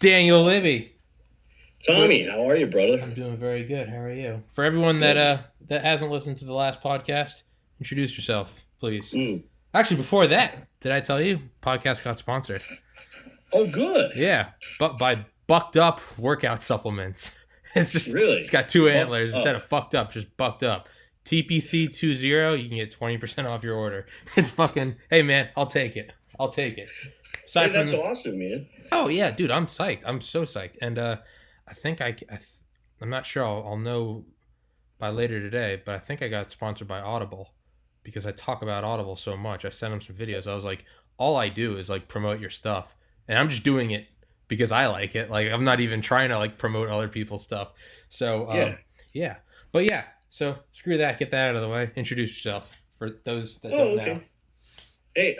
Daniel Libby. Tommy, how are you, brother? I'm doing very good. How are you? For everyone that hasn't listened to the last podcast, introduce yourself, please. Actually, before that, did I tell you podcast got sponsored? Oh, good. Yeah, but by Bucked Up workout supplements. It's just Really? It's got two antlers instead of fucked up, just bucked up. TPC20, you can get 20% off your order. It's fucking, hey man, I'll take it. Hey, that's awesome, man. Oh yeah, dude, I'm psyched. I'm so psyched. And I think I'm not sure I'll know by later today, but I think I got sponsored by Audible because I talk about Audible so much. I sent them some videos. I was like, all I do is like promote your stuff, and I'm just doing it because I like it. Like I'm not even trying to like promote other people's stuff. So yeah. But yeah, so screw that. Get that out of the way. Introduce yourself for those that don't know. Hey,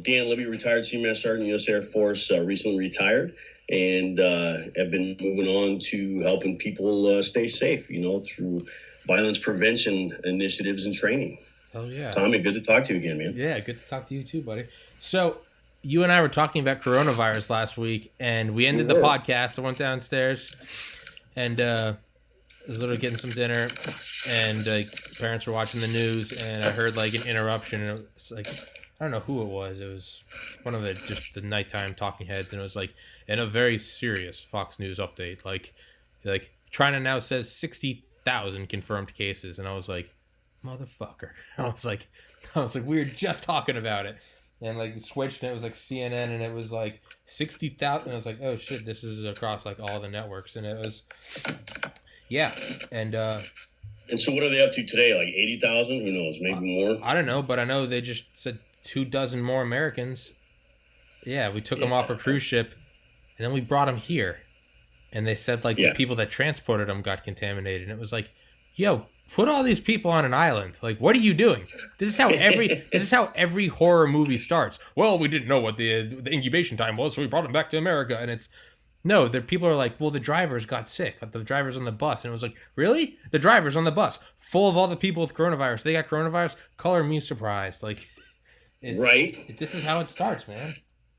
Dan Libby, retired Senior Master Sergeant in the U.S. Air Force, recently retired, and have been moving on to helping people stay safe, through violence prevention initiatives and training. Oh, yeah. Tommy, good to talk to you again, man. Yeah, good to talk to you too, buddy. So you and I were talking about coronavirus last week, and we ended the podcast. I went downstairs, and I was literally getting some dinner, and parents were watching the news, and I heard like an interruption, and it was like, I don't know who it was. It was one of the nighttime talking heads, and it was like in a very serious Fox News update. Like China now says 60,000 confirmed cases, and I was like, motherfucker. I was like, we were just talking about it, and like we switched, and it was like CNN, and it was like 60,000. I was like, oh shit, this is across like all the networks, and it was, yeah, and so what are they up to today? Like 80,000? Who knows? Maybe more. I don't know, but I know they just said 24 more Americans. Yeah, we took them off a cruise ship, and then we brought them here, and they said like the people that transported them got contaminated, and it was like, yo, put all these people on an island. Like, what are you doing? This is how every horror movie starts. Well, we didn't know what the incubation time was, so we brought them back to America, and it's. No, the people are like, well, the drivers got sick. The drivers on the bus. And it was like, really? The drivers on the bus, full of all the people with coronavirus. They got coronavirus? Color me surprised. Like, this is how it starts, man.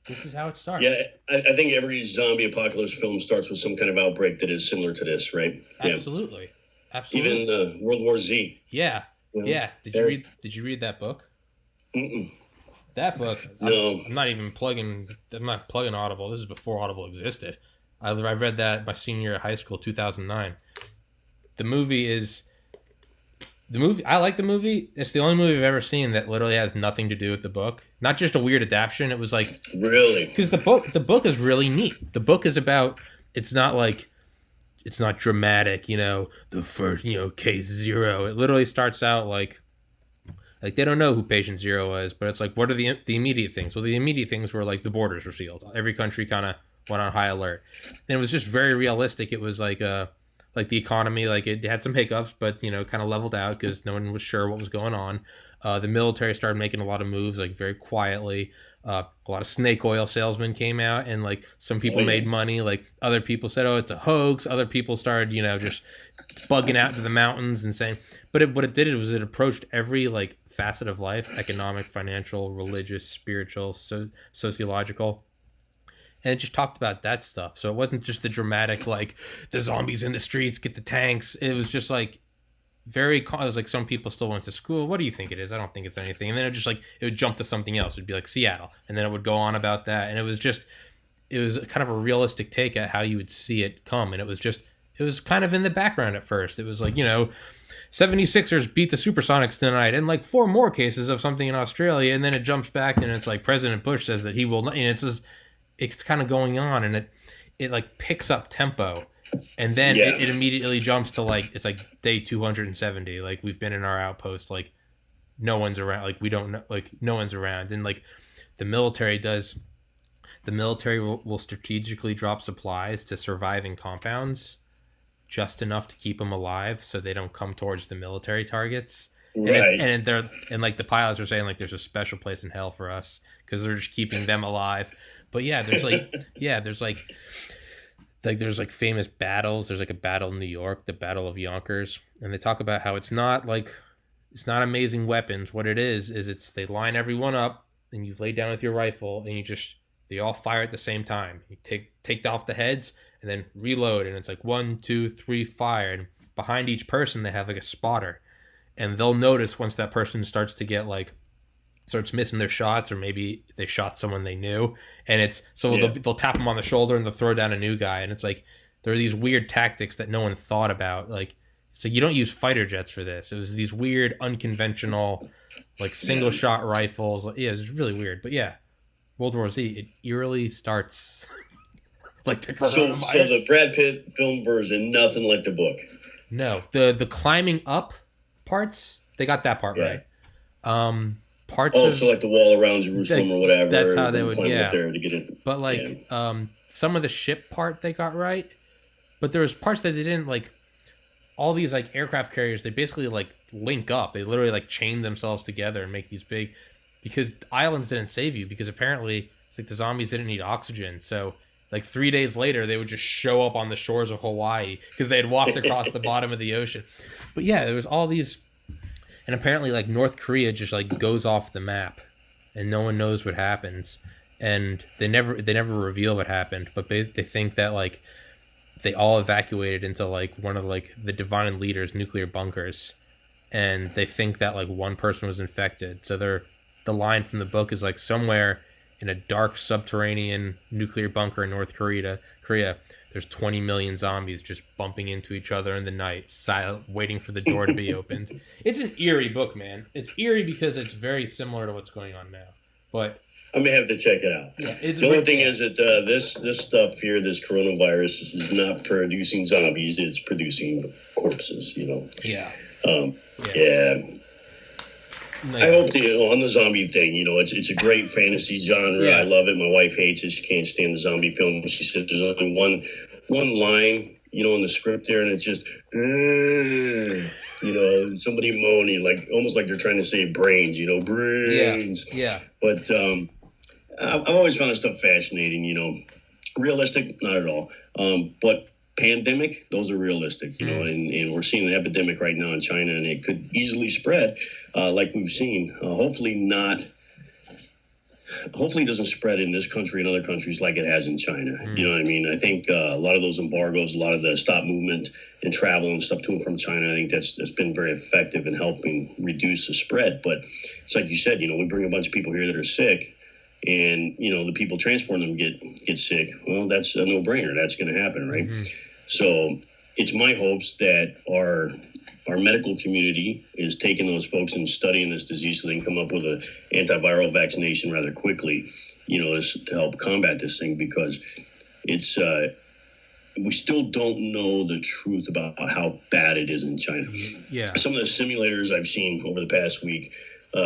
This is how it starts. Yeah, I think every zombie apocalypse film starts with some kind of outbreak that is similar to this, right? Absolutely. Yeah. Even World War Z. Yeah. Yeah. Did you read that book? Mm-mm. That book, no. I'm not plugging Audible. This is before Audible existed. I read that my senior year of high school, 2009. I like the movie. It's the only movie I've ever seen that literally has nothing to do with the book. Not just a weird adaptation. It was like, really, because the book is really neat. The book is about, it's not dramatic, the first, case 0. It literally starts out like they don't know who patient 0 is, but it's like, what are the immediate things? Well, the immediate things were like the borders were sealed. Every country kind of went on high alert, and it was just very realistic. It was like the economy, like it had some hiccups, but kind of leveled out because no one was sure what was going on. The military started making a lot of moves, like very quietly. A lot of snake oil salesmen came out, and like some people made money. Like other people said, "Oh, it's a hoax." Other people started, just bugging out to the mountains and saying. But what it did was it approached every like facet of life: economic, financial, religious, spiritual, sociological. And it just talked about that stuff. So it wasn't just the dramatic, like, the zombies in the streets, get the tanks. It was just, like, it was like some people still went to school. What do you think it is? I don't think it's anything. And then it would jump to something else. It would be like Seattle. And then it would go on about that. And it was kind of a realistic take at how you would see it come. And it was kind of in the background at first. It was like, 76ers beat the Supersonics tonight, and like 4 more cases of something in Australia. And then it jumps back, and it's like President Bush says that he will not, it's kind of going on, and it like picks up tempo, and then it immediately jumps to like, it's like day 270. Like we've been in our outpost, like no one's around, like we don't know, like no one's around. And like the military will strategically drop supplies to surviving compounds just enough to keep them alive so they don't come towards the military targets. Right. And like the pilots are saying, like, there's a special place in hell for us because they're just keeping them alive. But yeah, there's like famous battles. There's like a battle in New York, the Battle of Yonkers, and they talk about how it's not amazing weapons. What it is they line everyone up, and you lay down with your rifle, and you just They all fire at the same time. You take off the heads and then reload, and it's like 1, 2, 3, fire. And behind each person, they have like a spotter, and they'll notice once that person starts to get like starts missing their shots, or maybe they shot someone they knew, and it's so they'll tap them on the shoulder and they'll throw down a new guy, and it's like there are these weird tactics that no one thought about. Like, so you don't use fighter jets for this. It was these weird, unconventional, like single shot rifles. Yeah, it's really weird. But yeah, World War Z, it eerily starts like the coronavirus. So the Brad Pitt film version, nothing like the book. No, the climbing up parts, they got that part right. So like the wall around Jerusalem or whatever. That's how they would, climb up there to get it. But like some of the ship part they got right, but there was parts that they didn't like. All these like aircraft carriers, they basically like link up. They literally like chain themselves together and make these big, because islands didn't save you, because apparently it's like the zombies didn't need oxygen. So like 3 days later, they would just show up on the shores of Hawaii because they had walked across the bottom of the ocean. But yeah, there was all these, and apparently like North Korea just like goes off the map, and no one knows what happens, and they never reveal what happened. But they think that like they all evacuated into like one of like the divine leaders' nuclear bunkers, and they think that like one person was infected. So the line from the book is like somewhere in a dark subterranean nuclear bunker in North Korea, there's 20 million zombies just bumping into each other in the night, silent, waiting for the door to be opened. It's an eerie book, man. It's eerie because it's very similar to what's going on now. But I may have to check it out. Yeah, the only thing is that this stuff here, this coronavirus, is not producing zombies. It's producing corpses, you know. Yeah. Yeah. I hope on the zombie thing, you know, it's a great fantasy genre. Yeah. I love it. My wife hates it. She can't stand the zombie film. She said there's only one line, you know, in the script there, and it's just, you know, somebody moaning, like almost like they're trying to say brains, you know, brains. Yeah. But I've always found this stuff fascinating, you know. Realistic, not at all. But pandemic, those are realistic, you know, and we're seeing an epidemic right now in China, and it could easily spread like we've seen. Hopefully it doesn't spread in this country and other countries like it has in China. You know what I mean? I think a lot of those embargoes, a lot of the stop movement and travel and stuff to and from China, I think that's been very effective in helping reduce the spread. But it's like you said, you know, we bring a bunch of people here that are sick, and, you know, the people transporting them get sick. Well, that's a no-brainer. That's going to happen, right? So it's my hopes that our medical community is taking those folks and studying this disease so they can come up with an antiviral vaccination rather quickly, you know, to help combat this thing, because it's we still don't know the truth about how bad it is in China. Yeah. Some of the simulators I've seen over the past week,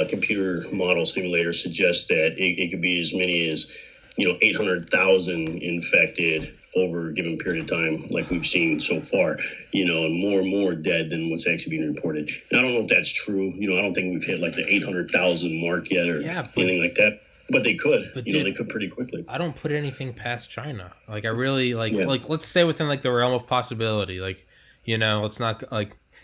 computer model simulators, suggest that it could be as many as, you know, 800,000 infected over a given period of time, like we've seen so far, you know, and more dead than what's actually being reported. And I don't know if that's true. You know, I don't think we've hit like the 800,000 mark yet or anything like that. But they could, they could pretty quickly. I don't put anything past China. Like, I really like let's stay within like the realm of possibility. Like, you know, let's not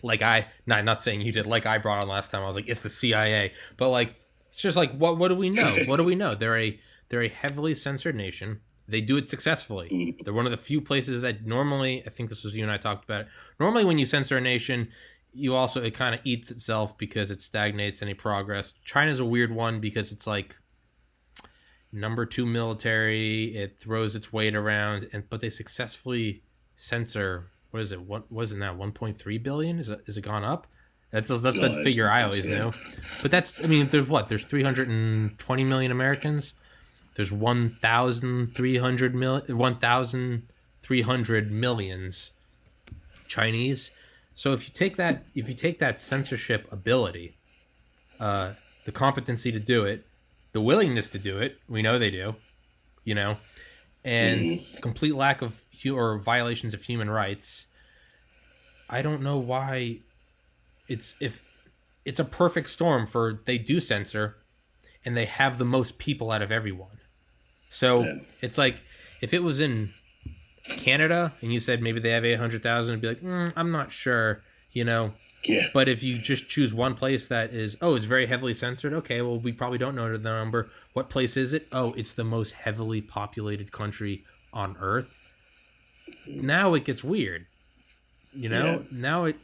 not saying you did, like I brought on last time. I was like, it's the CIA, but like, it's just like, what do we know? What do we know? They're a heavily censored nation. They do it successfully. They're one of the few places that normally, I think this was you and I talked about it, normally when you censor a nation, it kind of eats itself because it stagnates any progress. China's a weird one because it's like number 2 military. It throws its weight around, but they successfully censor, what is it? What wasn't that 1.3 billion? Is it gone up? That's the figure I always knew. But that's, I mean, there's 320 million Americans. There's 1,300 millions Chinese. So if you take that censorship ability, the competency to do it, the willingness to do it, we know they do, you know, and complete lack of or violations of human rights, I don't know why it's a perfect storm for they do censor and they have the most people out of everyone. So it's like if it was in Canada and you said maybe they have 800,000, it'd be like, I'm not sure, you know. Yeah. But if you just choose one place that is, oh, it's very heavily censored, okay, well, we probably don't know the number. What place is it? Oh, it's the most heavily populated country on Earth. Now it gets weird. Now it...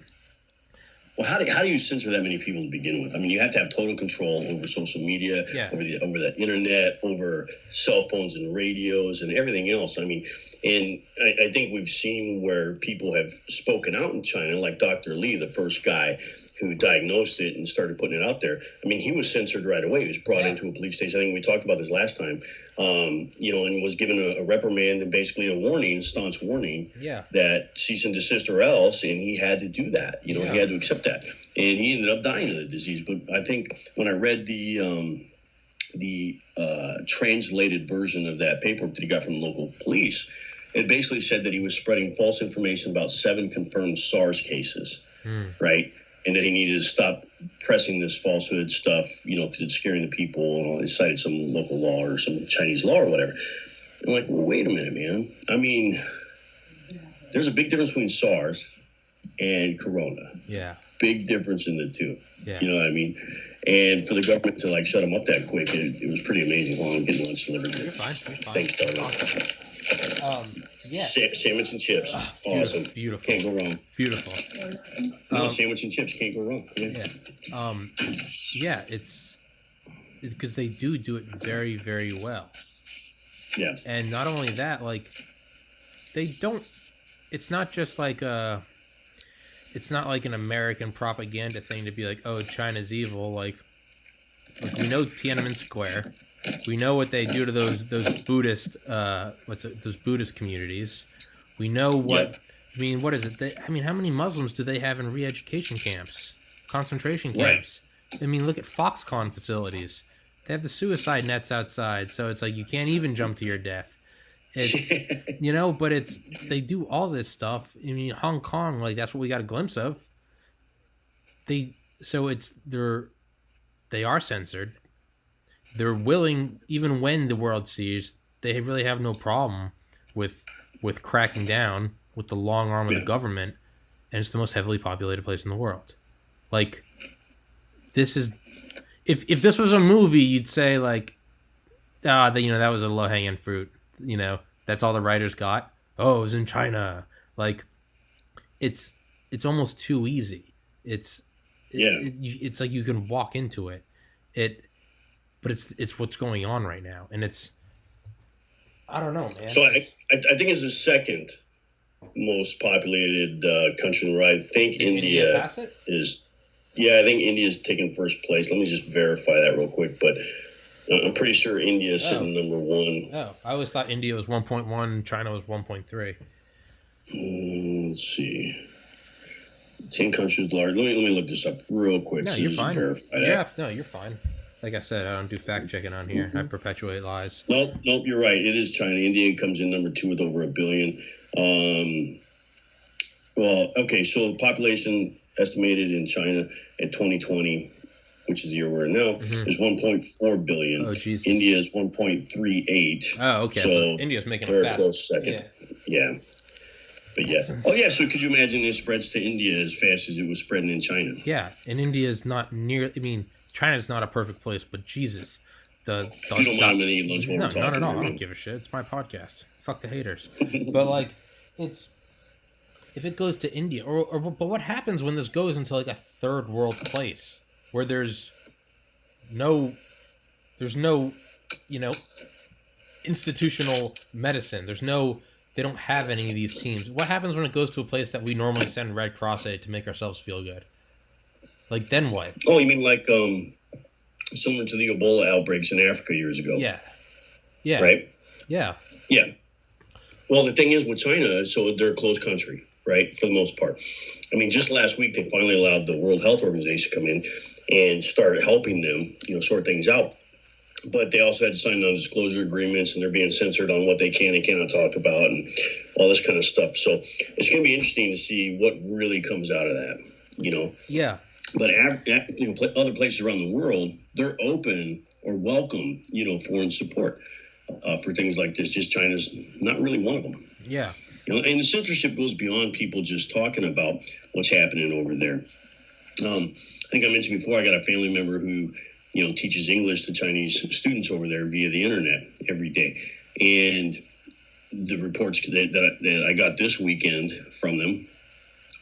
Well, how do you censor that many people to begin with? I mean, you have to have total control over social media, over the internet, over cell phones and radios and everything else. I mean, and I think we've seen where people have spoken out in China, like Dr. Li, the first guy who diagnosed it and started putting it out there. I mean, he was censored right away. He was brought into a police station. I think we talked about this last time, and was given a reprimand and basically a warning, staunch warning, that cease and desist or else. And he had to do that. He had to accept that. And he ended up dying of the disease. But I think when I read the translated version of that paperwork that he got from local police, it basically said that he was spreading false information about 7 confirmed SARS cases, right? And that he needed to stop pressing this falsehood stuff, because it's scaring the people. And he cited some local law or some Chinese law or whatever. I'm like, well, wait a minute, man. I mean, there's a big difference between SARS and Corona. Yeah. Big difference in the two. Yeah. You know what I mean? And for the government to shut him up that quick, it was pretty amazing. While I'm getting lunch delivered. You're fine. Thanks, darling. Sandwich and chips. Awesome. Beautiful. Can't go wrong. Beautiful. Sandwich and chips can't go wrong. Yeah. It's because they do it very, very well. Yeah. And not only that, they don't. It's not just it's not like an American propaganda thing to be like, oh, China's evil. Like we know Tiananmen Square. We know what they do to those Buddhist those Buddhist communities. We know what I mean. What is it? How many Muslims do they have in re-education camps, concentration camps? Right. I mean, look at Foxconn facilities. They have the suicide nets outside, so it's like you can't even jump to your death. It's but they do all this stuff. I mean, Hong Kong, that's what we got a glimpse of. They are censored. They're willing, even when the world sees, they really have no problem with cracking down with the long arm of the government, and it's the most heavily populated place in the world. This is, if this was a movie, you'd say that was a low hanging fruit. That's all the writers got. Oh, it was in China. It's almost too easy. It's like you can walk into it. But it's what's going on right now, and I don't know, man. So I think it's the second most populated country in the world. I think India is. Yeah, I think India is taking first place. Let me just verify that real quick, but I'm pretty sure India is sitting number 1. Oh, I always thought India was 1.1, China was 1.3. Let's see. 10 countries large. Let me look this up real quick. No, you're fine. No, you're fine. Like I said, I don't do fact checking on here. I perpetuate lies. Nope, you're right. It is China. India comes in number 2 with over 1 billion. So the population estimated in China at 2020, which is the year we're in now, is 1.4 billion. Oh, Jesus. India is 1.38. Oh, okay. So India's making they're it fast. A close second. Yeah. But yeah. So could you imagine it spreads to India as fast as it was spreading in China? Yeah, and India is not near. I mean, China's not a perfect place, but Jesus, you don't mind me eating lunch while we're talking. No, not at all. I don't give a shit. It's my podcast. Fuck the haters. But it's if it goes to India, but what happens when this goes into a third world place where there's no institutional medicine. They don't have any of these teams. What happens when it goes to a place that we normally send Red Cross aid to make ourselves feel good? Then what? Oh, you mean similar to the Ebola outbreaks in Africa years ago? Yeah. Right? Yeah. Yeah. Well, the thing is with China, so they're a closed country, right, for the most part. I mean, just last week they finally allowed the World Health Organization to come in and start helping them, sort things out. But they also had to sign non-disclosure agreements, and they're being censored on what they can and cannot talk about and all this kind of stuff. So it's going to be interesting to see what really comes out of that, Yeah. But other places around the world, they're open or welcome, foreign support for things like this. Just China's not really one of them. Yeah. And the censorship goes beyond people just talking about what's happening over there. I think I mentioned before, I got a family member who, teaches English to Chinese students over there via the internet every day. And the reports that I got this weekend from them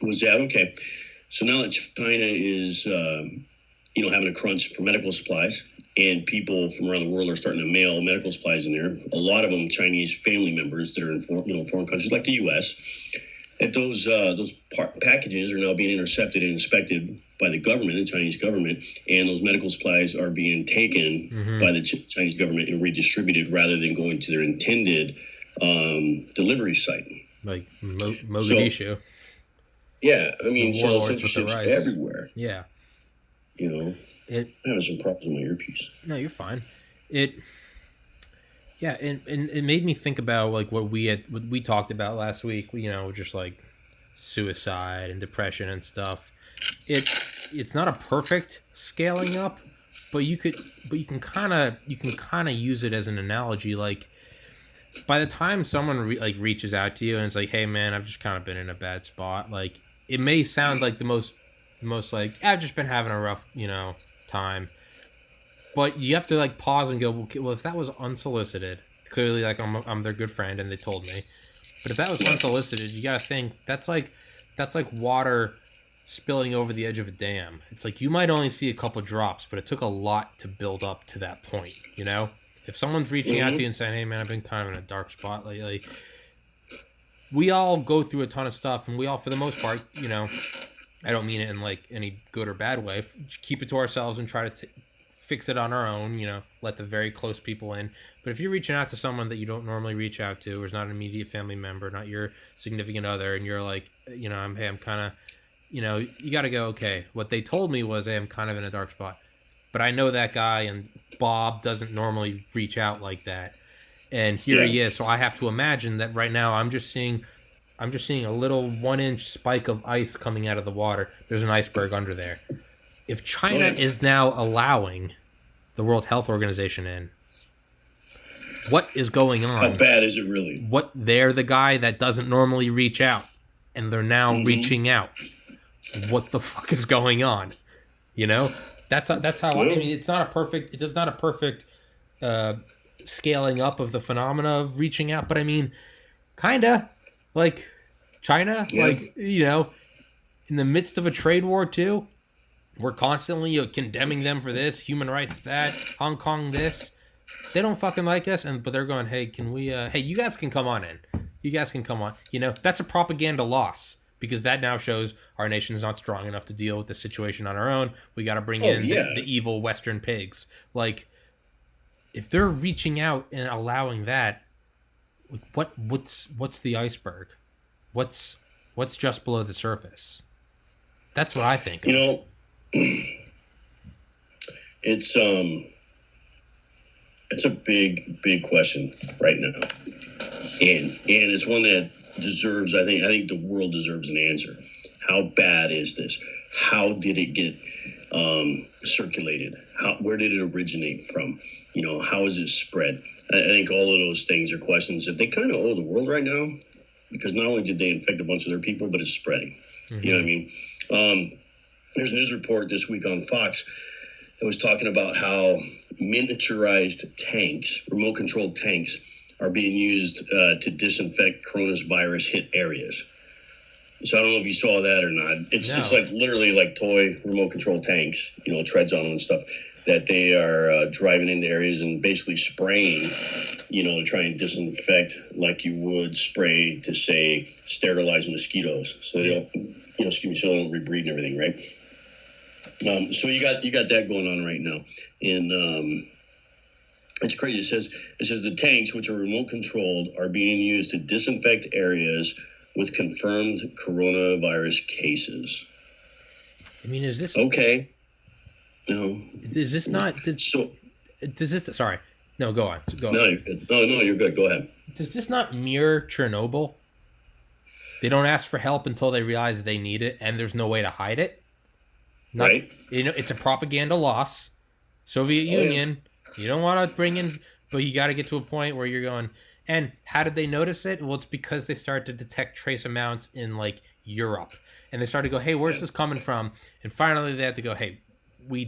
was that, okay, so now that China is, having a crunch for medical supplies, and people from around the world are starting to mail medical supplies in there, a lot of them Chinese family members that are in foreign countries like the U.S., that those packages are now being intercepted and inspected by the government, the Chinese government, and those medical supplies are being taken by the Chinese government and redistributed rather than going to their intended delivery site. Like Mogadishu. So, yeah, I mean, so ships everywhere. Yeah. I'm having some problems with my earpiece. No, you're fine. And it made me think about like what we talked about last week, just like suicide and depression and stuff. It's not a perfect scaling up, but you can kind of use it as an analogy. Like by the time someone reaches out to you and it's like, hey man, I've just kind of been in a bad spot. Like it may sound like the most like I've just been having a rough time. But you have to like pause and go, well, if that was unsolicited, clearly like I'm their good friend and they told me. But if that was unsolicited, you gotta think that's like water spilling over the edge of a dam. It's like you might only see a couple drops, but it took a lot to build up to that point. If someone's reaching out to you and saying, "Hey man, I've been kind of in a dark spot lately," we all go through a ton of stuff, and we all, for the most part, I don't mean it in like any good or bad way. Keep it to ourselves and try to fix it on our own, let the very close people in. But if you're reaching out to someone that you don't normally reach out to, or is not an immediate family member, not your significant other, and you're like, I'm kind of, you got to go, okay, what they told me was, hey, I'm kind of in a dark spot. But I know that guy, and Bob doesn't normally reach out like that. And here he is. So I have to imagine that right now I'm just seeing a little 1-inch spike of ice coming out of the water. There's an iceberg under there. If China is now allowing the World Health Organization in, what is going on? How bad is it really? They're the guy that doesn't normally reach out, and they're now reaching out. What the fuck is going on? That's how I mean. It's not a perfect. It does not a perfect scaling up of the phenomena of reaching out, but I mean, kinda like China, like in the midst of a trade war too. We're constantly condemning them for this, human rights that, Hong Kong this. They don't fucking like us, but they're going, hey, can we? Hey, you guys can come on in. You guys can come on. That's a propaganda loss because that now shows our nation's not strong enough to deal with the situation on our own. We got to bring in the evil Western pigs. Like, if they're reaching out and allowing that, what's the iceberg? What's just below the surface? That's what I think. It's a big question right now, and it's one that deserves. I think the world deserves an answer. How bad is this? How did it get circulated? Where did it originate from? How is it spread? I think all of those things are questions that they kind of owe the world right now, because not only did they infect a bunch of their people, but it's spreading. You know what I mean? There's a news report this week on Fox that was talking about how miniaturized tanks, remote-controlled tanks, are being used to disinfect coronavirus hit areas. So I don't know if you saw that or not. It's like literally like toy remote-controlled tanks, treads on them and stuff, that they are driving into areas and basically spraying, to try and disinfect like you would spray to, say, sterilize mosquitoes, so they don't, so they don't rebreed and everything, right? So you got that going on right now, and it's crazy. It says the tanks, which are remote controlled, are being used to disinfect areas with confirmed coronavirus cases. I mean, is this okay? No. Is this not? Sorry. No, go on. Go on. No, you're good. No, you're good. Go ahead. Does this not mirror Chernobyl? They don't ask for help until they realize they need it, and there's no way to hide it. Right. It's a propaganda loss. Soviet Union, you don't want to bring in, but you got to get to a point where you're going. And how did they notice it? Well, it's because they started to detect trace amounts in like Europe. and they started to go, hey, where's this coming from? And finally they had to go, hey,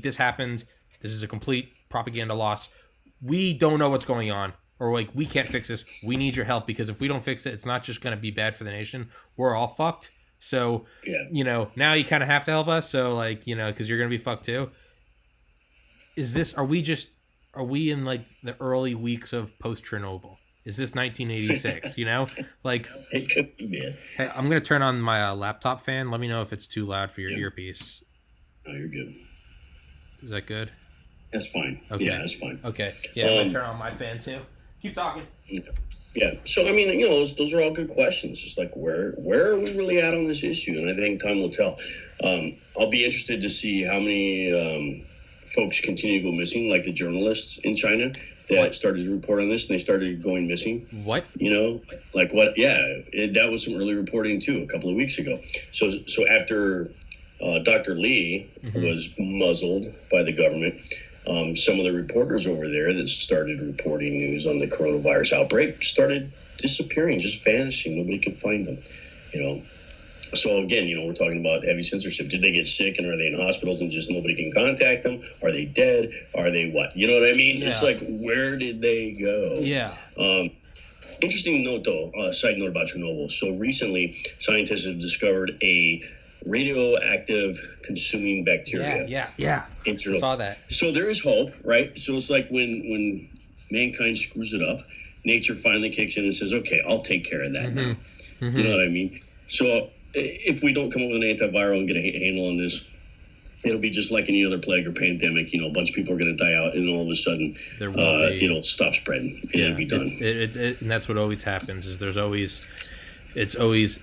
this happened. This is a complete propaganda loss. We don't know what's going on, or like, we can't fix this. We need your help, because if we don't fix it, it's not just going to be bad for the nation. We're all fucked. So, now you kind of have to help us. So like, because you're going to be fucked too. Are we in like the early weeks of post Chernobyl? Is this 1986? Like, it could be, man. Hey, I'm going to turn on my laptop fan. Let me know if it's too loud for your earpiece. No, you're good. Is that good? That's fine. Okay. Yeah, that's fine. Okay. Yeah, I'm going to turn on my fan too. Keep talking. Yeah. So, I mean, those are all good questions. Just like, where are we really at on this issue? And I think time will tell. I'll be interested to see how many folks continue to go missing, like the journalists in China that started to report on this, and they started going missing. What? Like what? Yeah, that was some early reporting too, a couple of weeks ago. So after Dr. Lee was muzzled by the government, some of the reporters over there that started reporting news on the coronavirus outbreak started disappearing, just vanishing. Nobody could find them. So again, we're talking about heavy censorship. Did they get sick, and are they in hospitals and just nobody can contact them? Are they dead? Are they what? You know what I mean? Yeah. It's like, where did they go? Yeah. Interesting note, though, side note about Chernobyl. So recently, scientists have discovered a radioactive consuming bacteria. Yeah. I saw that. So there is hope, right? So it's like when mankind screws it up, nature finally kicks in and says, okay, I'll take care of that now. You know what I mean? So if we don't come up with an antiviral and get a handle on this, it'll be just like any other plague or pandemic. A bunch of people are going to die out, and all of a sudden, it'll stop spreading, and it'll be done. And that's what always happens. Is it's always,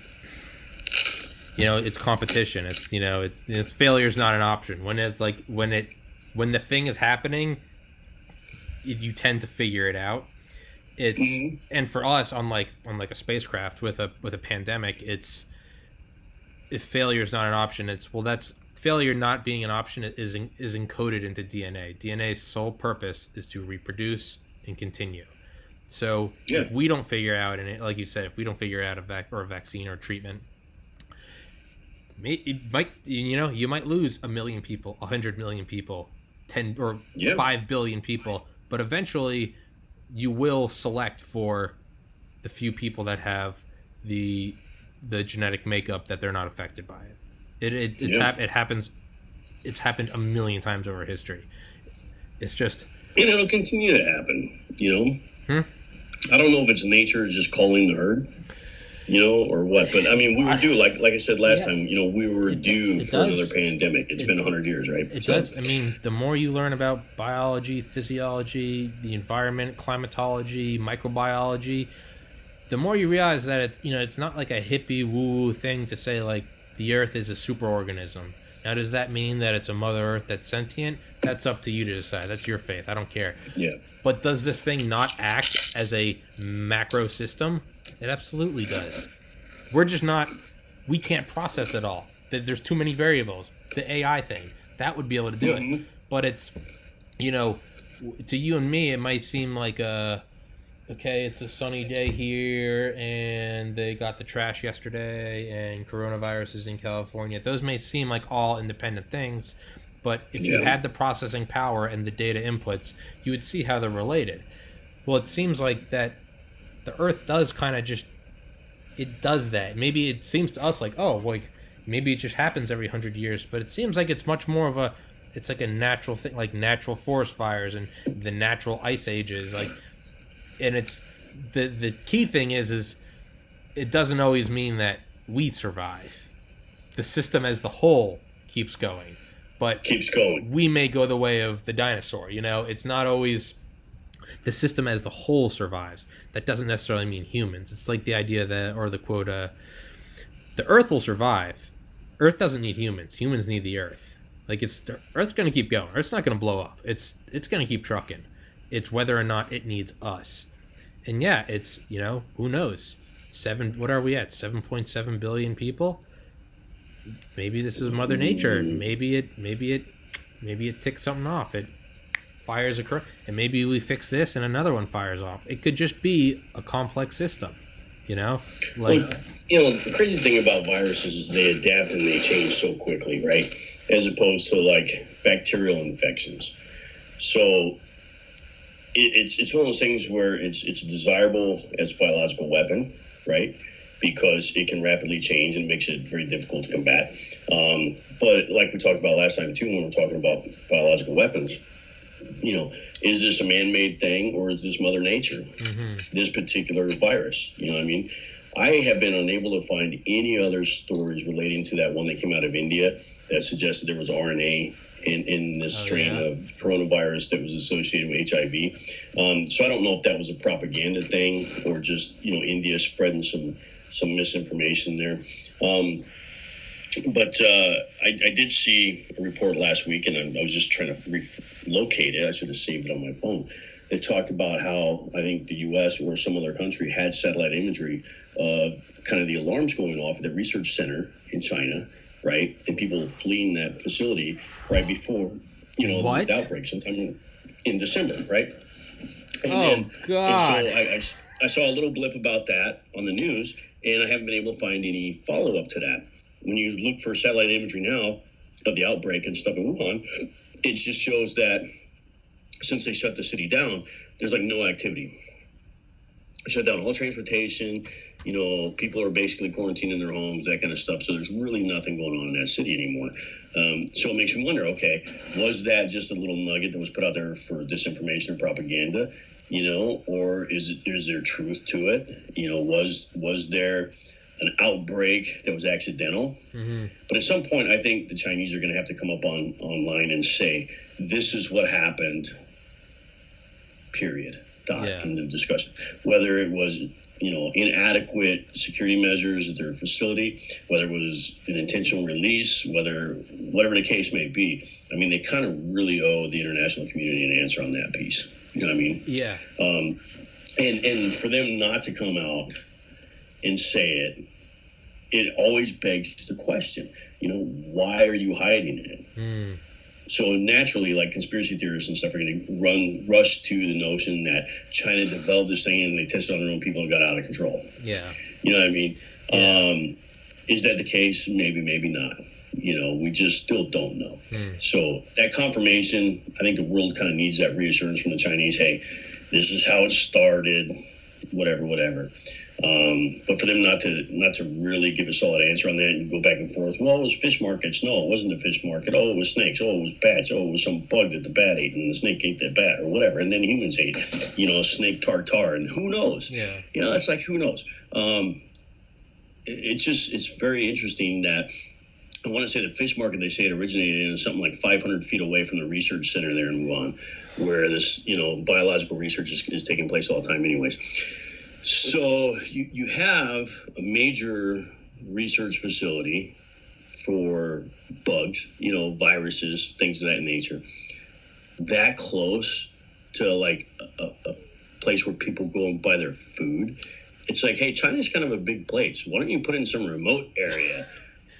it's competition. It's failure is not an option. When it's like when the thing is happening, you tend to figure it out. And for us on like a spacecraft with a pandemic, if failure is not an option, that's failure not being an option is encoded into DNA. DNA's sole purpose is to reproduce and continue. So if we don't figure out, and like you said, if we don't figure out a vaccine or treatment, it might, you might lose 1 million people, 100 million people, 10 or 5 billion people, but eventually you will select for the few people that have the genetic makeup that they're not affected by it. It happens. It's happened 1 million times over history. It's just, and it'll continue to happen. I don't know if it's nature just calling the herd, or what. But I mean, we were due, like I said last time. We were due for another pandemic. It's been 100 years, right? It does. I mean, the more you learn about biology, physiology, the environment, climatology, microbiology, the more you realize that it's not like a hippie woo thing to say like the Earth is a superorganism. Now, does that mean that it's a Mother Earth that's sentient? That's up to you to decide. That's your faith. I don't care. Yeah. But does this thing not act as a macro system? It absolutely does. We're just not. We can't process it all. There's too many variables. The AI thing, that would be able to do it. But it's, to you and me, it might seem like okay, it's a sunny day here, and they got the trash yesterday, and coronavirus is in California. Those may seem like all independent things, but if you had the processing power and the data inputs, you would see how they're related. Well, it seems like that the Earth does kind of just, it does that. Maybe it seems to us like, maybe it just happens every 100 years, but it seems like it's much more of it's like a natural thing, like natural forest fires and the natural ice ages, like. And it's the key thing is it doesn't always mean that we survive. The system as the whole keeps going, but we may go the way of the dinosaur. It's not always the system as the whole survives. That doesn't necessarily mean humans. It's like the idea that, or the quote, the Earth will survive. Earth doesn't need humans. Humans need the Earth. Like the Earth's going to keep going. Earth's not going to blow up. It's going to keep trucking. It's whether or not it needs us. And yeah, it's, who knows? What are we at? 7.7 billion people? Maybe this is Mother Nature. Maybe it ticks something off. It fires and maybe we fix this and another one fires off. It could just be a complex system. You know, like, well, the crazy thing about viruses is they adapt and they change so quickly, right? As opposed to like bacterial infections. So it's one of those things where it's desirable as a biological weapon, right? Because it can rapidly change and makes it very difficult to combat. But like we talked about last time too, when we were talking about biological weapons, is this a man-made thing or is this Mother Nature? This particular virus, you know what I mean? I have been unable to find any other stories relating to that one that came out of India that suggested there was RNA in this strain of coronavirus that was associated with HIV. So I don't know if that was a propaganda thing or just, India spreading some misinformation there. But I did see a report last week, and I was just trying to locate it. I should have saved it on my phone. It talked about how I think the U.S. or some other country had satellite imagery of kind of the alarms going off at the research center in China, right? And people fleeing that facility right before, the outbreak, sometime in December, right? And God. And so I saw a little blip about that on the news, and I haven't been able to find any follow-up to that. When you look for satellite imagery now of the outbreak and stuff in Wuhan, it just shows that since they shut the city down, there's like no activity. Shut down all transportation, people are basically quarantined in their homes, that kind of stuff. So there's really nothing going on in that city anymore. So it makes me wonder, okay, was that just a little nugget that was put out there for disinformation or propaganda, or is there truth to it? Was there an outbreak that was accidental? But at some point, I think the Chinese are going to have to come up online and say, this is what happened, period, in the discussion. Whether it was, inadequate security measures at their facility, whether it was an intentional release, whatever the case may be. I mean, they kind of really owe the international community an answer on that piece. You know what I mean? Yeah. And for them not to come out and say it always begs the question, why are you hiding it? So naturally, like conspiracy theorists and stuff are going to rush to the notion that China developed this thing and they tested on their own people and got out of control. Yeah. You know what I mean? Yeah. Is that the case? Maybe, maybe not. We just still don't know. So that confirmation, I think the world kind of needs that reassurance from the Chinese. Hey, this is how it started, whatever. But for them not to really give a solid answer on that and go back and forth. Well, it was fish markets. No, it wasn't a fish market. Oh, it was snakes. Oh, it was bats. Oh, it was some bug that the bat ate and the snake ate that bat or whatever. And then humans ate, a snake tartar and who knows? Yeah. It's like, who knows? It's very interesting that I want to say the fish market, they say it originated in something like 500 feet away from the research center there in Wuhan, where this, biological research is taking place all the time anyways. So you have a major research facility for bugs, viruses, things of that nature, that close to like a place where people go and buy their food. It's like, hey, China's kind of a big place. Why don't you put it in some remote area,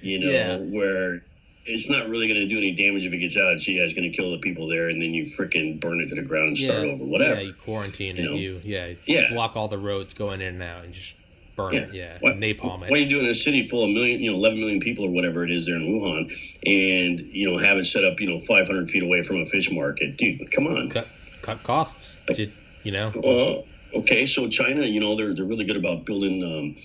where it's not really going to do any damage if it gets out. It's going to kill the people there, and then you frickin' burn it to the ground and start over, whatever. Yeah, you quarantine it. You block all the roads going in and out and just burn it. Yeah, napalm it. Why are you doing a city full of 11 million people or whatever it is there in Wuhan, and have it set up 500 feet away from a fish market? Dude, come on. Cut costs. Okay, so China, they're really good about building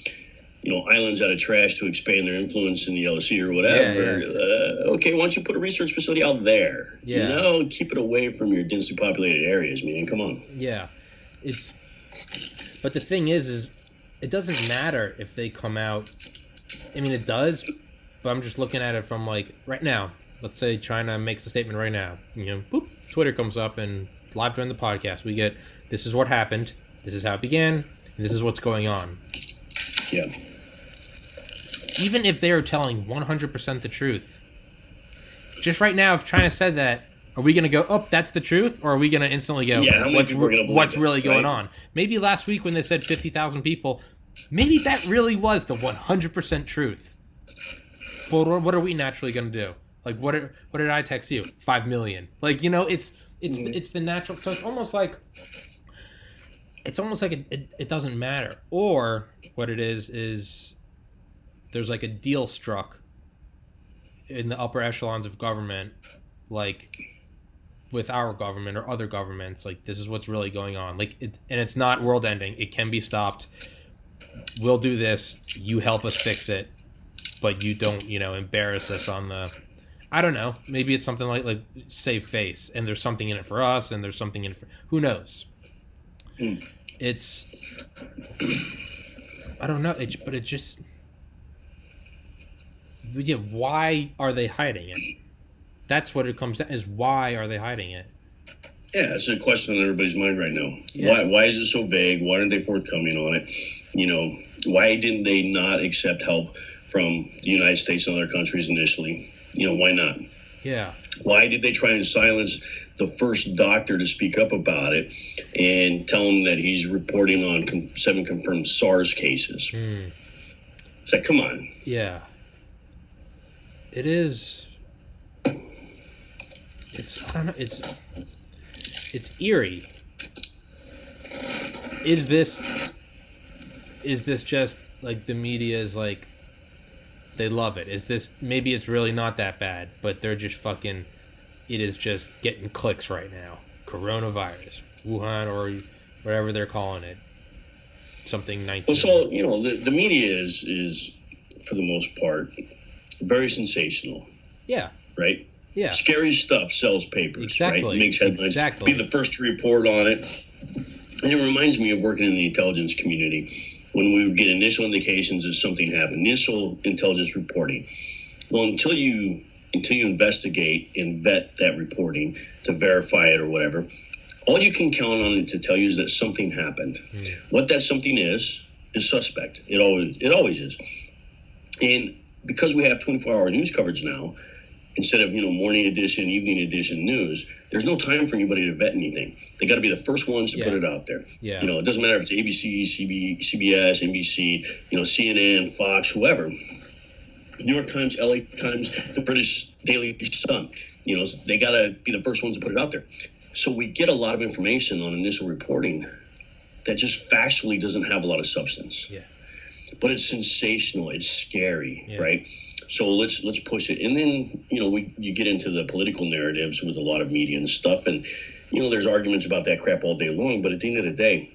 islands out of trash to expand their influence in the LSE or whatever. Okay, why don't you put a research facility out there? Yeah. Keep it away from your densely populated areas, man. Come on. Yeah. But the thing is it doesn't matter if they come out. I mean, it does, but I'm just looking at it from like right now. Let's say China makes a statement right now. Boop, Twitter comes up and live during the podcast, we get, this is what happened, this is how it began, and this is what's going on. Yeah. Even if they are telling 100% the truth, just right now, if China said that, are we going to go, oh, that's the truth? Or are we going to instantly go, what's really going on? Maybe last week when they said 50,000 people, maybe that really was the 100% truth. But what are we naturally going to do? Like, what did I text you? 5 million. Like, it's the natural. So it's almost like, it's almost like it doesn't matter. Or what it is there's like a deal struck in the upper echelons of government, like with our government or other governments, like this is what's really going on. Like, and it's not world ending. It can be stopped. We'll do this. You help us fix it, but you don't, embarrass us on the. I don't know. Maybe it's something like save face, and there's something in it for us, and there's something in it for who knows. It's. I don't know. But it just. Yeah, why are they hiding it? That's what it comes down is why are they hiding it? Yeah, it's a question on everybody's mind right now. Yeah. Why is it so vague? Why aren't they forthcoming on it? Why didn't they not accept help from the United States and other countries initially? Why not? Yeah. Why did they try and silence the first doctor to speak up about it and tell him that he's reporting on 7 confirmed SARS cases? It's like, come on. Yeah. It is. I don't know. It's eerie. Is this just like the media is like they love it? Is this maybe it's really not that bad, but they're just fucking. It is just getting clicks right now. Coronavirus, Wuhan, or whatever they're calling it. Something 19. Well, so the media is for the most part very sensational. Yeah. Right. Yeah. Scary stuff sells papers. Exactly. Right. It makes headlines. Exactly. Be the first to report on it. And it reminds me of working in the intelligence community when we would get initial indications that something happened, initial intelligence reporting. Well, until you investigate and vet that reporting to verify it or whatever, all you can count on it to tell you is that something happened. What that something is suspect. It always is. And because we have 24-hour news coverage now, instead of morning edition, evening edition news, there's no time for anybody to vet anything. They got to be the first ones to put it out there. Yeah. It doesn't matter if it's ABC, CBS, NBC, CNN, Fox, whoever. New York Times, LA Times, the British Daily Sun. They got to be the first ones to put it out there. So we get a lot of information on initial reporting that just factually doesn't have a lot of substance. Yeah. But it's sensational. It's scary, right? So let's push it. And then, you get into the political narratives with a lot of media and stuff. And, there's arguments about that crap all day long. But at the end of the day,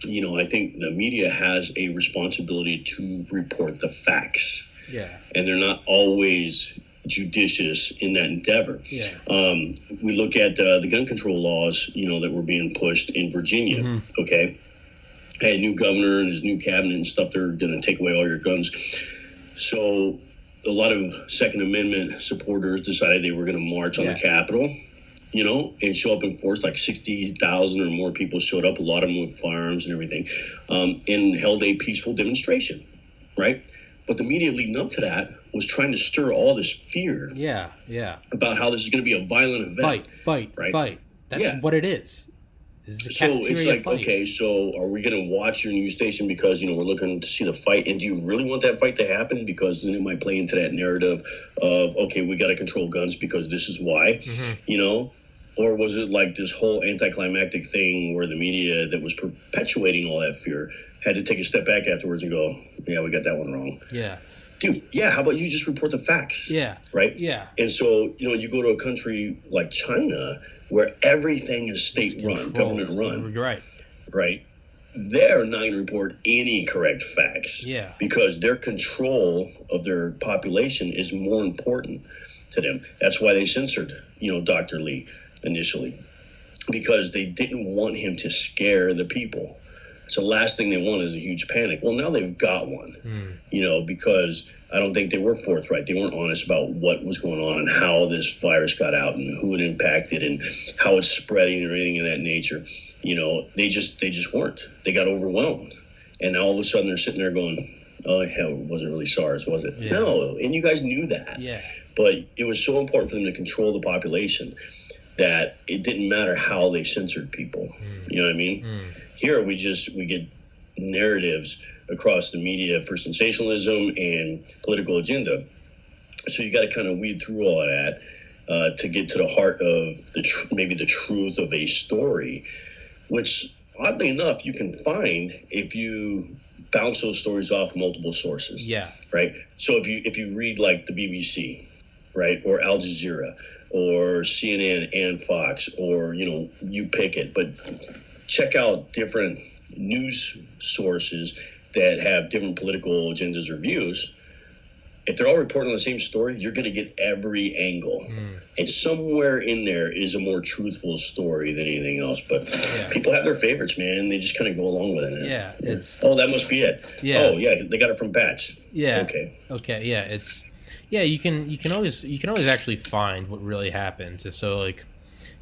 I think the media has a responsibility to report the facts. Yeah. And they're not always judicious in that endeavor. Yeah. We look at the gun control laws, that were being pushed in Virginia, okay? Had a new governor and his new cabinet and stuff. They're going to take away all your guns. So a lot of Second Amendment supporters decided they were going to march on the Capitol, and show up in force. Like 60,000 or more people showed up, a lot of them with firearms and everything, and held a peaceful demonstration, right? But the media leading up to that was trying to stir all this fear about how this is going to be a violent event. Fight. That's what it is. So it's like, okay, so are we going to watch your news station because, we're looking to see the fight? And do you really want that fight to happen? Because then it might play into that narrative of, okay, we got to control guns because this is why, Or was it like this whole anticlimactic thing where the media that was perpetuating all that fear had to take a step back afterwards and go, yeah, we got that one wrong. Yeah. Dude, how about you just report the facts? Yeah. Right? Yeah. And so, you go to a country like China where everything is state-run, government-run. Right. Right? They're not going to report any correct facts. Yeah. Because their control of their population is more important to them. That's why they censored, Dr. Lee initially. Because they didn't want him to scare the people. So the last thing they want is a huge panic. Well, now they've got one, because I don't think they were forthright. They weren't honest about what was going on and how this virus got out and who it impacted and how it's spreading and everything of that nature. They just weren't. They got overwhelmed. And now all of a sudden they're sitting there going, oh, hell, it wasn't really SARS, was it? Yeah. No, and you guys knew that. Yeah. But it was so important for them to control the population that it didn't matter how they censored people. You know what I mean? Here we get narratives across the media for sensationalism and political agenda. So you got to kind of weed through all of that to get to the heart of maybe the truth of a story, which oddly enough, you can find if you bounce those stories off multiple sources. Yeah. Right. So if you read like the BBC, right, or Al Jazeera, or CNN and Fox, or you pick it, but check out different news sources that have different political agendas or views. If they're all reporting on the same story, you're going to get every angle. And somewhere in there is a more truthful story than anything else. But people have their favorites, man. They just kind of go along with it. Yeah. That must be it. Yeah. Oh, yeah. They got it from bats. Yeah. Okay. Yeah. You can always actually find what really happened. So like,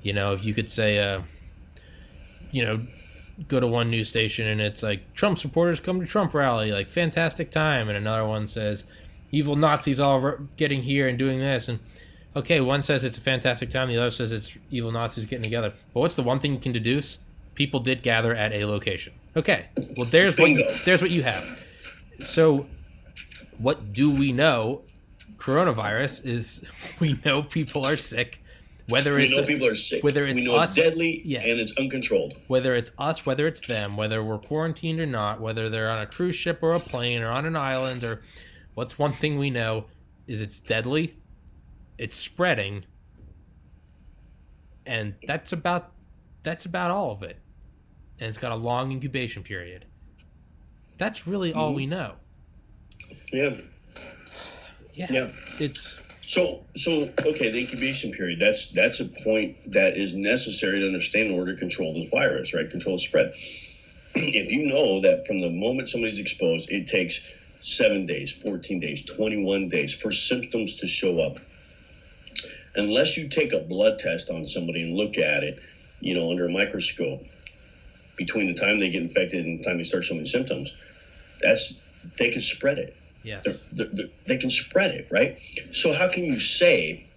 if you could say, go to one news station and it's like Trump supporters come to Trump rally, like fantastic time, and another one says evil Nazis all getting here and doing this, and okay, one says it's a fantastic time, the other says it's evil Nazis getting together. But what's the one thing you can deduce? People did gather at a location. Okay, well there's what you have. So what do we know? Coronavirus is, we know people are sick. People are sick. Whether it's we know us, it's deadly, yes, and it's uncontrolled. Whether it's us, whether it's them, whether we're quarantined or not, whether they're on a cruise ship or a plane or on an island, or what's one thing we know is it's deadly, it's spreading, and that's about all of it. And it's got a long incubation period. That's really all we know. Yeah. It's So okay, the incubation period, that's a point that is necessary to understand in order to control this virus, right? Control the spread. If you know that from the moment somebody's exposed, it takes 7 days, 14 days, 21 days for symptoms to show up. Unless you take a blood test on somebody and look at it, under a microscope, between the time they get infected and the time they start showing symptoms, they can spread it. Yes. They can spread it, right? So how can you say,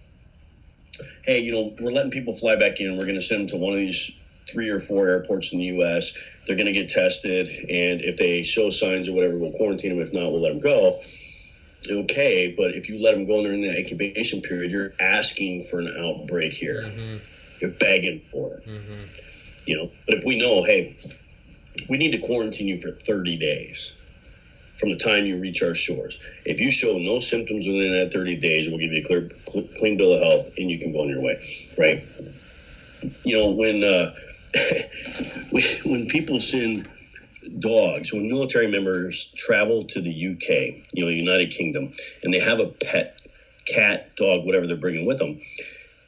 hey, we're letting people fly back in, we're going to send them to one of these 3 or 4 airports in the U.S., they're going to get tested, and if they show signs or whatever, we'll quarantine them. If not, we'll let them go. Okay, but if you let them go and they're in the incubation period, you're asking for an outbreak here. Mm-hmm. You're begging for it. Mm-hmm. But if we know, hey, we need to quarantine you for 30 days from the time you reach our shores. If you show no symptoms within that 30 days, we'll give you a clean bill of health and you can go on your way, right? When people send dogs, when military members travel to the UK, United Kingdom, and they have a pet, cat, dog, whatever they're bringing with them,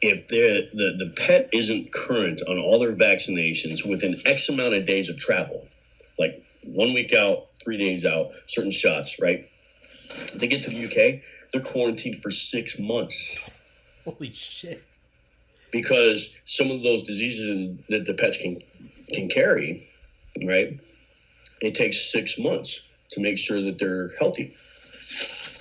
if the pet isn't current on all their vaccinations within X amount of days of travel, like 1 week out, 3 days out, certain shots, right? They get to the UK, they're quarantined for 6 months. Holy shit. Because some of those diseases that the pets can carry, right? It takes 6 months to make sure that they're healthy.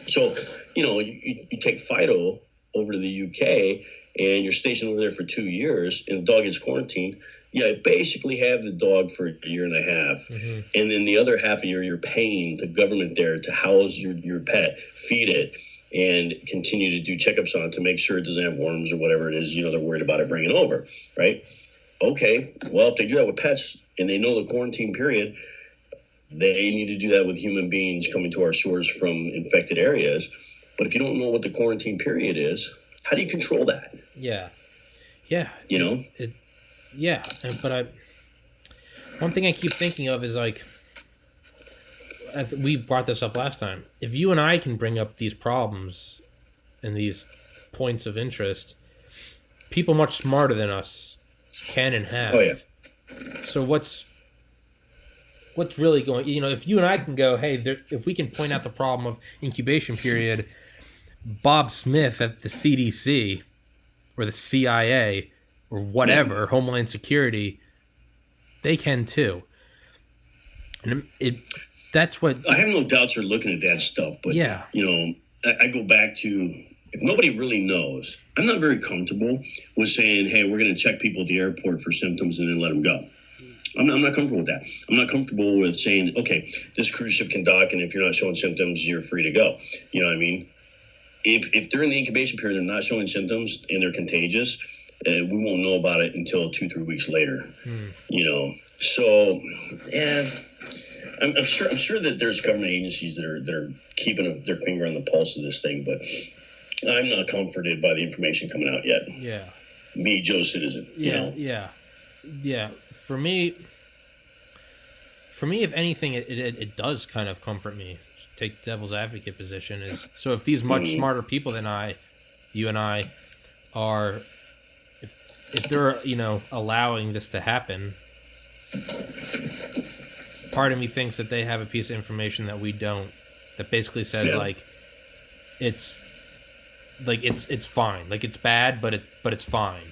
So, you take Fido over to the UK and you're stationed over there for 2 years and the dog is quarantined. Yeah, basically have the dog for a year and a half. Mm-hmm. And then the other half a year, you're paying the government there to house your pet, feed it, and continue to do checkups on it to make sure it doesn't have worms or whatever it is, they're worried about it bringing over, right? Okay, well, if they do that with pets and they know the quarantine period, they need to do that with human beings coming to our shores from infected areas. But if you don't know what the quarantine period is, how do you control that? Yeah. But one thing I keep thinking of is like, we brought this up last time. If you and I can bring up these problems and these points of interest, people much smarter than us can and have. Oh, yeah. So what's really going, if you and I can go, hey, if we can point out the problem of incubation period, Bob Smith at the CDC or the CIA or whatever, Homeland Security, they can too. And that's what... I have no doubts you're looking at that stuff, but, yeah. I go back to, if nobody really knows, I'm not very comfortable with saying, hey, we're going to check people at the airport for symptoms and then let them go. I'm not comfortable with that. I'm not comfortable with saying, okay, this cruise ship can dock, and if you're not showing symptoms, you're free to go. You know what I mean? If during the incubation period they're not showing symptoms and they're contagious, we won't know about it until 2-3 weeks later. So, yeah, I'm sure. I'm sure that there's government agencies that are keeping their finger on the pulse of this thing, but I'm not comforted by the information coming out yet. Yeah. Me, Joe Citizen. Yeah. Yeah. For me, if anything, it does kind of comfort me. Take devil's advocate position is so if these much smarter people than you and I are, if they're allowing this to happen, part of me thinks that they have a piece of information that we don't, that basically says it's fine, like it's bad, but it's fine,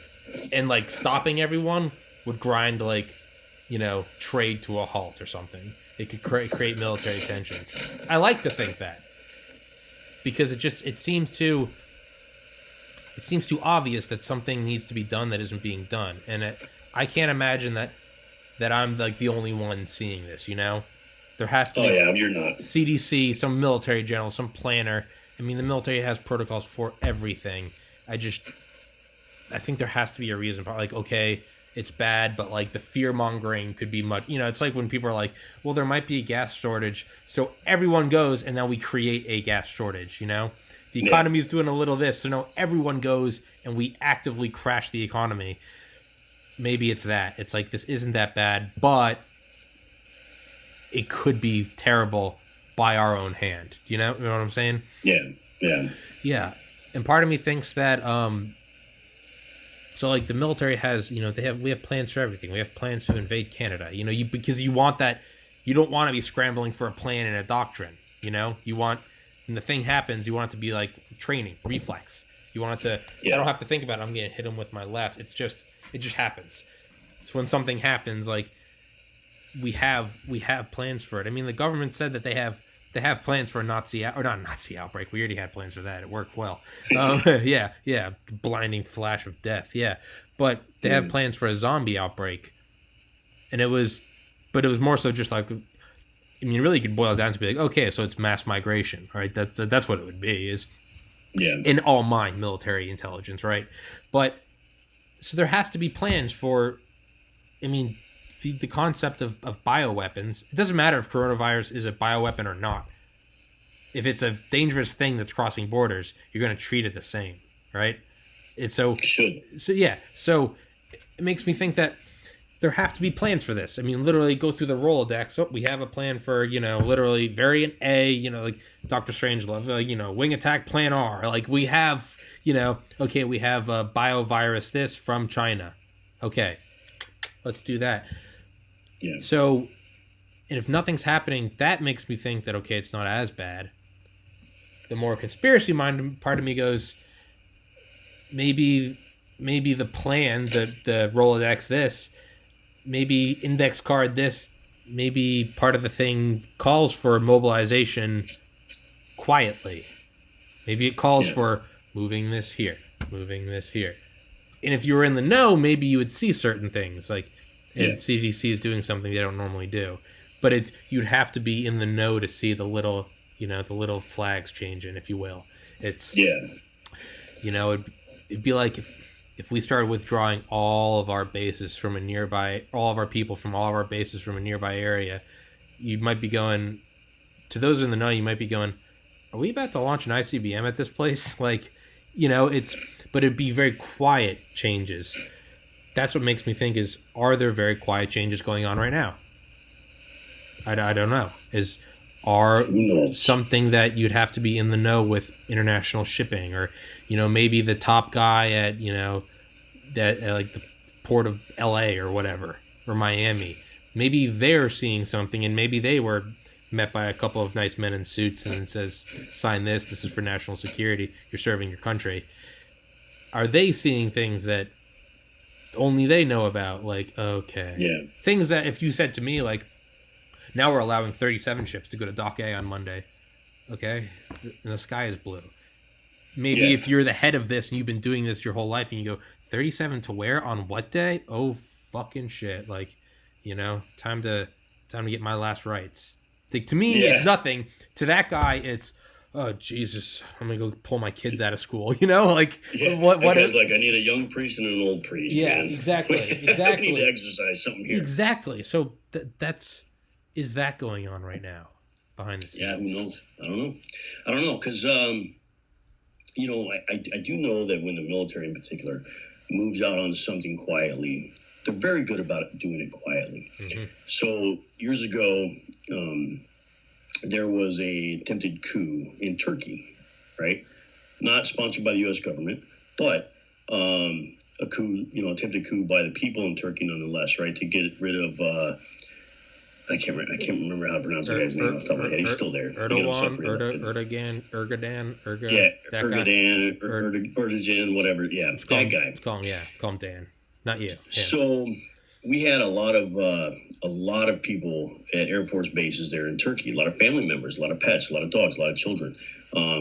and like stopping everyone would grind trade to a halt or something. It could create military tensions. I like to think that because it seems too obvious that something needs to be done that isn't being done, and I can't imagine that I'm like the only one seeing this. There has to be. Oh yeah, you're not. CDC, some military general, some planner. I mean, the military has protocols for everything. I think there has to be a reason. Like, okay, it's bad, but like the fear mongering could be much. It's like when people are like, well, there might be a gas shortage, so everyone goes, and now we create a gas shortage. The economy is doing a little this, so now everyone goes, and we actively crash the economy. Maybe it's that. It's like, this isn't that bad, but it could be terrible by our own hand. You know what I'm saying? Yeah. And part of me thinks that so like the military has, we have plans for everything. We have plans to invade Canada. Because you want that. You don't want to be scrambling for a plan and a doctrine. You want, when the thing happens, you want it to be like training, reflex. You want it to. I don't have to think about it. I'm gonna hit him with my left. It just happens. So when something happens, like we have plans for it. I mean, the government said that they have plans for a not a Nazi outbreak. We already had plans for that. It worked well. Yeah, blinding flash of death. Yeah, but they have plans for a zombie outbreak, and it was more so just like, I mean, really, you could boil it down to be like, okay, so it's mass migration, right? That's what it would be. Is in all mind military intelligence, right? But so there has to be plans for. I mean, the concept of bioweapons. It doesn't matter if coronavirus is a bioweapon or not. If it's a dangerous thing that's crossing borders, you're going to treat it the same, right? It's so yeah. So it makes me think that there have to be plans for this. I mean, literally go through the Rolodex. Oh, we have a plan for, literally variant A, like Dr. Strangelove, wing attack plan R. Like we have, okay, we have a biovirus this from China. Okay, let's do that. Yeah. So, and if nothing's happening, that makes me think that, okay, it's not as bad. The more conspiracy minded part of me goes, maybe the plan, the Rolodex this, maybe index card this, maybe part of the thing calls for mobilization quietly. Maybe it calls for moving this here. And if you were in the know, maybe you would see certain things like, and CDC is doing something they don't normally do, but you'd have to be in the know to see the little flags changing, if you will. It'd be like if we started withdrawing all of our bases from all of our people from all of our bases from a nearby area. You might be going, to those in the know, you might be going, are we about to launch an ICBM at this place? Like, but it'd be very quiet changes. That's what makes me think is, are there very quiet changes going on right now? I don't know. Are something that you'd have to be in the know with international shipping, or, maybe the top guy at, like the port of LA or whatever, or Miami, maybe they're seeing something, and maybe they were met by a couple of nice men in suits and it says, sign this. This is for national security. You're serving your country. Are they seeing things that only they know about? Like, okay. Things that if you said to me, like, now we're allowing 37 ships to go to Dock A on Monday. Okay? And the sky is blue. Maybe if you're the head of this and you've been doing this your whole life and you go, 37 to where? On what day? Oh, fucking shit. Like, time to get my last rights. Like, to me, it's nothing. To that guy, it's, oh Jesus, I'm gonna go pull my kids out of school. You know, like Yeah, what because like I need a young priest and an old priest, Yeah, man. exactly, We exactly, need to exercise something here. exactly. So that's is that going on right now behind the Yeah, who scenes? knows? I don't know, because I do know that when the military in particular moves out on something quietly, they're very good about doing it quietly. Mm-hmm. So years ago, there was a attempted coup in Turkey, right? Not sponsored by the U.S. government, but a coup, attempted coup by the people in Turkey nonetheless, right? To get rid of I can't remember how to pronounce the guy's name off the top of my head. He's still there. Erdogan, Erdogan, Yeah, that guy. Erdogan, whatever. Yeah, that guy. Call him Dan, not you. So we had a lot of people at Air Force bases there in Turkey. A lot of family members, a lot of pets, a lot of dogs, a lot of children,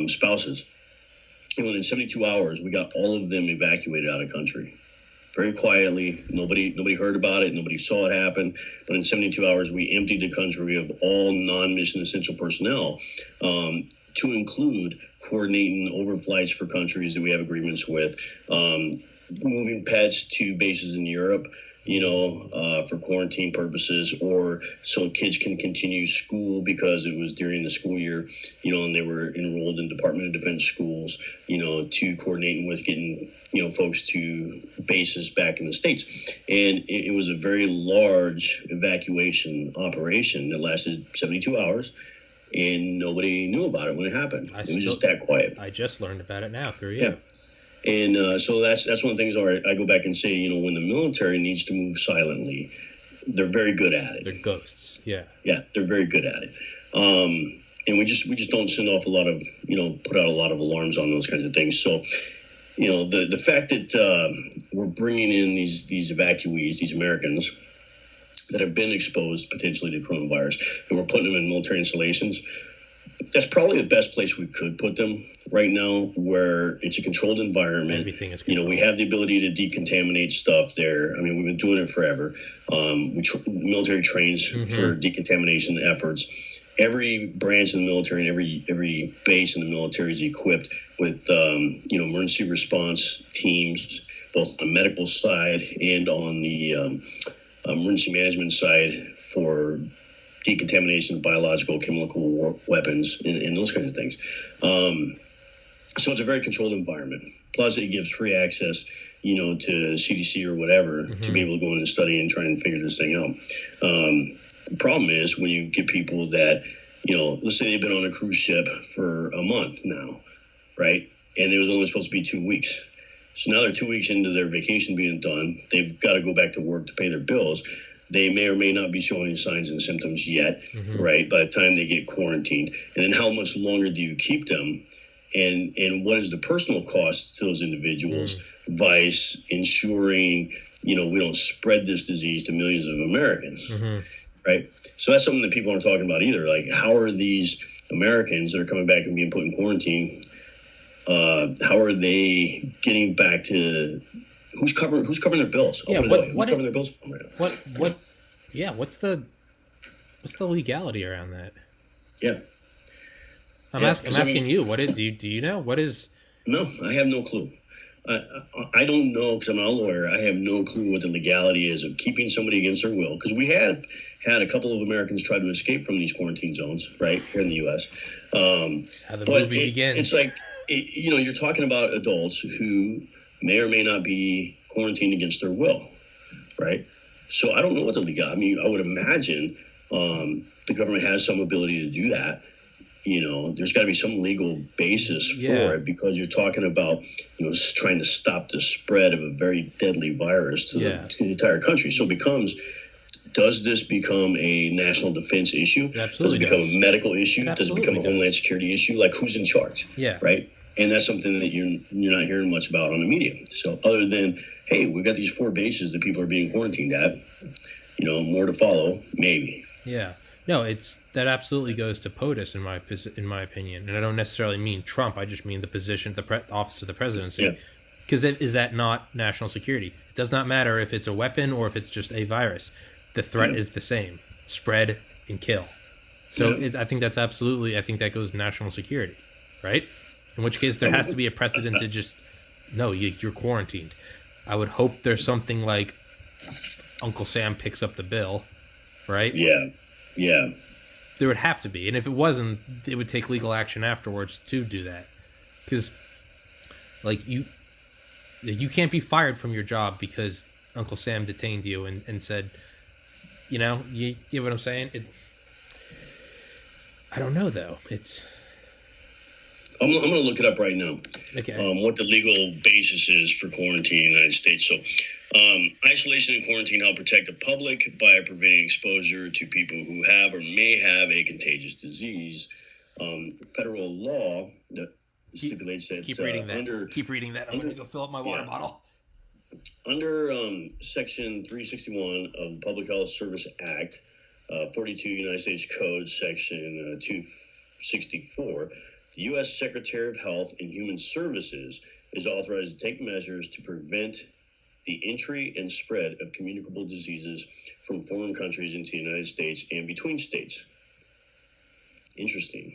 spouses. And within 72 hours, we got all of them evacuated out of country. Very quietly, nobody heard about it, nobody saw it happen. But in 72 hours, we emptied the country of all non-mission essential personnel, to include coordinating overflights for countries that we have agreements with, moving pets to bases in Europe, for quarantine purposes, or so kids can continue school because it was during the school year, and they were enrolled in Department of Defense schools, to coordinating with getting, folks to bases back in the States. And it was a very large evacuation operation that lasted 72 hours. And nobody knew about it when it happened. It was just that quiet. I just learned about it now through you. Yeah. And so that's one of the things where I go back and say, when the military needs to move silently, they're very good at it. They're ghosts. Yeah. Yeah, they're very good at it. And we just don't send off a lot of, put out a lot of alarms on those kinds of things. So, the fact that we're bringing in these evacuees, these Americans that have been exposed potentially to coronavirus, and we're putting them in military installations, that's probably the best place we could put them right now, where it's a controlled environment. Everything is controlled. We have the ability to decontaminate stuff there. I mean, we've been doing it forever. Military trains for decontamination efforts. Every branch in the military and every base in the military is equipped with, emergency response teams, both on the medical side and on the emergency management side for decontamination of biological, chemical weapons, and those kinds of things. So it's a very controlled environment. Plus, it gives free access, to CDC or whatever to be able to go in and study and try and figure this thing out. The problem is when you get people that, let's say they've been on a cruise ship for a month now, right? And it was only supposed to be 2 weeks. So now they're 2 weeks into their vacation being done. They've got to go back to work to pay their bills. They may or may not be showing signs and symptoms yet, right, by the time they get quarantined. And then how much longer do you keep them? And what is the personal cost to those individuals, vice ensuring, we don't spread this disease to millions of Americans, right? So that's something that people aren't talking about either. Like, how are these Americans that are coming back and being put in quarantine, how are they getting back to... Who's covering their bills? Who's covering their bills for them right now? What's the legality around that? Yeah. I'm asking you, do you know? What is... No, I have no clue. I don't know, because I'm not a lawyer. I have no clue what the legality is of keeping somebody against their will. Because we had a couple of Americans try to escape from these quarantine zones, right, here in the U.S. How the movie begins. It's like, you're talking about adults who may or may not be quarantined against their will, right? So I don't know what the legal... I mean, I would imagine the government has some ability to do that. There's got to be some legal basis for it, because you're talking about, trying to stop the spread of a very deadly virus to the entire country. So it becomes... Does this become a national defense issue? Does it become a medical issue? Does it become a homeland security issue? Like, who's in charge? Yeah. Right? And that's something that you're not hearing much about on the media. So other than, hey, we've got these 4 bases that people are being quarantined at, more to follow, maybe. Yeah. No, that absolutely goes to POTUS in my opinion. And I don't necessarily mean Trump. I just mean the position, the office of the presidency. Because is that not national security? It does not matter if it's a weapon or if it's just a virus. The threat is the same: spread and kill. So I think that goes national security. right? In which case there has to be a precedent to just, no, you're quarantined. I would hope there's something like Uncle Sam picks up the bill, right? Yeah. There would have to be. And if it wasn't, it would take legal action afterwards to do that. Because, like, you can't be fired from your job because Uncle Sam detained you and said, you get what I'm saying? I don't know, though. I'm going to look it up right now. Okay. What the legal basis is for quarantine in the United States. So, isolation and quarantine help protect the public by preventing exposure to people who have or may have a contagious disease. Federal law that stipulates that. Keep reading that. I'm going to go fill up my water bottle. Under Section 361 of the Public Health Service Act, 42 United States Code, Section 264, the U.S. Secretary of Health and Human Services is authorized to take measures to prevent the entry and spread of communicable diseases from foreign countries into the United States and between states. Interesting.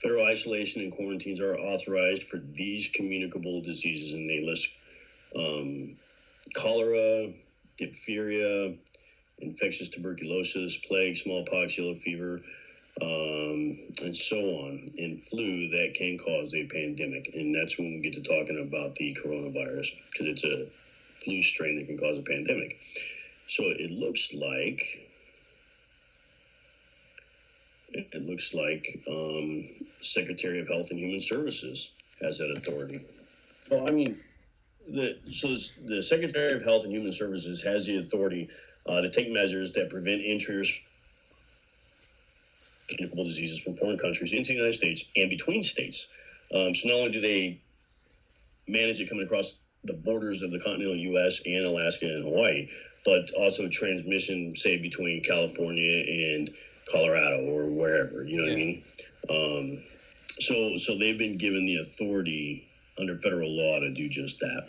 Federal isolation and quarantines are authorized for these communicable diseases, and they list cholera, diphtheria, infectious tuberculosis, plague, smallpox, yellow fever, and so on, and flu that can cause a pandemic. And that's when we get to talking about the coronavirus, because it's a flu strain that can cause a pandemic. So it looks like Secretary of Health and Human Services has that authority. Well, I mean, the Secretary of Health and Human Services has the authority to take measures that prevent entry or communicable diseases from foreign countries into the United States and between states. So not only do they manage it coming across the borders of the continental U.S. and Alaska and Hawaii, but also transmission, say, between California and Colorado or wherever, you know what I mean? So they've been given the authority under federal law to do just that,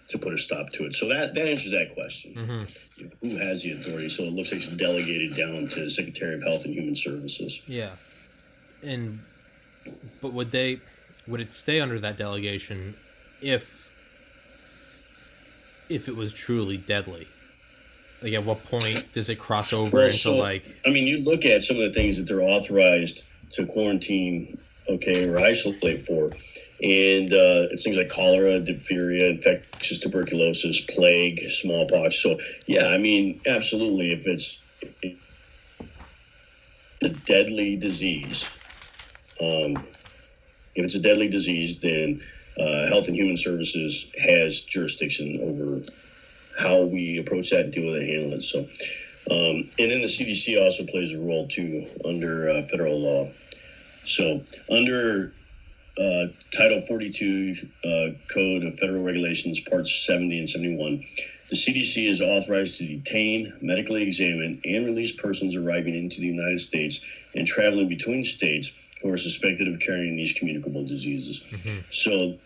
to put a stop to it. So that answers that question. Mm-hmm. Who has the authority? So it looks like it's delegated down to the Secretary of Health and Human Services. Yeah. But would it stay under that delegation if it was truly deadly? Like, at what point does it cross over into, like... I mean, you look at some of the things that they're authorized to quarantine, or isolate for, and it's things like cholera, diphtheria, infectious tuberculosis, plague, smallpox. So, yeah, I mean, absolutely, if it's a deadly disease, then Health and Human Services has jurisdiction over how we approach that and deal with it and handle it. So, and then the CDC also plays a role too under federal law. So under Title 42 Code of Federal Regulations, Parts 70 and 71, the CDC is authorized to detain, medically examine, and release persons arriving into the United States and traveling between states who are suspected of carrying these communicable diseases. Mm-hmm. So,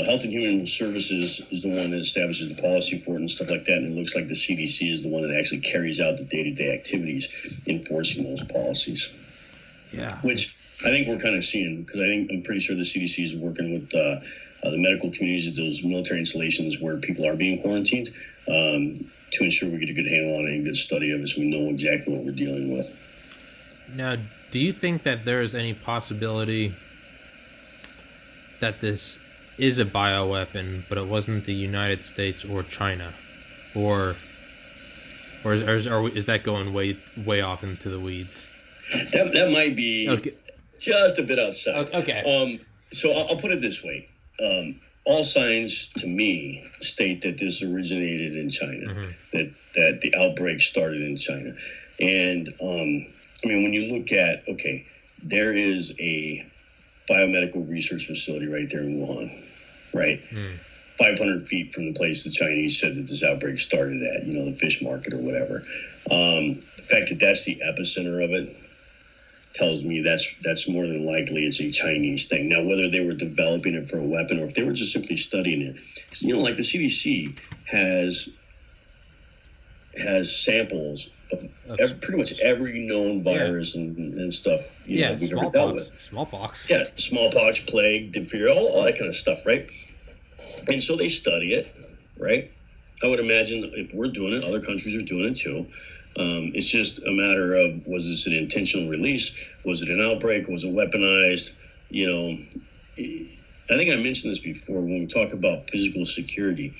Health and Human Services is the one that establishes the policy for it and stuff like that. And it looks like the CDC is the one that actually carries out the day-to-day activities enforcing those policies. Yeah. Which I think we're kind of seeing, because I'm pretty sure the CDC is working with the medical communities at those military installations where people are being quarantined to ensure we get a good handle on it and a good study of it so we know exactly what we're dealing with. Now, do you think that there is any possibility that this is a bioweapon, but it wasn't the United States or China? Or is that going way off into the weeds? That might be just a bit outside. Okay. So I'll put it this way. All signs to me state that this originated in China, mm-hmm. that the outbreak started in China. And, when you look at, there is a biomedical research facility right there in Wuhan, right? 500 feet from the place the Chinese said that this outbreak started at, the fish market or whatever. The fact that that's the epicenter of it tells me that's more than likely it's a Chinese thing. Now, whether they were developing it for a weapon or if they were just simply studying it, because, like the CDC has samples pretty much every known virus and stuff, we've ever dealt with. Smallpox. Yeah, smallpox, plague, diphtheria, all that kind of stuff, right? And so they study it, right? I would imagine if we're doing it, other countries are doing it too. It's just a matter of, was this an intentional release? Was it an outbreak? Was it weaponized? I think I mentioned this before when we talk about physical security.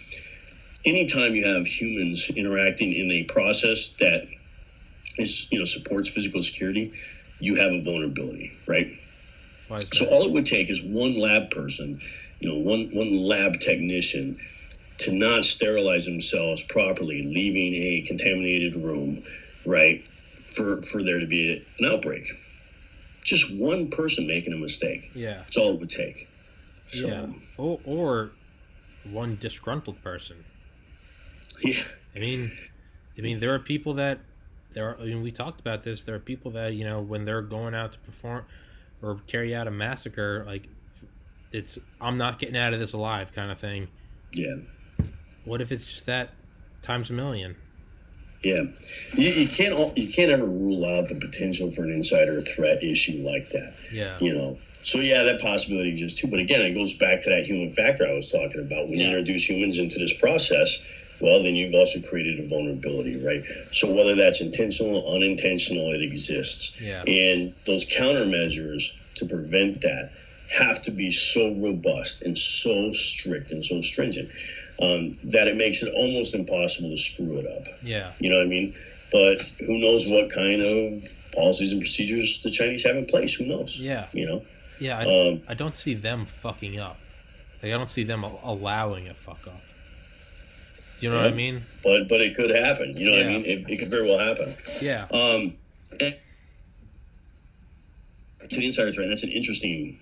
Anytime you have humans interacting in a process that is, supports physical security, you have a vulnerability, right? So all it would take is one lab person, one lab technician to not sterilize themselves properly, leaving a contaminated room, right, for there to be an outbreak. Just one person making a mistake. Yeah. That's all it would take. So, yeah. Or one disgruntled person. Yeah. I mean, there are people that we talked about this. There are people that, when they're going out to perform or carry out a massacre, like, it's, I'm not getting out of this alive kind of thing. Yeah. What if it's just that times a million? Yeah. You can't ever rule out the potential for an insider threat issue like that. Yeah. So yeah, that possibility exists too. But again, it goes back to that human factor I was talking about. When you introduce humans into this process, well, then you've also created a vulnerability, right? So whether that's intentional or unintentional, it exists. Yeah. And those countermeasures to prevent that have to be so robust and so strict and so stringent that it makes it almost impossible to screw it up. Yeah. You know what I mean? But who knows what kind of policies and procedures the Chinese have in place? Who knows? Yeah. Yeah, I don't see them fucking up. Like, I don't see them allowing a fuck up. Do you know what I mean? But it could happen. You know what I mean? It could very well happen. Yeah. To the insider threat, that's an interesting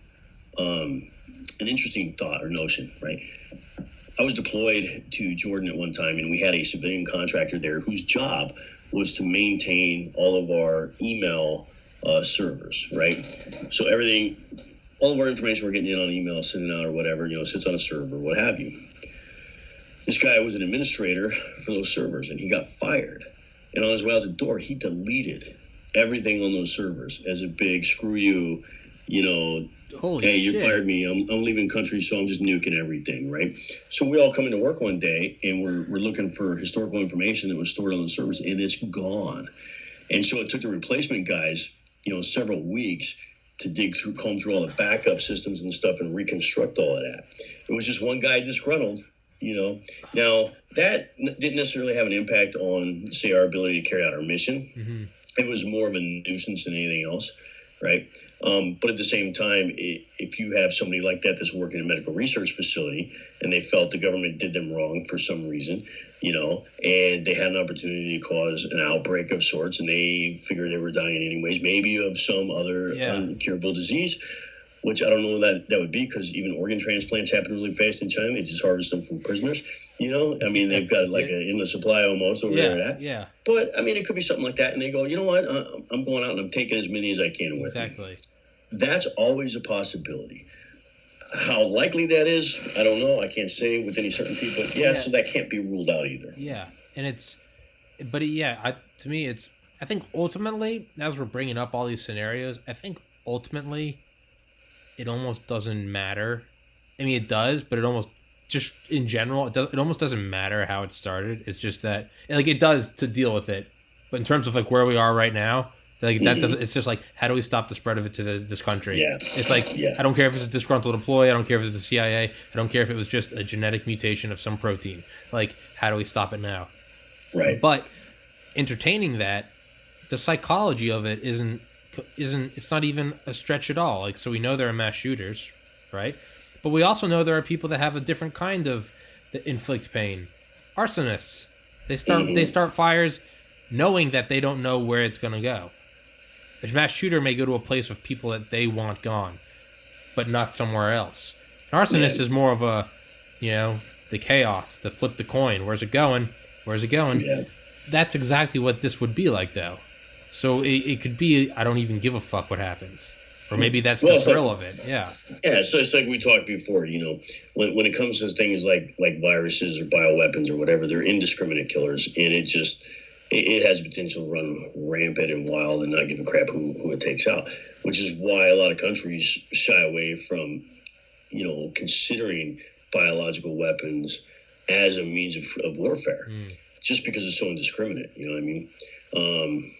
thought or notion, right? I was deployed to Jordan at one time, and we had a civilian contractor there whose job was to maintain all of our email servers, right? So all of our information we're getting in on email, sending out or whatever, sits on a server, what have you. This guy was an administrator for those servers, and he got fired. And on his way out the door, he deleted everything on those servers as a big screw you, Holy hey, shit. you fired me. I'm leaving country, so I'm just nuking everything, right? So we all come into work one day, and we're looking for historical information that was stored on the servers, and it's gone. And so it took the replacement guys, several weeks to comb through all the backup systems and stuff and reconstruct all of that. It was just one guy disgruntled. Now that didn't necessarily have an impact on, say, our ability to carry out our mission. Mm-hmm. It was more of a nuisance than anything else, right? But at the same time, if you have somebody like that that's working in a medical research facility and they felt the government did them wrong for some reason, and they had an opportunity to cause an outbreak of sorts, and they figured they were dying anyways, maybe of some other incurable disease, which I don't know that would be, because even organ transplants happen really fast in China. They just harvest them from prisoners. I mean, they've got like an endless supply almost over there. Yeah. But I mean, it could be something like that, and they go, you know what? I'm going out and I'm taking as many as I can with me. Exactly. That's always a possibility. How likely that is, I don't know. I can't say with any certainty, but so that can't be ruled out either. Yeah, and to me, I think ultimately, as we're bringing up all these scenarios, I think ultimately it almost doesn't matter. I mean, it does, but it almost, just in general, it almost doesn't matter how it started. It's just that, like, it does to deal with it, but in terms of like where we are right now, like that doesn't. It's just like, how do we stop the spread of it to this country? Yeah. It's like, I don't care if it's a disgruntled employee. I don't care if it's the CIA. I don't care if it was just a genetic mutation of some protein. Like, how do we stop it now? Right. But entertaining that, the psychology of it isn't. It's not even a stretch at all. Like, so we know there are mass shooters, right? But we also know there are people that have a different kind of that inflict pain. Arsonists. They start fires knowing that they don't know where it's going to go. A mass shooter may go to a place of people that they want gone, but not somewhere else. An arsonist is more of a, the chaos, the flip the coin. Where's it going? Where's it going? Yeah. That's exactly what this would be like, though. So it could be, I don't even give a fuck what happens. Or maybe that's the thrill of it. Yeah. Yeah, so it's like we talked before, when it comes to things like viruses or bioweapons or whatever, they're indiscriminate killers. And it just, it has potential to run rampant and wild and not give a crap who it takes out, which is why a lot of countries shy away from, considering biological weapons as a means of warfare, just because it's so indiscriminate. You know what I mean?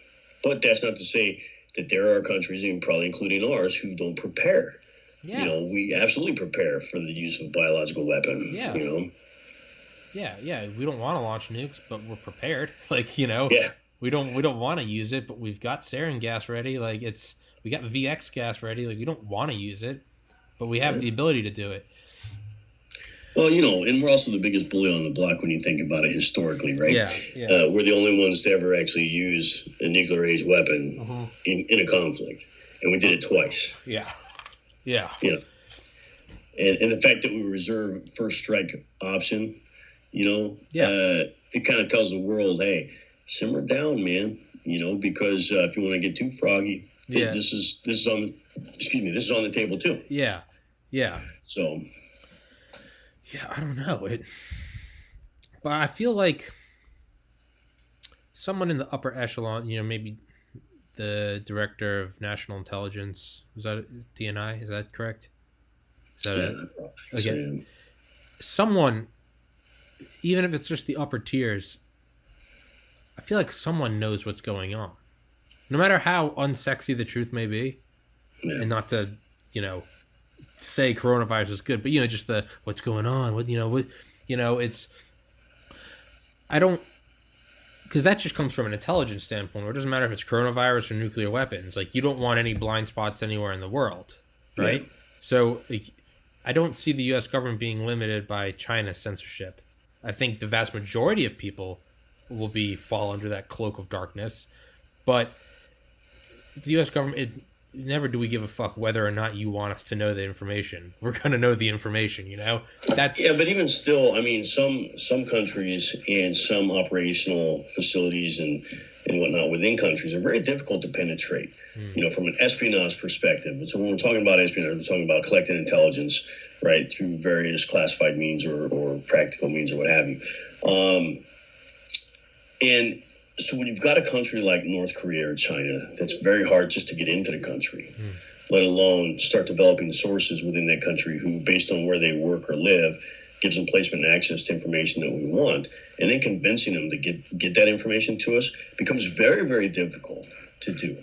But that's not to say that there are countries, and probably including ours, who don't prepare. Yeah. We absolutely prepare for the use of a biological weapon. Yeah. Yeah. We don't want to launch nukes, but we're prepared. Yeah. We don't want to use it, but we've got sarin gas ready. We got VX gas ready. We don't want to use it, but we have the ability to do it. Well, and we're also the biggest bully on the block when you think about it historically, right? Yeah. We're the only ones to ever actually use a nuclear age weapon in a conflict, and we did it twice. Yeah. And the fact that we reserve first strike option, it kind of tells the world, hey, simmer down, man. Because if you want to get too froggy, this is on the table too. Yeah. So. Yeah, I don't know but I feel like someone in the upper echelon, maybe the director of national intelligence, was that DNI? Is that correct? Is that it? Okay. Someone, even if it's just the upper tiers, I feel like someone knows what's going on, no matter how unsexy the truth may be, and not to, say coronavirus is good, but just the what's going on, it's, I don't, because that just comes from an intelligence standpoint where it doesn't matter if it's coronavirus or nuclear weapons. You don't want any blind spots anywhere in the world, right? Yeah. So I don't see the U.S. government being limited by China's censorship. I think the vast majority of people will fall under that cloak of darkness, but the U.S. government, never do we give a fuck whether or not you want us to know the information. We're going to know the information, That's but even still, I mean, some countries and some operational facilities and whatnot within countries are very difficult to penetrate, from an espionage perspective. So when we're talking about espionage, we're talking about collecting intelligence, right, through various classified means or practical means or what have you. And so when you've got a country like North Korea or China, that's very hard just to get into the country, let alone start developing sources within that country who, based on where they work or live, gives them placement and access to information that we want, and then convincing them to get that information to us becomes very, very difficult to do.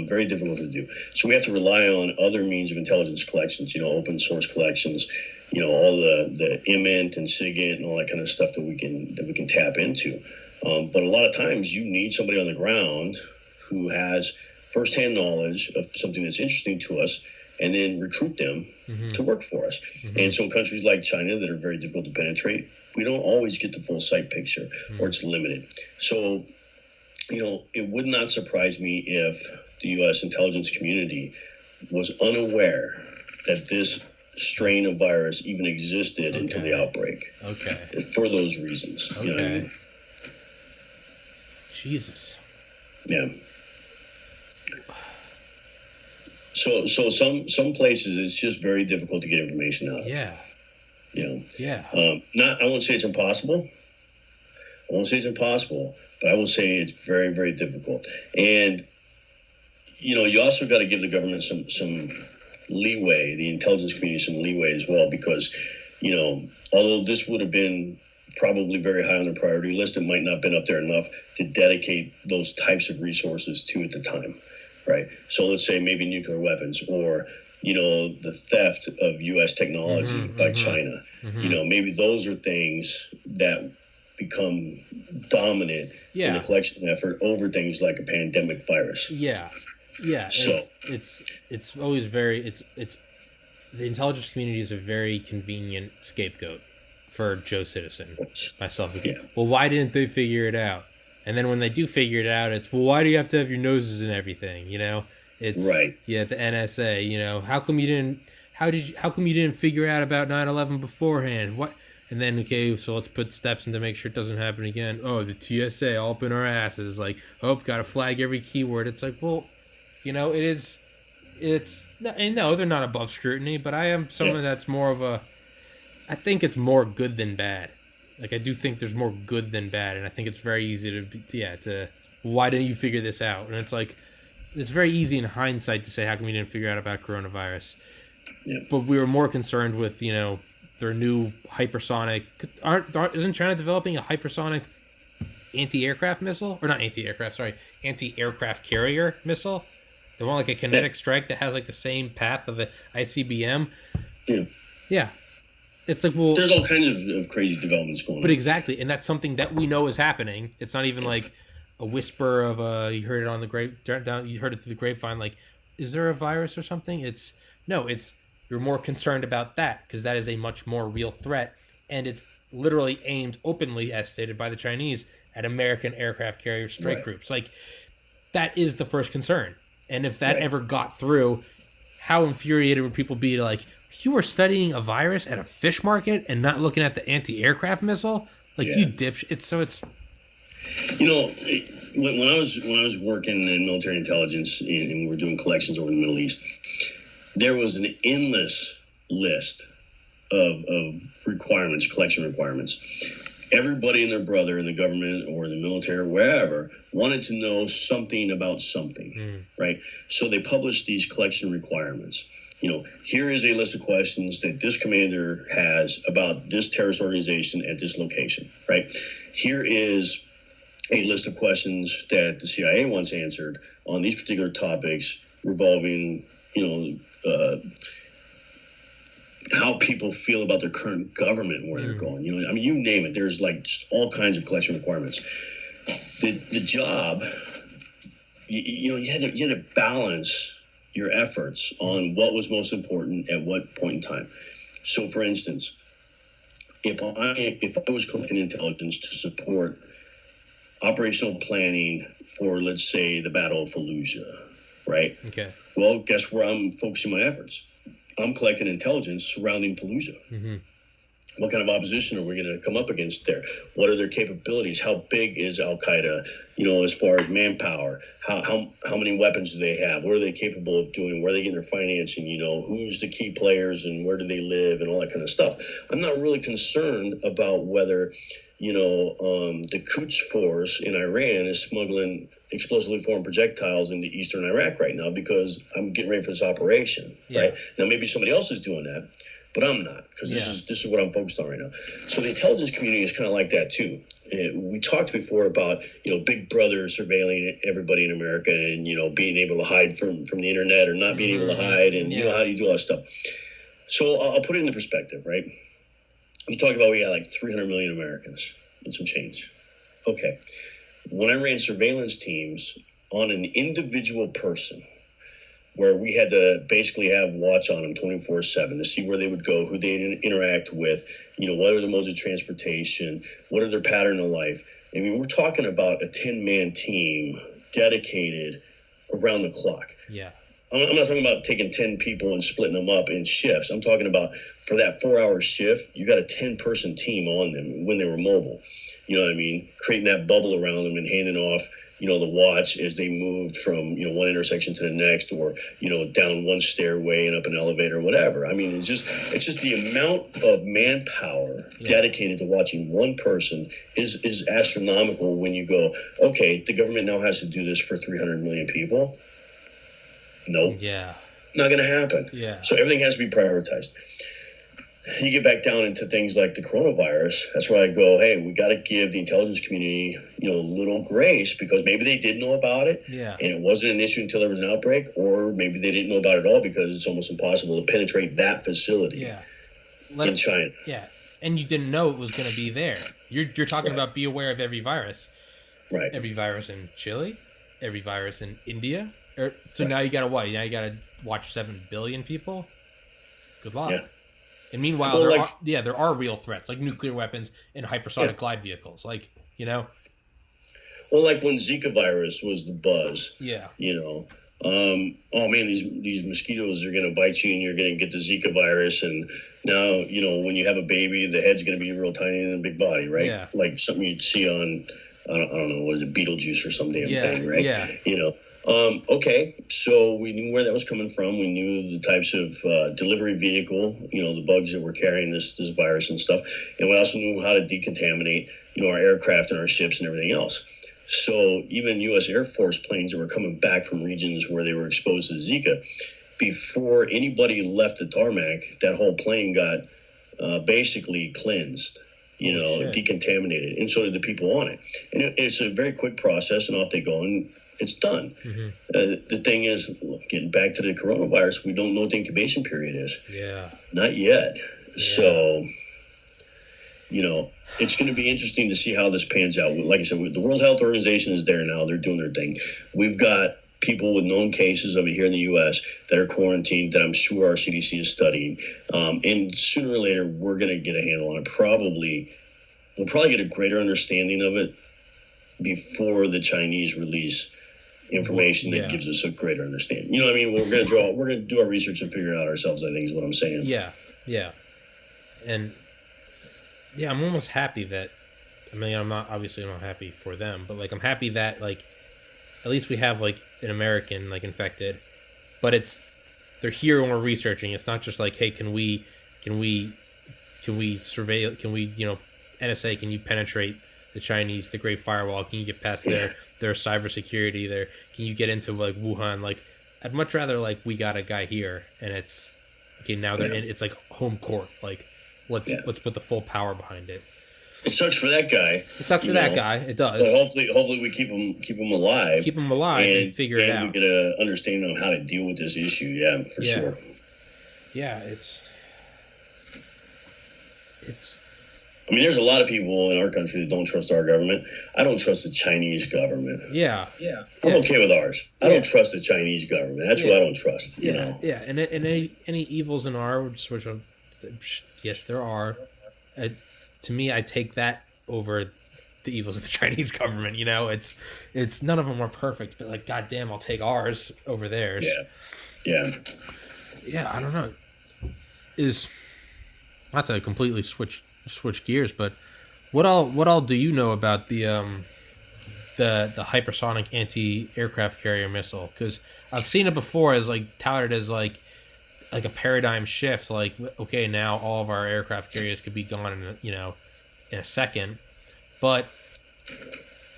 Very difficult to do. So we have to rely on other means of intelligence collections, open source collections, all the IMINT and SIGINT and all that kind of stuff that we can tap into. But a lot of times you need somebody on the ground who has firsthand knowledge of something that's interesting to us, and then recruit them to work for us. And so countries like China that are very difficult to penetrate, we don't always get the full sight picture, or it's limited. So, it would not surprise me if the U.S. intelligence community was unaware that this strain of virus even existed until the outbreak. Okay. For those reasons. Okay. You know what I mean? Jesus. Yeah. So some places it's just very difficult to get information out of. Yeah. Yeah. I won't say it's impossible. But I will say it's very, very difficult. And you also got to give the government some leeway, the intelligence community some leeway as well, because although this would have been probably very high on the priority list, it might not have been up there enough to dedicate those types of resources to at the time, right? So let's say maybe nuclear weapons, or the theft of U.S. technology by China. Maybe those are things that become dominant in the collection effort over things like a pandemic virus. Yeah. So it's always it's the intelligence community is a very convenient scapegoat for Joe Citizen, myself. Yeah. Well, why didn't they figure it out? And then when they do figure it out, it's, well, why do you have to have your noses in everything? It's right. Yeah, the NSA. How come you didn't figure out about 9/11 beforehand? What? And then so let's put steps in to make sure it doesn't happen again. Oh, the TSA all up in our asses. Gotta flag every keyword. It's like, well, it's no, they're not above scrutiny, but I am someone that's more of a. I think it's more good than bad. Like, I do think there's more good than bad, and I think it's very easy to why didn't you figure this out? And it's like, it's very easy in hindsight to say, how come we didn't figure out about coronavirus? Yeah. But we were more concerned with, their new hypersonic. Isn't China developing a hypersonic anti-aircraft missile? Or not anti-aircraft, sorry, anti-aircraft carrier missile? They want like a kinetic strike that has like the same path of the ICBM. Yeah. Yeah. It's like, well, there's all kinds of crazy developments going on. But exactly, and that's something that we know is happening. It's not even like a whisper of you heard it on the you heard it through the grapevine. Like, is there a virus or something? It's you're more concerned about that because that is a much more real threat, and it's literally aimed openly, as stated by the Chinese, at American aircraft carrier strike groups. Like, that is the first concern. And if that ever got through, how infuriated would people be to, like, you were studying a virus at a fish market and not looking at the anti-aircraft missile? Like, you dipshit. It's when I was working in military intelligence and we were doing collections over the Middle East, there was an endless list of requirements, collection requirements. Everybody and their brother in the government or the military or wherever wanted to know something about something, right? So they published these collection requirements. Here is a list of questions that this commander has about this terrorist organization at this location, right? Here is a list of questions that the CIA wants answered on these particular topics revolving, how people feel about their current government and where they're going. You name it. There's like just all kinds of collection requirements. The job, you had to balance your efforts on what was most important at what point in time. So, for instance, if I was collecting intelligence to support operational planning for, let's say, the Battle of Fallujah, right? Okay. Well, guess where I'm focusing my efforts? I'm collecting intelligence surrounding Fallujah. Mm-hmm. What kind of opposition are we going to come up against there? What are their capabilities? How big is Al Qaeda? As far as manpower, how many weapons do they have? What are they capable of doing? Where are they getting their financing? Who's the key players and where do they live and all that kind of stuff. I'm not really concerned about whether, the Quds force in Iran is smuggling explosively formed projectiles into eastern Iraq right now because I'm getting ready for this operation. Right now, maybe somebody else is doing that. But I'm not, because this is what I'm focused on right now. So the intelligence community is kind of like that too. We talked before about Big Brother surveilling everybody in America and being able to hide from the internet or not being able to hide, and how do you do all that stuff. So I'll put it into perspective, right? You talk about we got like 300 million Americans and some change. Okay, when I ran surveillance teams on an individual person, where we had to basically have watch on them 24/7 to see where they would go, who they'd interact with, what are the modes of transportation, what are their pattern of life. I mean, we're talking about a 10-man team dedicated around the clock. Yeah. I'm not talking about taking 10 people and splitting them up in shifts. I'm talking about for that 4-hour shift, you got a 10-person team on them when they were mobile. You know what I mean? Creating that bubble around them and handing off, the watch as they moved from, one intersection to the next, or, down one stairway and up an elevator or whatever. I mean, it's just the amount of manpower dedicated to watching one person is astronomical when you go, okay, the government now has to do this for 300 million people. Nope. Yeah. Not going to happen. Yeah. So everything has to be prioritized. You get back down into things like the coronavirus. That's where I go, hey, we got to give the intelligence community, a little grace, because maybe they did know about it. Yeah. And it wasn't an issue until there was an outbreak, or maybe they didn't know about it at all because it's almost impossible to penetrate that facility in China. Yeah. And you didn't know it was going to be there. You're talking about be aware of every virus. Right. Every virus in Chile, every virus in India. So now you got to what? Now you got to watch 7 billion people? Good luck. Yeah. And meanwhile, there are real threats, like nuclear weapons and hypersonic glide vehicles. Like, Well, like when Zika virus was the buzz. Yeah. Oh man, these mosquitoes are going to bite you and you're going to get the Zika virus. And now, when you have a baby, the head's going to be real tiny and a big body, right? Yeah. Like something you'd see on, I don't know, what is it, Beetlejuice or some damn thing, right? Yeah. Okay, so we knew where that was coming from. We knew the types of delivery vehicle, the bugs that were carrying this virus and stuff, and we also knew how to decontaminate, our aircraft and our ships and everything else. So even U.S. Air Force planes that were coming back from regions where they were exposed to Zika, before anybody left the tarmac, that whole plane got basically cleansed, decontaminated, and so did the people on it. And it's a very quick process, and off they go, and it's done. Mm-hmm. The thing is, getting back to the coronavirus, we don't know what the incubation period is. Yeah. Not yet. Yeah. So, it's going to be interesting to see how this pans out. Like I said, the World Health Organization is there now. They're doing their thing. We've got people with known cases of it here in the U.S. that are quarantined that I'm sure our CDC is studying. And sooner or later, we're going to get a handle on it. We'll probably get a greater understanding of it before the Chinese release information that gives us a greater understanding. You know what I mean? We're going to do our research and figure it out ourselves, I think is what I'm saying. Yeah. Yeah. And yeah, I'm almost happy that, I'm not happy for them, but I'm happy that at least we have an American infected, but they're here when we're researching. It's not just hey, can we surveil, NSA, can you penetrate the Chinese, the Great Firewall? Can you get past their cybersecurity there? Can you get into Wuhan? I'd much rather we got a guy here and it's okay. Now they're in. It's home court. Let's put the full power behind it. It sucks for that guy. It sucks for that guy. It does. But hopefully we keep him alive. Keep him alive and figure it out. And we get an understanding of how to deal with this issue. Yeah, for sure. Yeah, it's. There's a lot of people in our country that don't trust our government. I don't trust the Chinese government. Yeah. I'm okay with ours. I don't trust the Chinese government. That's what I don't trust. Yeah. And any evils in ours, which yes, there are. To me, I take that over the evils of the Chinese government. It's none of them are perfect, but goddamn, I'll take ours over theirs. Yeah. I don't know. Not to completely switch gears, but what all do you know about the hypersonic anti-aircraft carrier missile? Because I've seen it before as touted as a paradigm shift. Okay, now all of our aircraft carriers could be gone in a second, but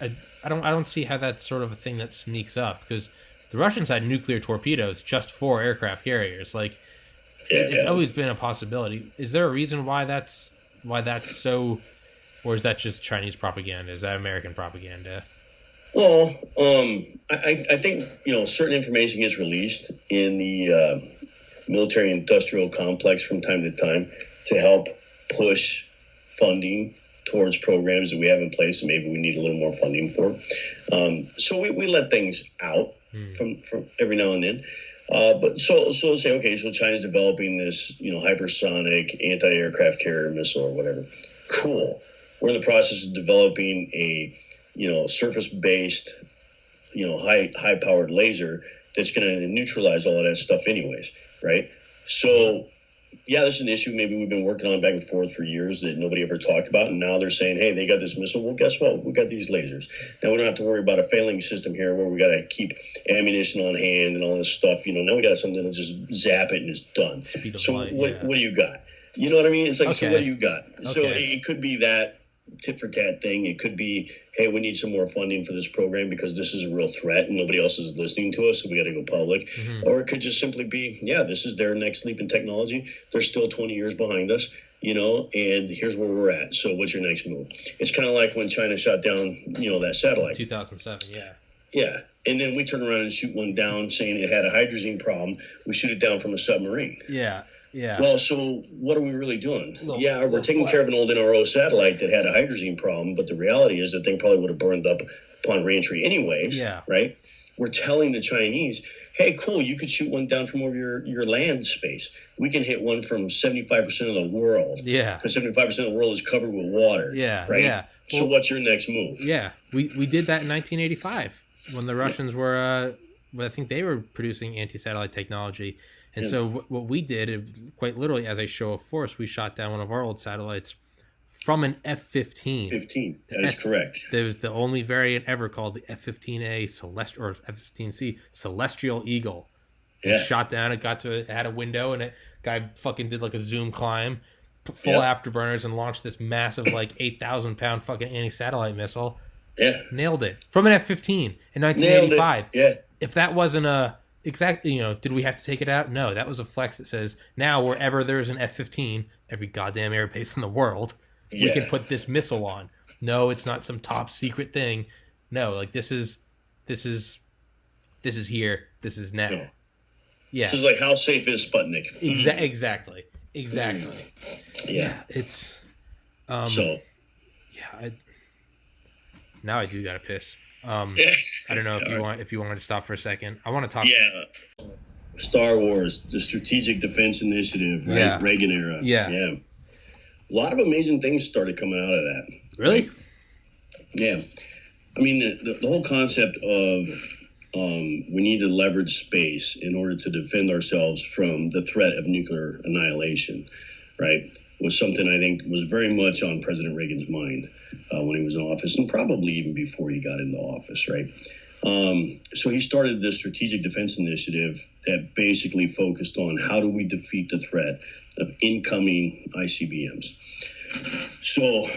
I don't see how that's sort of a thing that sneaks up, because the Russians had nuclear torpedoes just for aircraft carriers. It's always been a possibility. Is there a reason why that's so, or is that just Chinese propaganda? Is that American propaganda? Well, I think certain information gets released in the military-industrial complex from time to time to help push funding towards programs that we have in place and maybe we need a little more funding for. So we let things out from every now and then. But so say, okay, so China's developing this, hypersonic anti-aircraft carrier missile or whatever. Cool. We're in the process of developing a, surface-based, high-powered laser that's going to neutralize all of that stuff anyways, right? So, this is an issue maybe we've been working on back and forth for years that nobody ever talked about, and now they're saying, hey, they got this missile. Well, guess what? We got these lasers. Now we don't have to worry about a failing system here where we got to keep ammunition on hand and all this stuff. Now we got something to just zap it and it's done. So what do you got? You know what I mean? It's okay. So what do you got? Okay. So it could be that tit for tat thing. It could be, hey, we need some more funding for this program because this is a real threat and nobody else is listening to us, so we got to go public. Mm-hmm. Or it could just simply be, this is their next leap in technology. They're still 20 years behind us, and here's where we're at. So what's your next move? It's kind of like when China shot down, that satellite. 2007, yeah. Yeah, and then we turn around and shoot one down saying it had a hydrazine problem. We shoot it down from a submarine. Yeah. Well, so what are we really doing? We're taking care of an old NRO satellite that had a hydrazine problem, but the reality is the thing probably would have burned up upon reentry anyways. Yeah. Right? We're telling the Chinese, hey, cool, you could shoot one down from over your land space. We can hit one from 75% of the world. Yeah. Because 75% of the world is covered with water. Yeah. Right? Yeah. So what's your next move? Yeah. We did that in 1985 when the Russians were, I think they were producing anti-satellite technology. And so what we did, quite literally, as a show of force, we shot down one of our old satellites from an F-15. 15. That is correct. There was the only variant ever called the F-15A Celestial or F-15C Celestial Eagle. It shot down. It had a window, and it guy fucking did like a zoom climb, full afterburners, and launched this massive like 8,000-pound fucking anti-satellite missile. Yeah, nailed it from an F-15 in 1985. Yeah, if that wasn't a exactly, did we have to take it out? No, that was a flex that says now wherever there's an F-15, every goddamn airbase in the world, we can put this missile on. No, it's not some top secret thing. No, like this is here. This is now. No. Yeah. This is like, how safe is Sputnik? Exactly. Yeah. It's now I do gotta piss. I don't know if you want to stop for a second. I want to talk. Yeah. Star Wars, the Strategic Defense Initiative, right? Yeah. Reagan era. Yeah. A lot of amazing things started coming out of that. Really? Yeah. I mean, the whole concept of we need to leverage space in order to defend ourselves from the threat of nuclear annihilation, right, was something I think was very much on President Reagan's mind when he was in office, and probably even before he got into office, right? So he started this Strategic Defense Initiative that basically focused on how do we defeat the threat of incoming ICBMs. So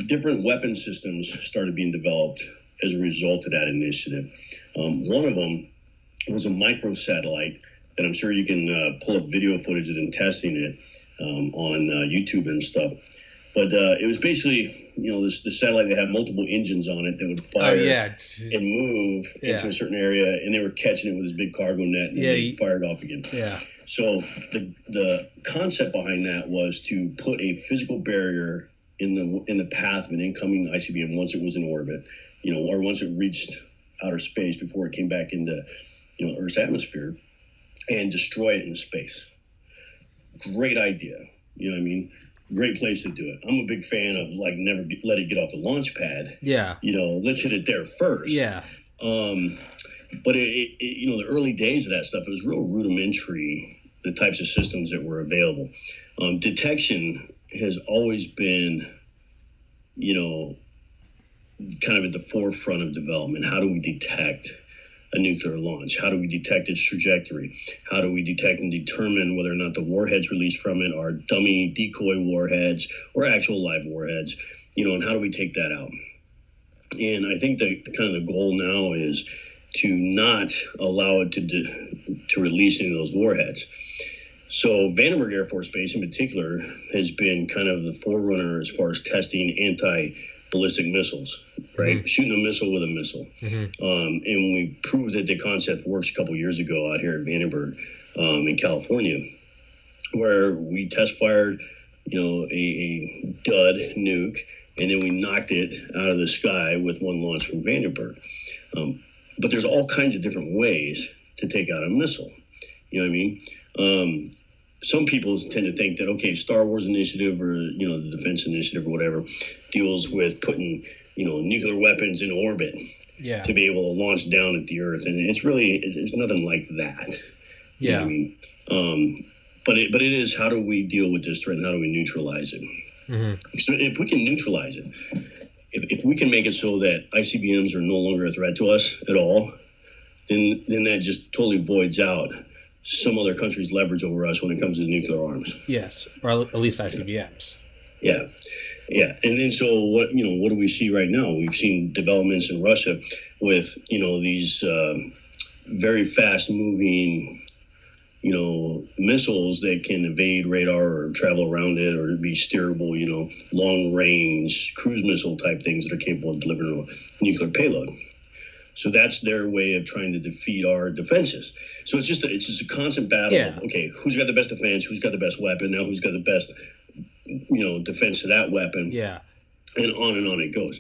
different weapon systems started being developed as a result of that initiative. One of them was a microsatellite, and I'm sure you can pull up video footage of them testing it on YouTube and stuff. But it was basically, this satellite that had multiple engines on it that would fire and move into a certain area, and they were catching it with this big cargo net, and they fired off again. Yeah. So the concept behind that was to put a physical barrier in the path of an incoming ICBM once it was in orbit, or once it reached outer space before it came back into, Earth's atmosphere, and destroy it in space. Great idea. You know what I mean? Great place to do it. I'm a big fan of never let it get off the launch pad. Yeah. Let's hit it there first. Yeah. But the early days of that stuff, it was real rudimentary, the types of systems that were available. Detection has always been, kind of at the forefront of development. How do we detect a nuclear launch? How do we detect its trajectory? How do we detect and determine whether or not the warheads released from it are dummy decoy warheads or actual live warheads? And how do we take that out? And I think the kind of the goal now is to not allow it to release any of those warheads. So Vandenberg Air Force Base in particular has been kind of the forerunner as far as testing anti-ballistic missiles, right? Mm-hmm. Shooting a missile with a missile. Mm-hmm. And we proved that the concept works a couple years ago out here at Vandenberg in California, where we test fired, a dud nuke, and then we knocked it out of the sky with one launch from Vandenberg. But there's all kinds of different ways to take out a missile. You know what I mean? Some people tend to think that, okay, Star Wars Initiative or, the Defense Initiative or whatever deals with putting, nuclear weapons in orbit to be able to launch down at the Earth. And it's nothing like that. Yeah. You know what I mean? But it is, how do we deal with this threat and how do we neutralize it? Mm-hmm. So if we can neutralize it, if we can make it so that ICBMs are no longer a threat to us at all, then that just totally voids out some other countries' leverage over us when it comes to nuclear arms. Yes, or at least ICBMs. Yeah. And then so what do we see right now? We've seen developments in Russia with, these very fast-moving, missiles that can evade radar or travel around it or be steerable, long-range cruise missile type things that are capable of delivering a nuclear payload. So that's their way of trying to defeat our defenses. So it's just a constant battle of, okay, who's got the best defense, who's got the best weapon, now who's got the best, defense to that weapon. Yeah. And on it goes.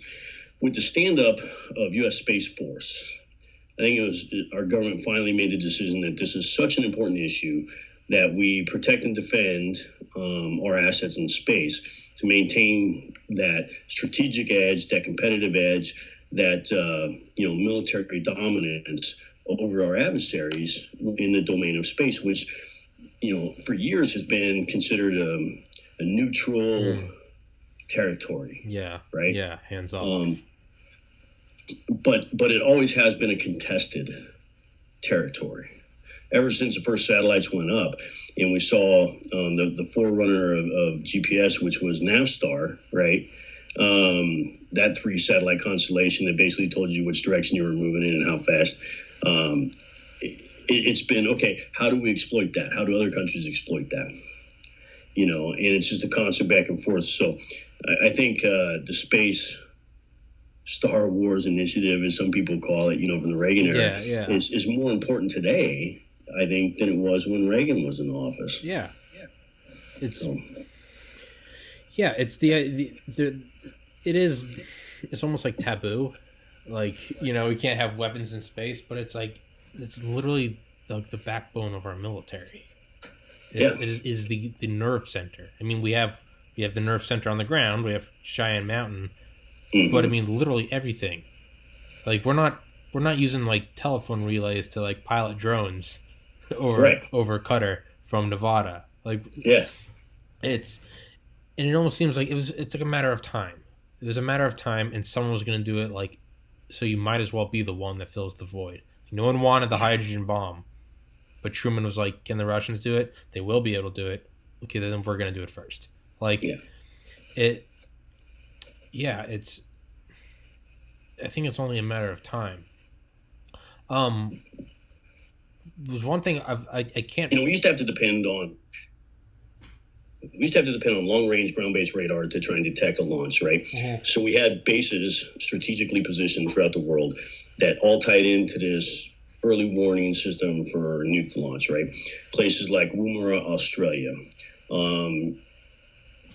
With the stand-up of U.S. Space Force, I think our government finally made the decision that this is such an important issue that we protect and defend our assets in space to maintain that strategic edge, that competitive edge, that military dominance over our adversaries in the domain of space, which for years has been considered a neutral territory. Yeah. Right. Yeah. Hands off. But it always has been a contested territory. Ever since the first satellites went up, and we saw the forerunner of GPS, which was Navstar, right? That 3 satellite constellation that basically told you which direction you were moving in and how fast. It's been, okay, how do we exploit that? How do other countries exploit that? And it's just a constant back and forth. So I think the space Star Wars initiative, as some people call it, from the Reagan era, is more important today, I think, than it was when Reagan was in office. Yeah. It's it's almost like taboo. Like, we can't have weapons in space, but it's like, it's literally like the backbone of our military. It is the nerve center. I mean, we have the nerve center on the ground. We have Cheyenne Mountain, but I mean, literally everything. Like, we're not using like telephone relays to like pilot drones over Qatar from Nevada. Like, and it almost seems like it's like a matter of time. It was a matter of time, and someone was going to do it. Like, so you might as well be the one that fills the void. No one wanted the hydrogen bomb, but Truman was like, "Can the Russians do it? They will be able to do it. Okay, then we're going to do it first." Like, it's. I think it's only a matter of time. Was one thing I can't. We used to have to depend on long-range ground-based radar to try and detect a launch, right? Mm-hmm. So we had bases strategically positioned throughout the world that all tied into this early warning system for nuke launch, right? Places like Woomera, Australia,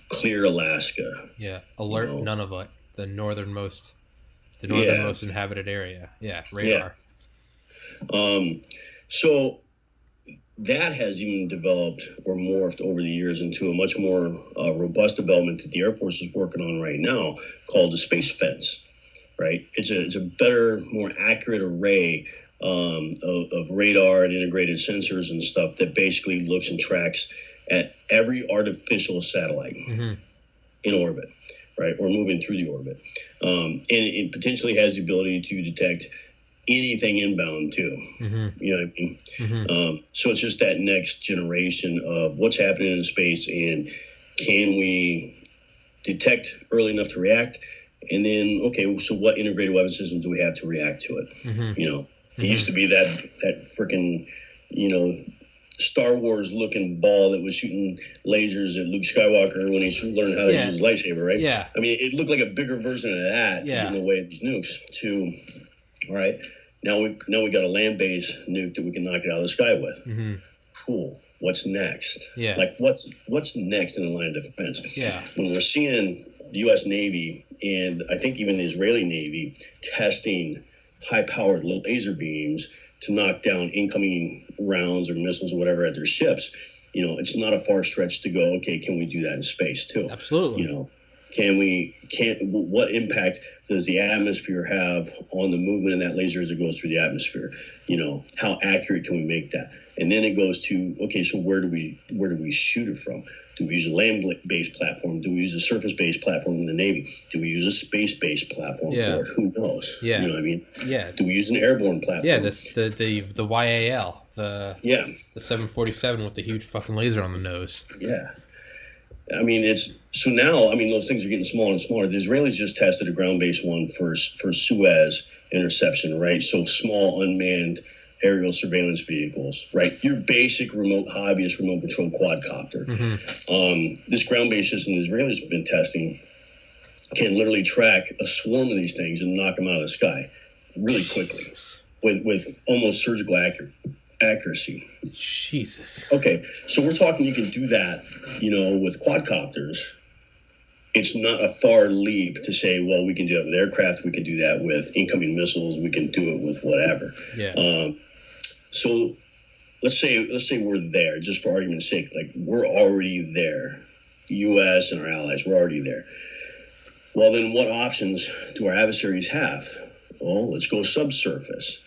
Clear, Alaska. Yeah, Alert Nunavut, the northernmost inhabited area. Yeah, radar. Yeah. So that has even developed or morphed over the years into a much more robust development that the Air Force is working on right now, called the space fence, right? It's a better, more accurate array of radar and integrated sensors and stuff that basically looks and tracks at every artificial satellite in orbit, right, or moving through the orbit. And it potentially has the ability to detect anything inbound too. You know what I mean? So it's just that next generation of what's happening in space, and can we detect early enough to react? And then, okay, so what integrated weapon systems do we have to react to it? It used to be that freaking, Star Wars looking ball that was shooting lasers at Luke Skywalker when he learned how to use his lightsaber, right? Yeah. I mean, it looked like a bigger version of that to get in the way of these nukes. All right, now we got a land-based nuke that we can knock it out of the sky with. Cool. What's next? Yeah. Like what's next in the line of defense? Yeah. When we're seeing the U.S. Navy and I think even the Israeli Navy testing high-powered laser beams to knock down incoming rounds or missiles or whatever at their ships, it's not a far stretch to go, okay, can we do that in space too? Absolutely. What impact does the atmosphere have on the movement of that laser as it goes through the atmosphere? How accurate can we make that? And then it goes to, okay, so where do we shoot it from? Do we use a land-based platform? Do we use a surface-based platform in the Navy? Do we use a space-based platform for it? Who knows? Yeah. You know what I mean? Yeah. Do we use an airborne platform? Yeah, the YAL, the 747 with the huge fucking laser on the nose. Yeah. I mean, those things are getting smaller and smaller. The Israelis just tested a ground-based one for Suez interception, right? So small unmanned aerial surveillance vehicles, right? Your basic hobbyist remote control quadcopter. This ground-based system the Israelis have been testing can literally track a swarm of these things and knock them out of the sky really quickly with almost surgical accuracy. Jesus. Okay, so we're talking you can do that, with quadcopters. It's not a far leap to say, well, we can do that with aircraft, we can do that with incoming missiles, we can do it with whatever. Yeah. So let's say we're there, just for argument's sake, like we're already there. The U.S. and our allies, we're already there. Well, then what options do our adversaries have? Well, let's go subsurface.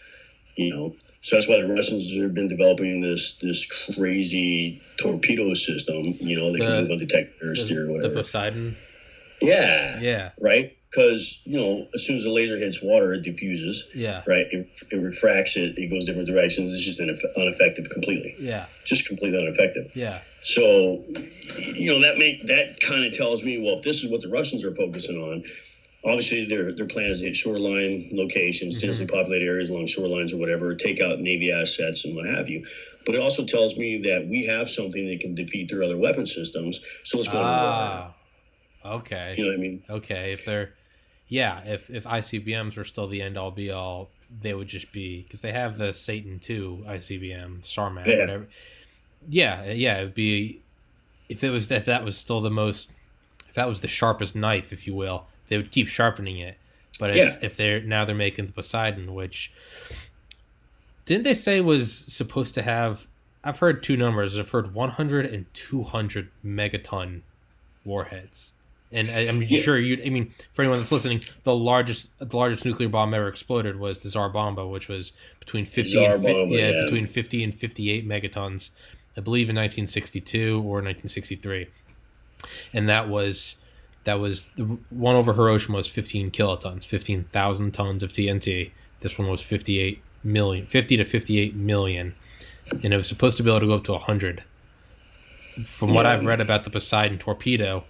So that's why the Russians have been developing this crazy torpedo system, they can move undetected or steer or whatever. The Poseidon? Yeah. Yeah. Right? Because, as soon as the laser hits water, it diffuses. Yeah. Right? It refracts it. It goes different directions. It's just ineffective completely. Yeah. Just completely ineffective. Yeah. So, that kind of tells me, well, if this is what the Russians are focusing on, obviously their plan is to hit shoreline locations, densely populated areas along shorelines or whatever, take out Navy assets and what have you. But it also tells me that we have something that can defeat their other weapon systems. So let's go underwater. Okay. You know what I mean? Okay. If ICBMs were still the end all be all, they would just be, because they have the Satan II ICBM, Sarmat, whatever. Yeah. It would be, if that was the sharpest knife, if you will, they would keep sharpening it. But if they're making the Poseidon, which didn't they say was supposed to have, I've heard two numbers. I've heard 100 and 200 megaton warheads. And I'm sure for anyone that's listening, the largest nuclear bomb ever exploded was the Tsar Bomba, which was between 50 and 58 megatons, I believe in 1962 or 1963. And that was the one over Hiroshima was 15 kilotons, 15,000 tons of TNT. This one was 50 to 58 million, and it was supposed to be able to go up to 100. From what I've read about the Poseidon torpedo,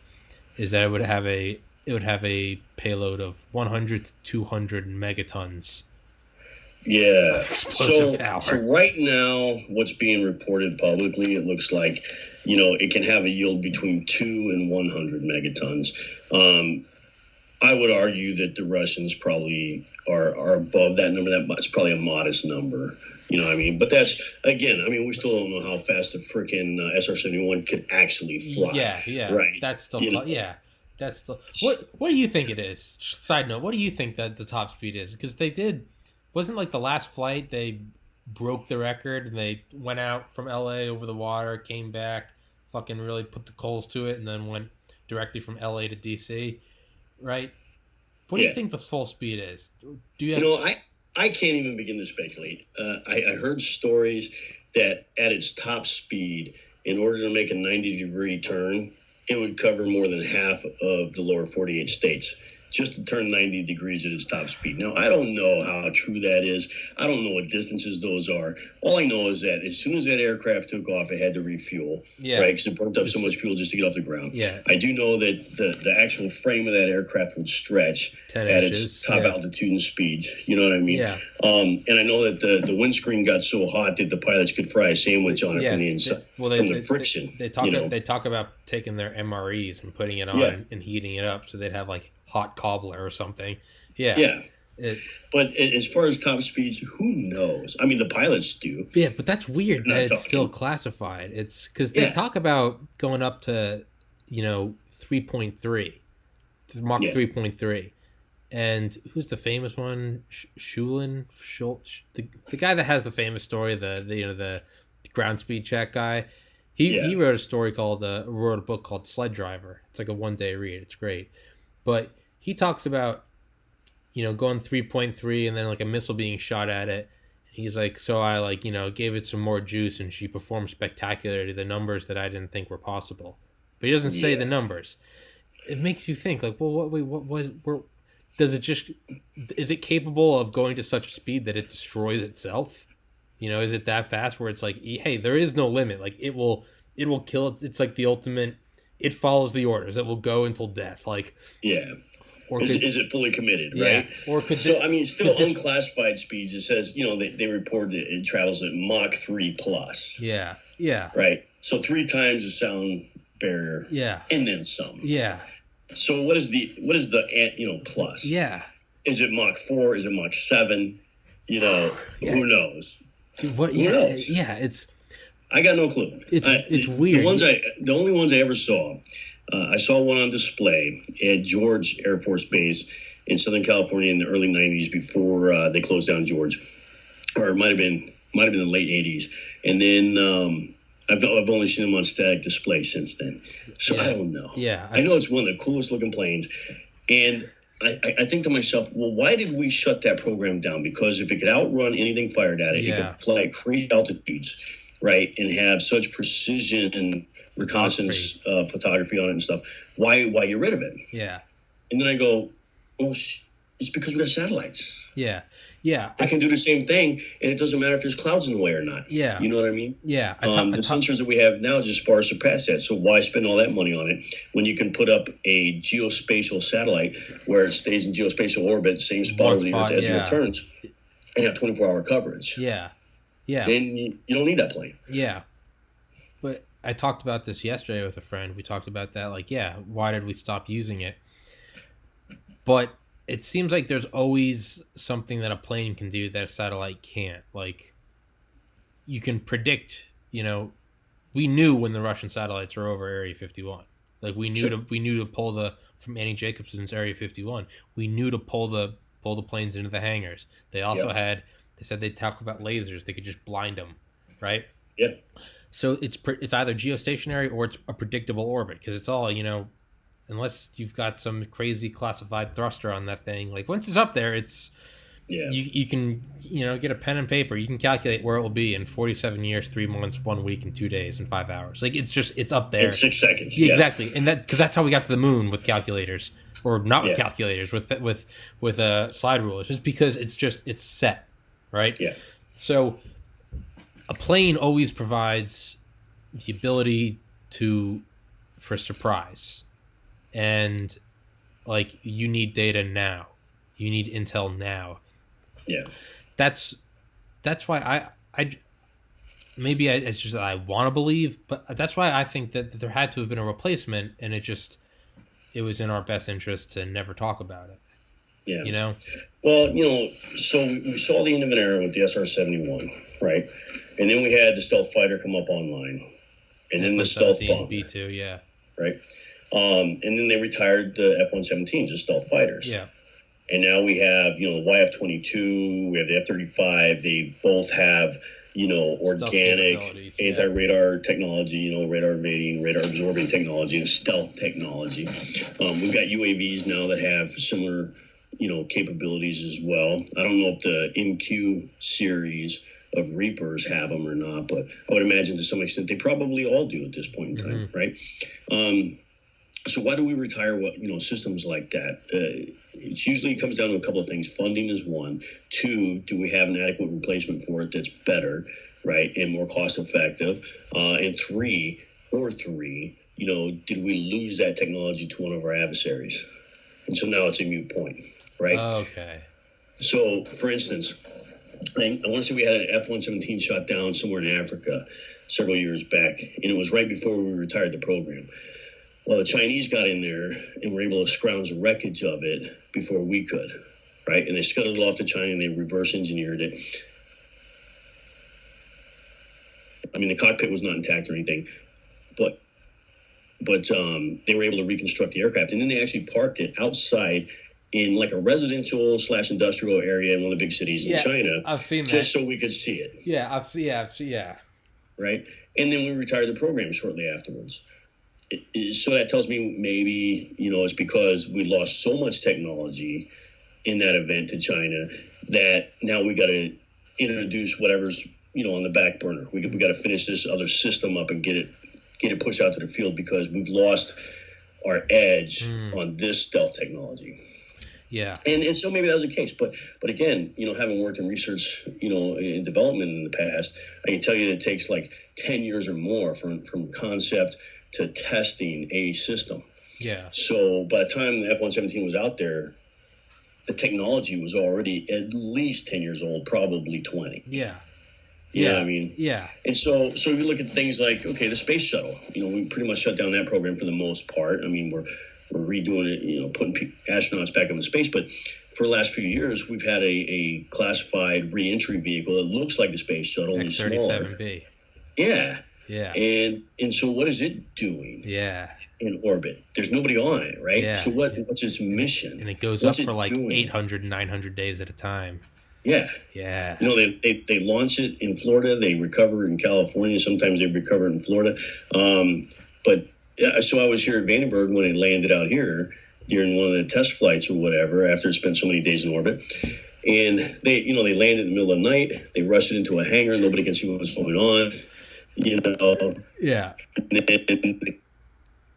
is that it would have a payload of 100 to 200 megatons. Yeah. Explosive power. So right now, what's being reported publicly, it looks like, it can have a yield between 2 and 100 megatons. I would argue that the Russians probably are above that number. That's probably a modest number. You know what I mean? But that's, again, we still don't know how fast the freaking SR-71 could actually fly. Yeah. Right. That's still, That's still. What do you think it is? Side note, what do you think that the top speed is? Because wasn't like the last flight, they broke the record and they went out from LA over the water, came back, fucking really put the coals to it, and then went directly from LA to DC, right? What do you think the full speed is? Do you have... I can't even begin to speculate. I heard stories that at its top speed, in order to make a 90-degree turn, it would cover more than half of the lower 48 states just to turn 90 degrees at its top speed. Now, I don't know how true that is. I don't know what distances those are. All I know is that as soon as that aircraft took off, it had to refuel, right? Because it burnt up so much fuel just to get off the ground. Yeah. I do know that the actual frame of that aircraft would stretch 10 at inches. its top altitude and speeds. You know what I mean? Yeah. And I know that the windscreen got so hot that the pilots could fry a sandwich on it from the inside, from the friction. They talk about taking their MREs and putting it on and heating it up so they'd have like hot cobbler or something. But as far as top speeds, who knows? The pilots do. Yeah, but that's weird that it's still classified. It's because they talk about going up to 3.3 Mach 3.3. And who's the famous one? Schultz, the guy that has the famous story, the ground speed check guy. He wrote a book called Sled Driver. It's like a one-day read. It's great. But he talks about, going 3.3 and then like a missile being shot at it. He's like, so I gave it some more juice and she performed spectacularly, the numbers that I didn't think were possible. But he doesn't say the numbers. It makes you think like, well, is it capable of going to such a speed that it destroys itself? Is it that fast where it's like, hey, there is no limit. Like it will kill it. It's like the ultimate. It follows the orders. It will go until death. Like, or is it fully committed? Right. Or still unclassified speeds. It says they report that it travels at Mach 3 plus. Yeah. Right. So 3 times the sound barrier. Yeah. And then some. Yeah. So what is the plus? Yeah. Is it Mach 4? Is it Mach 7? Who knows? Dude, who knows? Yeah, I got no clue. It's weird. The only ones I ever saw, I saw one on display at George Air Force Base in Southern California in the early 90s before they closed down George, or it might have been the late 80s. And then I've only seen them on static display since then. So I don't know. Yeah, I know it's one of the coolest looking planes, and I think to myself, well, why did we shut that program down? Because if it could outrun anything fired at it, it could fly at crazy altitudes. right, and have such precision and reconnaissance photography on it and stuff, why get rid of it? Yeah. And then I go, well, it's because we got satellites. Yeah. They can do the same thing, and it doesn't matter if there's clouds in the way or not. Yeah. You know what I mean? Yeah. The sensors that we have now just far surpass that. So why spend all that money on it when you can put up a geospatial satellite where it stays in geospatial orbit, same spot over the Earth as it returns, and have 24-hour coverage? Yeah. Then you don't need that plane. Yeah. But I talked about this yesterday with a friend. We talked about that. Like, why did we stop using it? But it seems like there's always something that a plane can do that a satellite can't. Like, you can predict, we knew when the Russian satellites were over Area 51. Like, we knew to pull from Annie Jacobson's Area 51. We knew to pull the planes into the hangars. They also they said they'd talk about lasers. They could just blind them, right? Yeah. So it's either geostationary or it's a predictable orbit, because it's all, unless you've got some crazy classified thruster on that thing. Like, once it's up there, it's you can get a pen and paper. You can calculate where it will be in 47 years, 3 months, 1 week, and 2 days, and 5 hours. Like, it's up there in 6 seconds. Yeah, exactly. And because that's how we got to the moon with calculators, or not with calculators, with slide rulers. Just because it's set, right? Yeah. So a plane always provides the ability for surprise. And, like, you need data now. You need intel now. Yeah. That's why it's just that I want to believe, but that's why I think that there had to have been a replacement, and it was in our best interest to never talk about it. Yeah. Well, so we saw the end of an era with the SR-71, right? And then we had the stealth fighter come up online. And then the stealth bomber. B-2, yeah. Right? And then they retired the F-117s as stealth fighters. Yeah. And now we have, the YF-22, we have the F-35. They both have, organic anti-radar technology, radar evading, radar absorbing technology, and stealth technology. We've got UAVs now that have similar, capabilities as well. I don't know if the MQ series of Reapers have them or not, but I would imagine to some extent they probably all do at this point in time, right? So why do we retire systems like that? It usually comes down to a couple of things. Funding is one. Two, do we have an adequate replacement for it that's better, right, and more cost effective? And three, did we lose that technology to one of our adversaries? And so now it's a moot point, right? Okay. So, for instance, I want to say we had an F-117 shot down somewhere in Africa several years back, and it was right before we retired the program. Well, the Chinese got in there and were able to scrounge the wreckage of it before we could, right? And they scuttled it off to China, and they reverse engineered it. I mean, the cockpit was not intact or anything, but they were able to reconstruct the aircraft, and then they actually parked it outside in like a residential / industrial area in one of the big cities in China. I've seen just so we could see it. Yeah, I've seen. Right, and then we retired the program shortly afterwards. So that tells me maybe, it's because we lost so much technology in that event to China that now we got to introduce whatever's, on the back burner. We got to finish this other system up and get it pushed out to the field because we've lost our edge on this stealth technology. Yeah. And so maybe that was the case. But again, having worked in research, in development in the past, I can tell you that it takes like 10 years or more from concept to testing a system. Yeah. So by the time the F-117 was out there, the technology was already at least 10 years old, probably 20. Yeah. You know what I mean? Yeah. And so if you look at things like, okay, the space shuttle, we pretty much shut down that program for the most part. I mean, we're redoing it, putting astronauts back in space. But for the last few years, we've had a classified re-entry vehicle that looks like the space shuttle and smaller. X-37B. Yeah. Yeah. And so what is it doing? Yeah. In orbit? There's nobody on it, right? Yeah. So what's its mission? And it goes up for like 800, 900 days at a time. Yeah. Yeah. They launch it in Florida. They recover in California. Sometimes they recover in Florida. So I was here at Vandenberg when it landed out here during one of the test flights or whatever after it spent so many days in orbit. And they landed in the middle of the night. They rushed it into a hangar. Nobody can see what's going on. you know, Yeah. and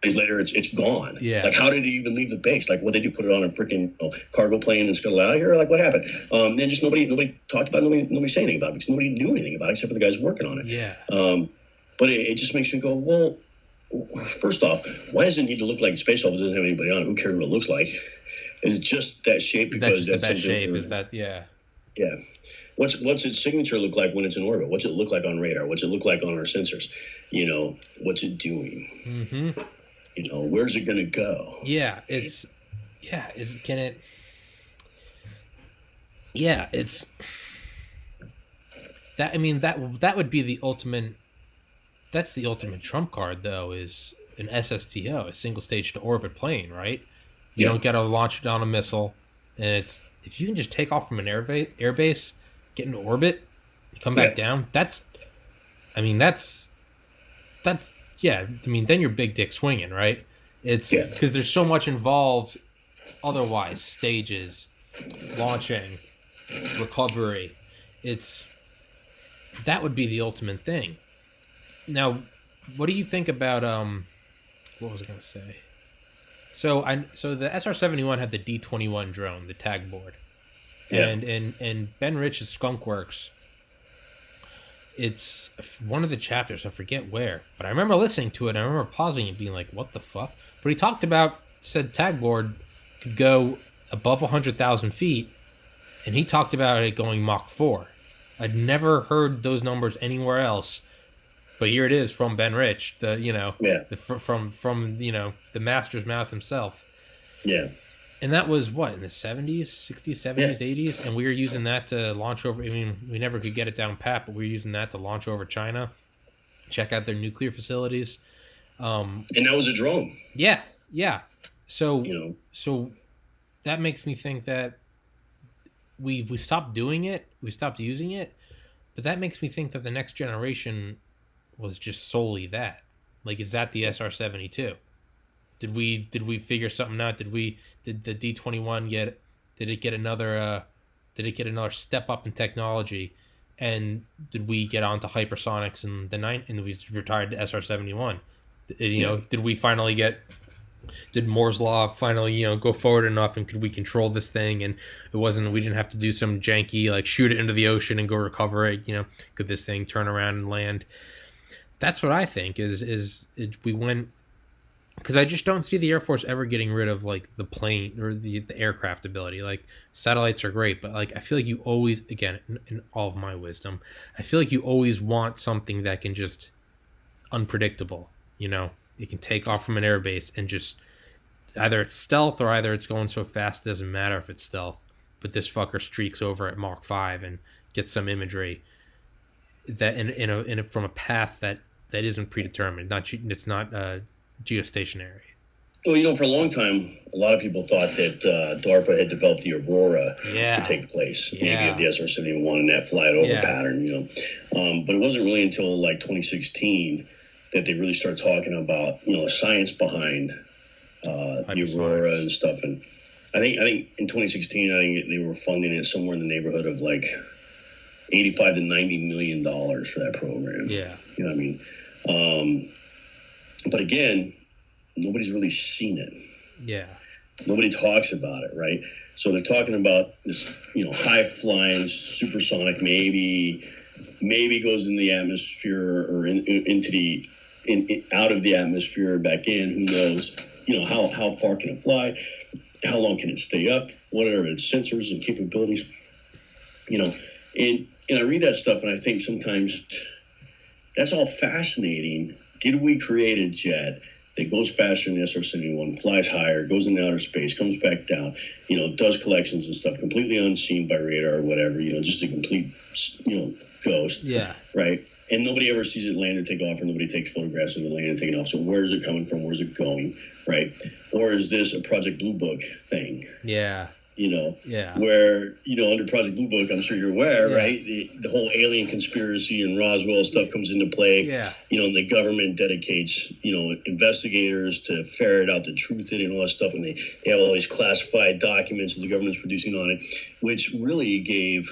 days later it's gone. Yeah. Like, how did it even leave the base? Like, what they do, put it on a freaking cargo plane and scuttle out of here? Like, what happened? Then just nobody talked about it, nobody said anything about it because nobody knew anything about it except for the guys working on it. Yeah. But it just makes me go, well, first off, why does it need to look like space shuttle if it doesn't have anybody on it? Who cares what it looks like? Is it just that shape? Because that's the best shape. Is that, yeah. Yeah. What's its signature look like when it's in orbit? What's it look like on radar? What's it look like on our sensors? You know, what's it doing? Mm-hmm. You know, where's it going to go? Yeah, it's that. I mean, that would be the ultimate. That's the ultimate trump card, though, is an SSTO, a single stage to orbit plane, right? You don't got to launch it on a missile, and it's if you can just take off from an airbase, get into orbit, come back down. That's yeah. I mean, then you're big dick swinging, right? It's because there's so much involved. Otherwise, stages, launching, recovery. That would be the ultimate thing. Now, what do you think about what was I going to say? So the SR-71 had the D-21 drone, the tag board, and Ben Rich's Skunk Works. It's one of the chapters, I forget where, but I remember listening to it. And I remember pausing and being like, "What the fuck?" But he talked about said tag board could go above 100,000 feet, and he talked about it going Mach 4. I'd never heard those numbers anywhere else. But here it is from Ben Rich, from the master's mouth himself. Yeah. And that was what, in the 70s, 60s, 70s, 80s, and we were using that to launch over. I mean, we never could get it down pat, but we were using that to launch over China, check out their nuclear facilities. And that was a drone. Yeah. So so that makes me think that we stopped doing it, we stopped using it, but that makes me think that the next generation was just solely that. Like, is that the SR-72? Did we figure something out? Did the D-21 get another step up in technology? And did we get onto hypersonics in and we retired the SR-71? Did we finally did Moore's law finally, go forward enough, and could we control this thing? And we didn't have to do some janky, like, shoot it into the ocean and go recover it. Could this thing turn around and land? That's what I think we went, because I just don't see the Air Force ever getting rid of, like, the plane or the aircraft ability. Like, satellites are great, but, like, I feel like you always, again, in all of my wisdom, I feel like you always want something that can just unpredictable. It can take off from an airbase and just either it's stealth or either it's going so fast it doesn't matter if it's stealth. But this fucker streaks over at Mach 5 and gets some imagery that from a path that isn't predetermined. It's not geostationary. Well, for a long time, a lot of people thought that DARPA had developed the Aurora to take place, maybe of the SR-71 and that fly-it-over pattern, But it wasn't really until, like, 2016 that they really started talking about, the science behind the Aurora and stuff. And I think in 2016, I think they were funding it somewhere in the neighborhood of, like, $85 to $90 million for that program. Yeah. You know what I mean? But again, nobody's really seen it. Yeah. Nobody talks about it, right? So they're talking about this, high flying, supersonic, maybe goes in the atmosphere or out of the atmosphere and back in. Who knows? How far can it fly? How long can it stay up? What are its sensors and capabilities? And I read that stuff and I think sometimes that's all fascinating. Did we create a jet that goes faster than the SR-71, flies higher, goes into outer space, comes back down, does collections and stuff, completely unseen by radar or whatever, just a complete, ghost. Yeah. Right? And nobody ever sees it land or take off, or nobody takes photographs of it landing and taking off. So where is it coming from? Where's it going? Right? Or is this a Project Blue Book thing? Yeah. Where, under Project Blue Book, I'm sure you're aware, right? The whole alien conspiracy and Roswell stuff comes into play. Yeah. And the government dedicates, investigators to ferret out the truth in it and all that stuff. And they have all these classified documents that the government's producing on it, which really gave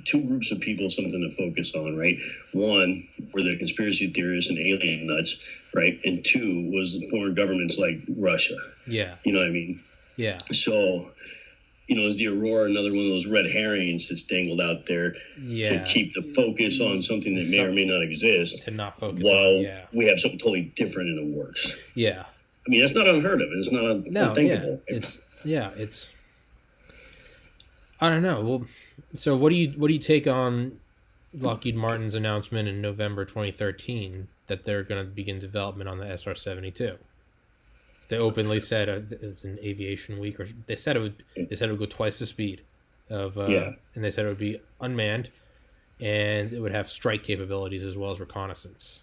two groups of people something to focus on, right? One were the conspiracy theorists and alien nuts, right? And two was foreign governments like Russia. Yeah. You know what I mean? Yeah. So, is the Aurora another one of those red herrings that's dangled out there to keep the focus on something that may or may not exist, to not focus while we have something totally different in the works? Yeah. I mean, that's not unheard of. It's not unthinkable. It's I don't know. Well, so what do you take on Lockheed Martin's announcement in November 2013 that they're going to begin development on the SR-72? They openly said it's an aviation week, or they said it would go twice the speed of, and they said it would be unmanned, and it would have strike capabilities as well as reconnaissance.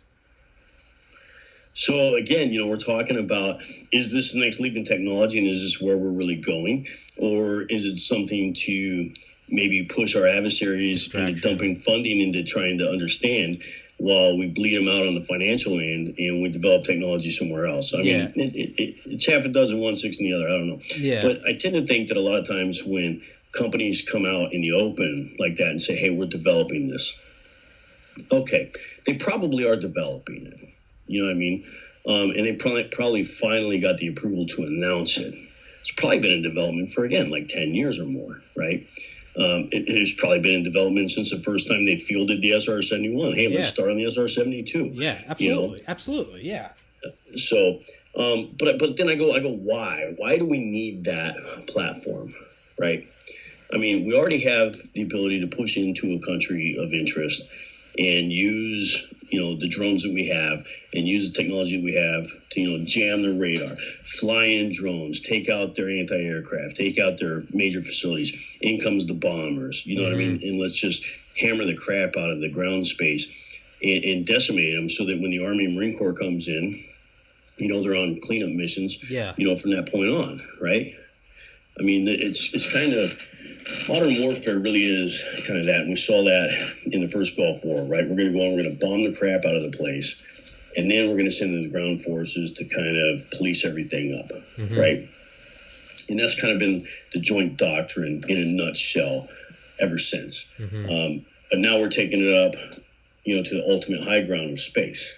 So again, we're talking about, is this the next leap in technology, and is this where we're really going, or is it something to maybe push our adversaries into dumping funding into trying to understand, while we bleed them out on the financial end and we develop technology somewhere else? I mean, it's half a dozen, 1/6 in the other. I don't know. Yeah. But I tend to think that a lot of times when companies come out in the open like that and say, hey, we're developing this. Okay, they probably are developing it. You know what I mean? And they probably finally got the approval to announce it. It's probably been in development for, again, like 10 years or more, right? It has probably been in development since the first time they fielded the SR-71. Hey, let's start on the SR-72. Yeah, absolutely. Absolutely, yeah. So, but then I go, why? Why do we need that platform, right? I mean, we already have the ability to push into a country of interest and use, the drones that we have, and use the technology we have to, jam their radar, fly in drones, take out their anti-aircraft, take out their major facilities. In comes the bombers, you know what I mean? And let's just hammer the crap out of the ground space and decimate them, so that when the Army and Marine Corps comes in, they're on cleanup missions, from that point on, right? I mean, it's kind of, modern warfare really is kind of that. And we saw that in the first Gulf War, right? We're going to go on, we're going to bomb the crap out of the place, and then we're going to send in the ground forces to kind of police everything up, right? And that's kind of been the joint doctrine in a nutshell ever since. But now we're taking it up, to the ultimate high ground of space.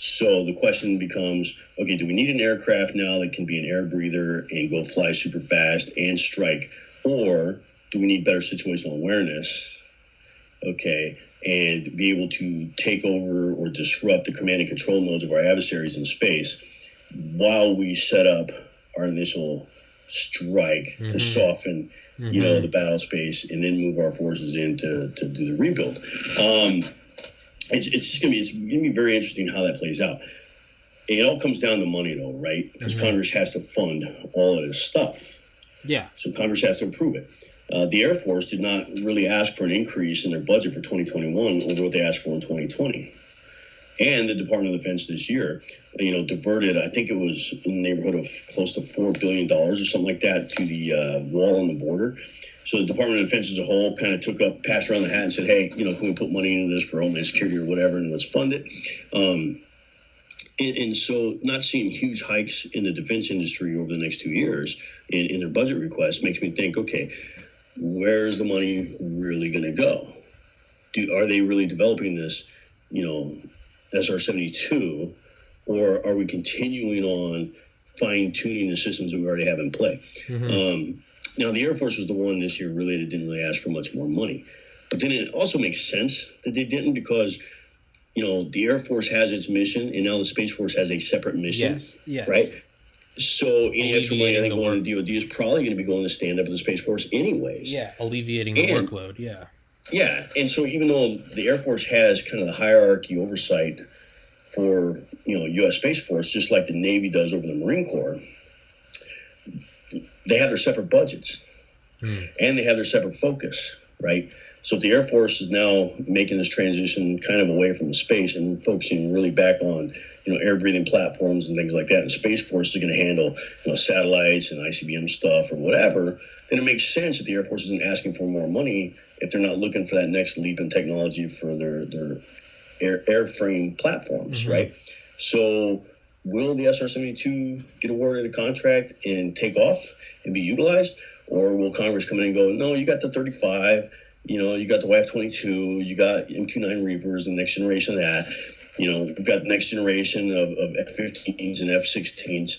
So the question becomes, okay, do we need an aircraft now that can be an air breather and go fly super fast and strike? Or do we need better situational awareness, okay, and be able to take over or disrupt the command and control modes of our adversaries in space while we set up our initial strike to soften, the battle space, and then move our forces in to do the rebuild? It's just going to be very interesting how that plays out. It all comes down to money, though, right? Because Congress has to fund all of this stuff. Yeah. So Congress has to approve it. The Air Force did not really ask for an increase in their budget for 2021 over what they asked for in 2020. And the Department of Defense this year, diverted, I think it was in the neighborhood of close to $4 billion or something like that to the wall on the border. So the Department of Defense as a whole kind of passed around the hat and said, hey, can we put money into this for Homeland Security or whatever, and let's fund it. And so not seeing huge hikes in the defense industry over the next 2 years in their budget requests makes me think, okay, where's the money really going to go? Are they really developing this, SR-72, or are we continuing on fine-tuning the systems that we already have in play? Now, the Air Force was the one this year really that didn't really ask for much more money. But then it also makes sense that they didn't, because the Air Force has its mission, and now the Space Force has a separate mission. Yes. Right? So any extra money I think going to DOD is probably going to be going to stand up in the Space Force anyways. Yeah, alleviating the workload, Yeah, and so even though the Air Force has kind of the hierarchy oversight for, U.S. Space Force, just like the Navy does over the Marine Corps, they have their separate budgets, and they have their separate focus, right? So if the Air Force is now making this transition kind of away from the space and focusing really back on, air-breathing platforms and things like that, and Space Force is going to handle, satellites and ICBM stuff or whatever, then it makes sense that the Air Force isn't asking for more money if they're not looking for that next leap in technology for their airframe platforms, right? So will the SR-72 get awarded a contract and take off and be utilized? Or will Congress come in and go, no, you got the 35, You got the YF-22, you got MQ-9 Reapers, the next generation of that. We've got the next generation of F-15s and F-16s.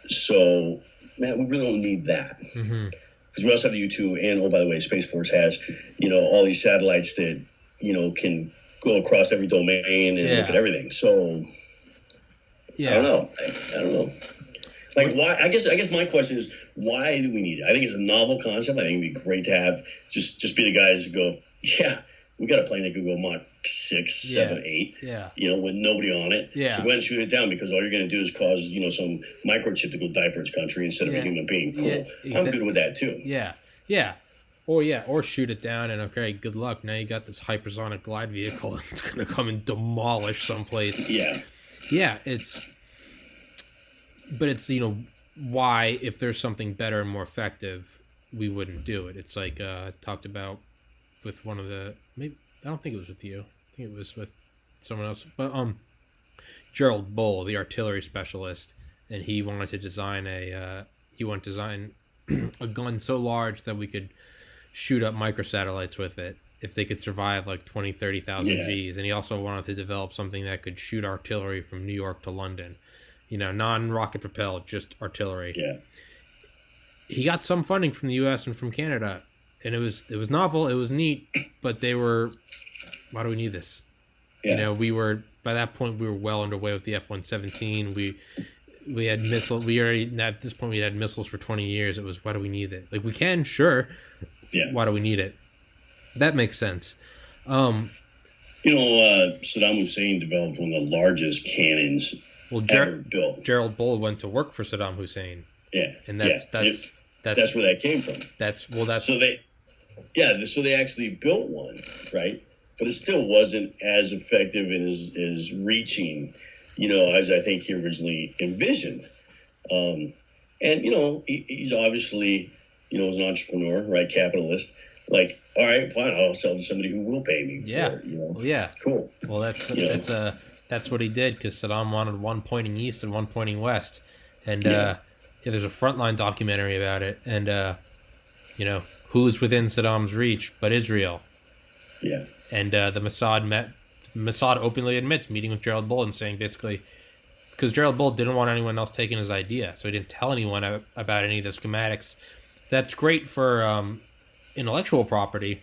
So man, we really don't need that. Because we also have the U-2, and by the way, Space Force has, all these satellites that, can go across every domain and look at everything. So, I don't know. I don't know. Like, why? I guess my question is, why do we need it? I think it's a novel concept. I think it'd be great to have just be the guys who go, yeah, we got a plane that could go Mach 6, 7, 8. Yeah. With nobody on it. Yeah. So go ahead and shoot it down, because all you're going to do is cause, some microchip to go die for its country instead of a human being. Cool. Yeah, I'm good with that too. Yeah. Or shoot it down and okay, good luck. Now you got this hypersonic glide vehicle that's going to come and demolish someplace. Yeah, it's why, if there's something better and more effective, we wouldn't do it. It's like talked about with one of the, maybe, I don't think it was with you. I think it was with someone else. But Gerald Bull, the artillery specialist, and he wanted to design a gun so large that we could shoot up microsatellites with it if they could survive like 20, 30,000 Gs. And he also wanted to develop something that could shoot artillery from New York to London. Non-rocket propelled, just artillery. Yeah. He got some funding from the U.S. and from Canada, and it was novel, it was neat, but they were, why do we need this? Yeah. By that point we were well underway with the F-117. We had missiles. At this point we had missiles for 20 years. It was, why do we need it? Like, we can, sure. Yeah. Why do we need it? That makes sense. Saddam Hussein developed one of the largest cannons ever built. Gerald Bull went to work for Saddam Hussein. Yeah. And that's where that came from. So they actually built one, right? But it still wasn't as effective and as reaching, as I think he originally envisioned. And he's obviously, as an entrepreneur, right, capitalist. Like, all right, fine, I'll sell to somebody who will pay me. Yeah. For it, Cool. Well, that's what he did, because Saddam wanted one pointing east and one pointing west. And there's a Frontline documentary about it. And who's within Saddam's reach but Israel? Yeah. And the Mossad openly admits meeting with Gerald Bull and saying, basically, because Gerald Bull didn't want anyone else taking his idea, so he didn't tell anyone about any of the schematics. That's great for intellectual property.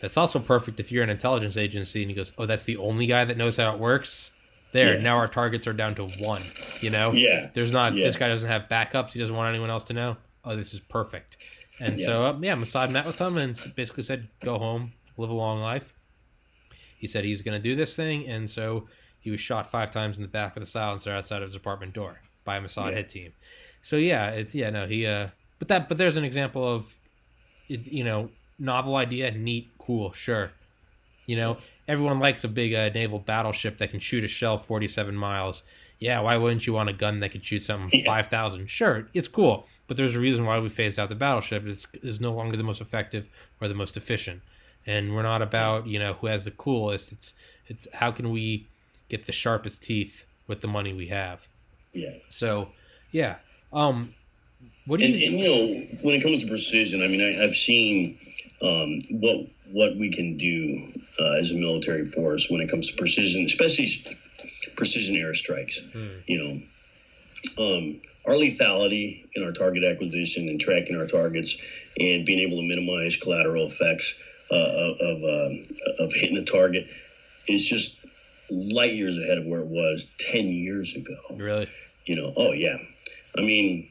That's also perfect if you're an intelligence agency and he goes, oh, that's the only guy that knows how it works? Now our targets are down to one, Yeah. This guy doesn't have backups. He doesn't want anyone else to know. Oh, this is perfect. And so, Mossad met with him and basically said, go home, live a long life. He said he's going to do this thing, and so he was shot 5 times in the back with a silencer outside of his apartment door by a Mossad hit team. So but there's an example of, novel idea, neat, cool, sure. Everyone likes a big naval battleship that can shoot a shell 47 miles. Yeah, why wouldn't you want a gun that could shoot something 5,000? Sure, it's cool, but there's a reason why we phased out the battleship. It's no longer the most effective or the most efficient. And we're not about, who has the coolest. It's how can we get the sharpest teeth with the money we have. Yeah. So, yeah. What do you... And when it comes to precision, I mean, I've seen what we can do as a military force when it comes to precision, especially precision airstrikes. Our lethality in our target acquisition and tracking our targets and being able to minimize collateral effects of hitting a target is just light years ahead of where it was 10 years ago. Really? Oh yeah. I mean,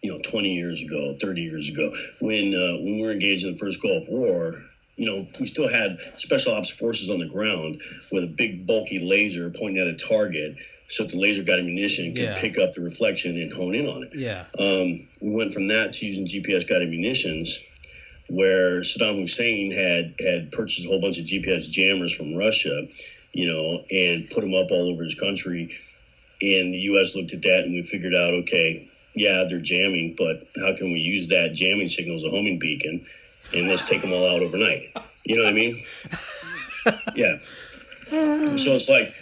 20 years ago, 30 years ago, when we were engaged in the first Gulf War, we still had special ops forces on the ground with a big bulky laser pointing at a target, so that the laser guided ammunition could pick up the reflection and hone in on it. Yeah. We went from that to using GPS guided munitions, where Saddam Hussein had purchased a whole bunch of GPS jammers from Russia, and put them up all over his country. And the U.S. looked at that and we figured out, okay, yeah, they're jamming, but how can we use that jamming signal as a homing beacon, and let's take them all out overnight? You know what I mean? Yeah. So it's like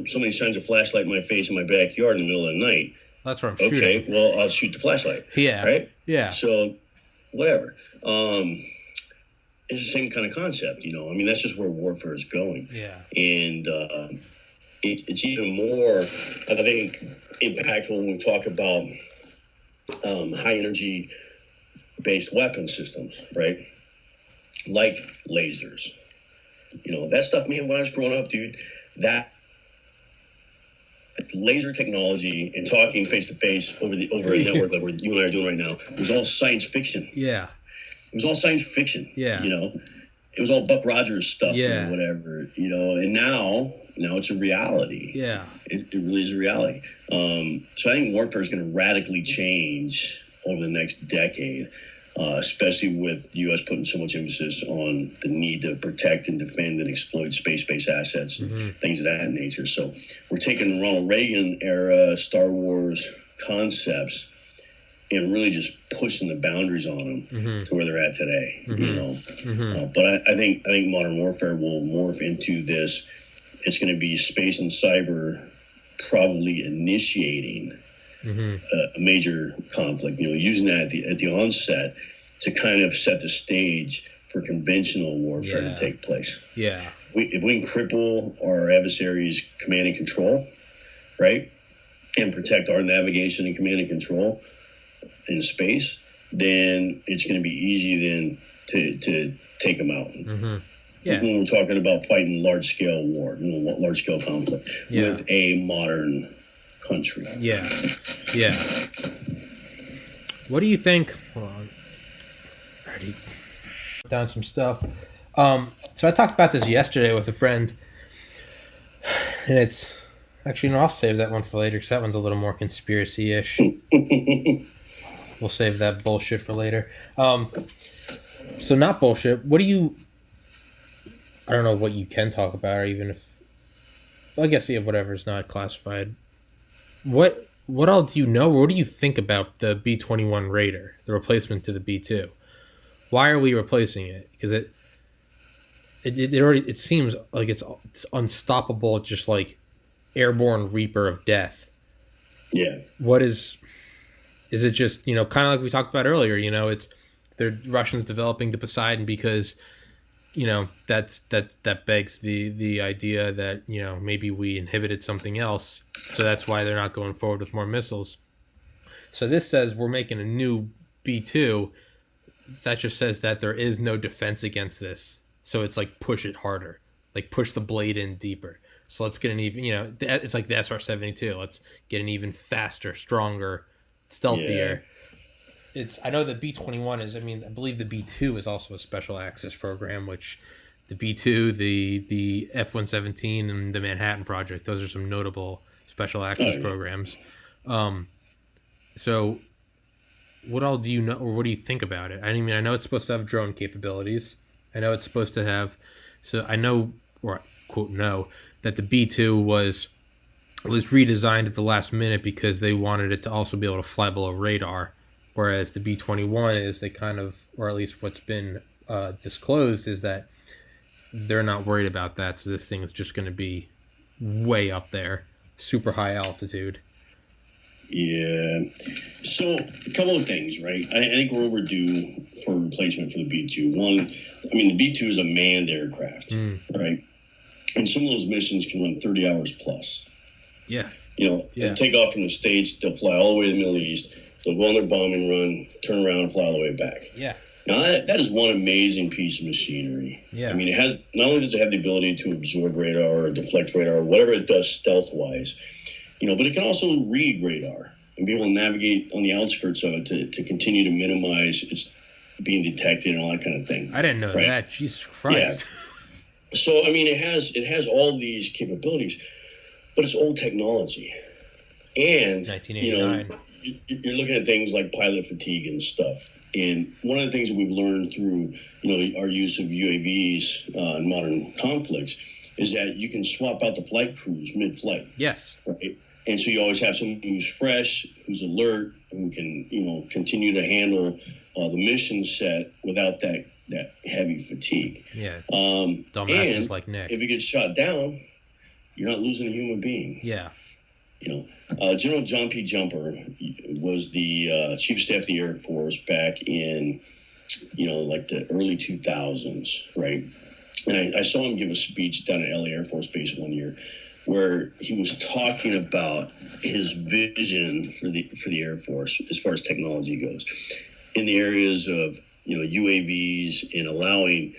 somebody shines a flashlight in my face in my backyard in the middle of the night. That's where I'm shooting. Okay, well, I'll shoot the flashlight. Yeah. Right? Yeah. So whatever. It's the same kind of concept, you know. I mean, that's just where warfare is going. Yeah. And it's even more, I think, impactful when we talk about high energy based weapon systems, right? Like lasers. You know, that stuff, man, when I was growing up, dude, that laser technology and talking face to face over a network like you and I are doing right now was all science fiction. Yeah. It was all science fiction. Yeah. You know, it was all Buck Rogers stuff Yeah. or whatever, you know, and now it's a reality. Yeah. It really is a reality. So I think warfare is going to radically change over the next decade, especially with the U.S. putting so much emphasis on the need to protect and defend and exploit space-based assets and things of that nature. So we're taking Ronald Reagan era Star Wars concepts and really just pushing the boundaries on them to where they're at today, you know. But I think modern warfare will morph into this. It's going to be space and cyber probably initiating a major conflict, you know, using that at the onset to kind of set the stage for conventional warfare to take place. Yeah. If we can cripple our adversaries' command and control, right, and protect our navigation and command and control in space, then it's going to be easy then to take them out. Yeah. When we're talking about fighting large-scale war, you know, large-scale conflict with a modern country. Yeah. Yeah. What do you think? Hold on. I already put down some stuff. So I talked about this yesterday with a friend, and it's actually, no, I'll save that one for later because that one's a little more conspiracy-ish. We'll save that bullshit for later. So not bullshit. What do you? I don't know what you can talk about, or even if. Well, I guess whatever is not classified. What all do you know? What do you think about the B-21 Raider, the replacement to the B-2? Why are we replacing it? Because it seems like it's unstoppable, just like airborne reaper of death. Yeah. What is it just, you know, kind of like we talked about earlier, you know, it's the Russians developing the Poseidon because, you know, that begs the idea that, you know, maybe we inhibited something else. So that's why they're not going forward with more missiles. So this says we're making a new B-2. That just says that there is no defense against this. So it's like push it harder, like push the blade in deeper. So let's get an even, you know, it's like the SR-72. Let's get an even faster, stronger, stealthier. Yeah. I know the B-21 is, I mean, I believe the B-2 is also a special access program, which the B-2, the F-117, and the Manhattan Project, those are some notable special access programs. So what all do you know, or what do you think about it? I mean, I know it's supposed to have drone capabilities. I know it's supposed to have, so I know, or quote, know, that the B-2 was redesigned at the last minute because they wanted it to also be able to fly below radar. Whereas the B-21 is, they kind of, or at least what's been disclosed is that they're not worried about that. So this thing is just going to be way up there, super high altitude. Yeah. So a couple of things, right? I think we're overdue for replacement for the B-2. One, I mean, the B-2 is a manned aircraft, right? And some of those missions can run 30 hours plus. Yeah. You know, they'll take off from the States, they'll fly all the way to the Middle East, they'll go on their bombing run, turn around, and fly all the way back. Yeah. Now, that is one amazing piece of machinery. Yeah. I mean, it has, not only does it have the ability to absorb radar or deflect radar, or whatever it does stealth-wise, you know, but it can also read radar and be able to navigate on the outskirts of it to continue to minimize its being detected and all that kind of thing. I didn't know that. Jesus Christ. Yeah. So, I mean, it has all these capabilities, but it's old technology. And, 1989. You know, you're looking at things like pilot fatigue and stuff. And one of the things that we've learned through, you know, our use of UAVs in modern conflicts is that you can swap out the flight crews mid-flight. Yes. Right? And so you always have someone who's fresh, who's alert, who can, you know, continue to handle the mission set without that heavy fatigue. Yeah. And like Nick. if it gets shot down, you're not losing a human being. Yeah. You know, General John P. Jumper was the Chief of Staff of the Air Force back in like the early 2000s, right? And I saw him give a speech down at LA Air Force Base one year where he was talking about his vision for the Air Force as far as technology goes in the areas of, UAVs and allowing,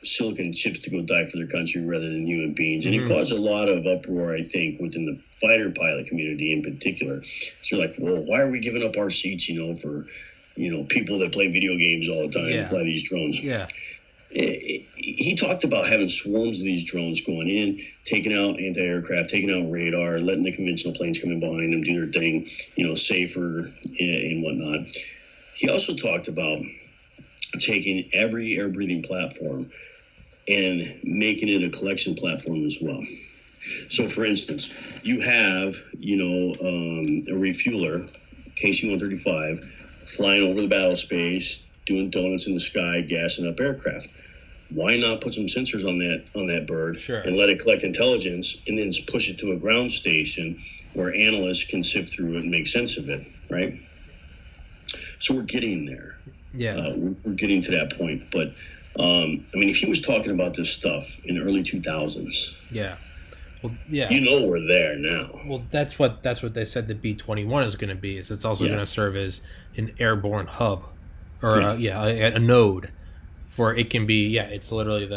silicon chips to go die for their country rather than human beings. And it caused a lot of uproar, I think, within the fighter pilot community in particular. So like, well, why are we giving up our seats, for, people that play video games all the time and fly these drones? Yeah. He talked about having swarms of these drones going in, taking out anti-aircraft, taking out radar, letting the conventional planes come in behind them, do their thing, safer and whatnot. He also talked about taking every air-breathing platform and making it a collection platform as well. So, for instance, you have, a refueler, KC-135, flying over the battle space, doing donuts in the sky, gassing up aircraft. Why not put some sensors on that bird and let it collect intelligence and then push it to a ground station where analysts can sift through it and make sense of it, right? So we're getting there. Yeah. We're getting to that point. But, if he was talking about this stuff in the early 2000s. Yeah. Well, yeah. We're there now. Well, that's what they said the B-21 is going to be. Is it's also going to serve as an airborne hub or a node for it can be. Yeah, it's literally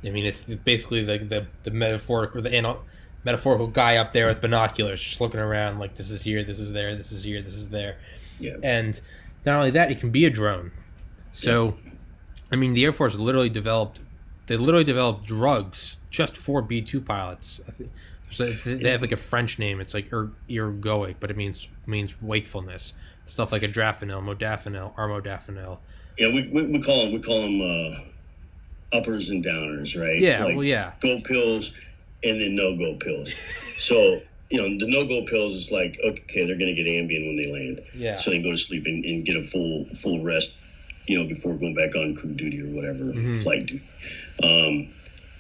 it's basically the metaphorical metaphorical guy up there with binoculars, just looking around like this is here, this is there, this is here, this is there. Yeah. And not only that, it can be a drone. So, the Air Force literally developed drugs just for B-2 pilots. I think so they have like a French name. It's like ergoic, but it means wakefulness. Stuff like adrafinil, modafinil, armodafinil. Yeah, we call them uppers and downers, right? Yeah, go pills and then no go pills. So the no go pills is like, okay, they're going to get Ambien when they land. Yeah. So they can go to sleep and get a full rest, before going back on crew duty or whatever, flight duty.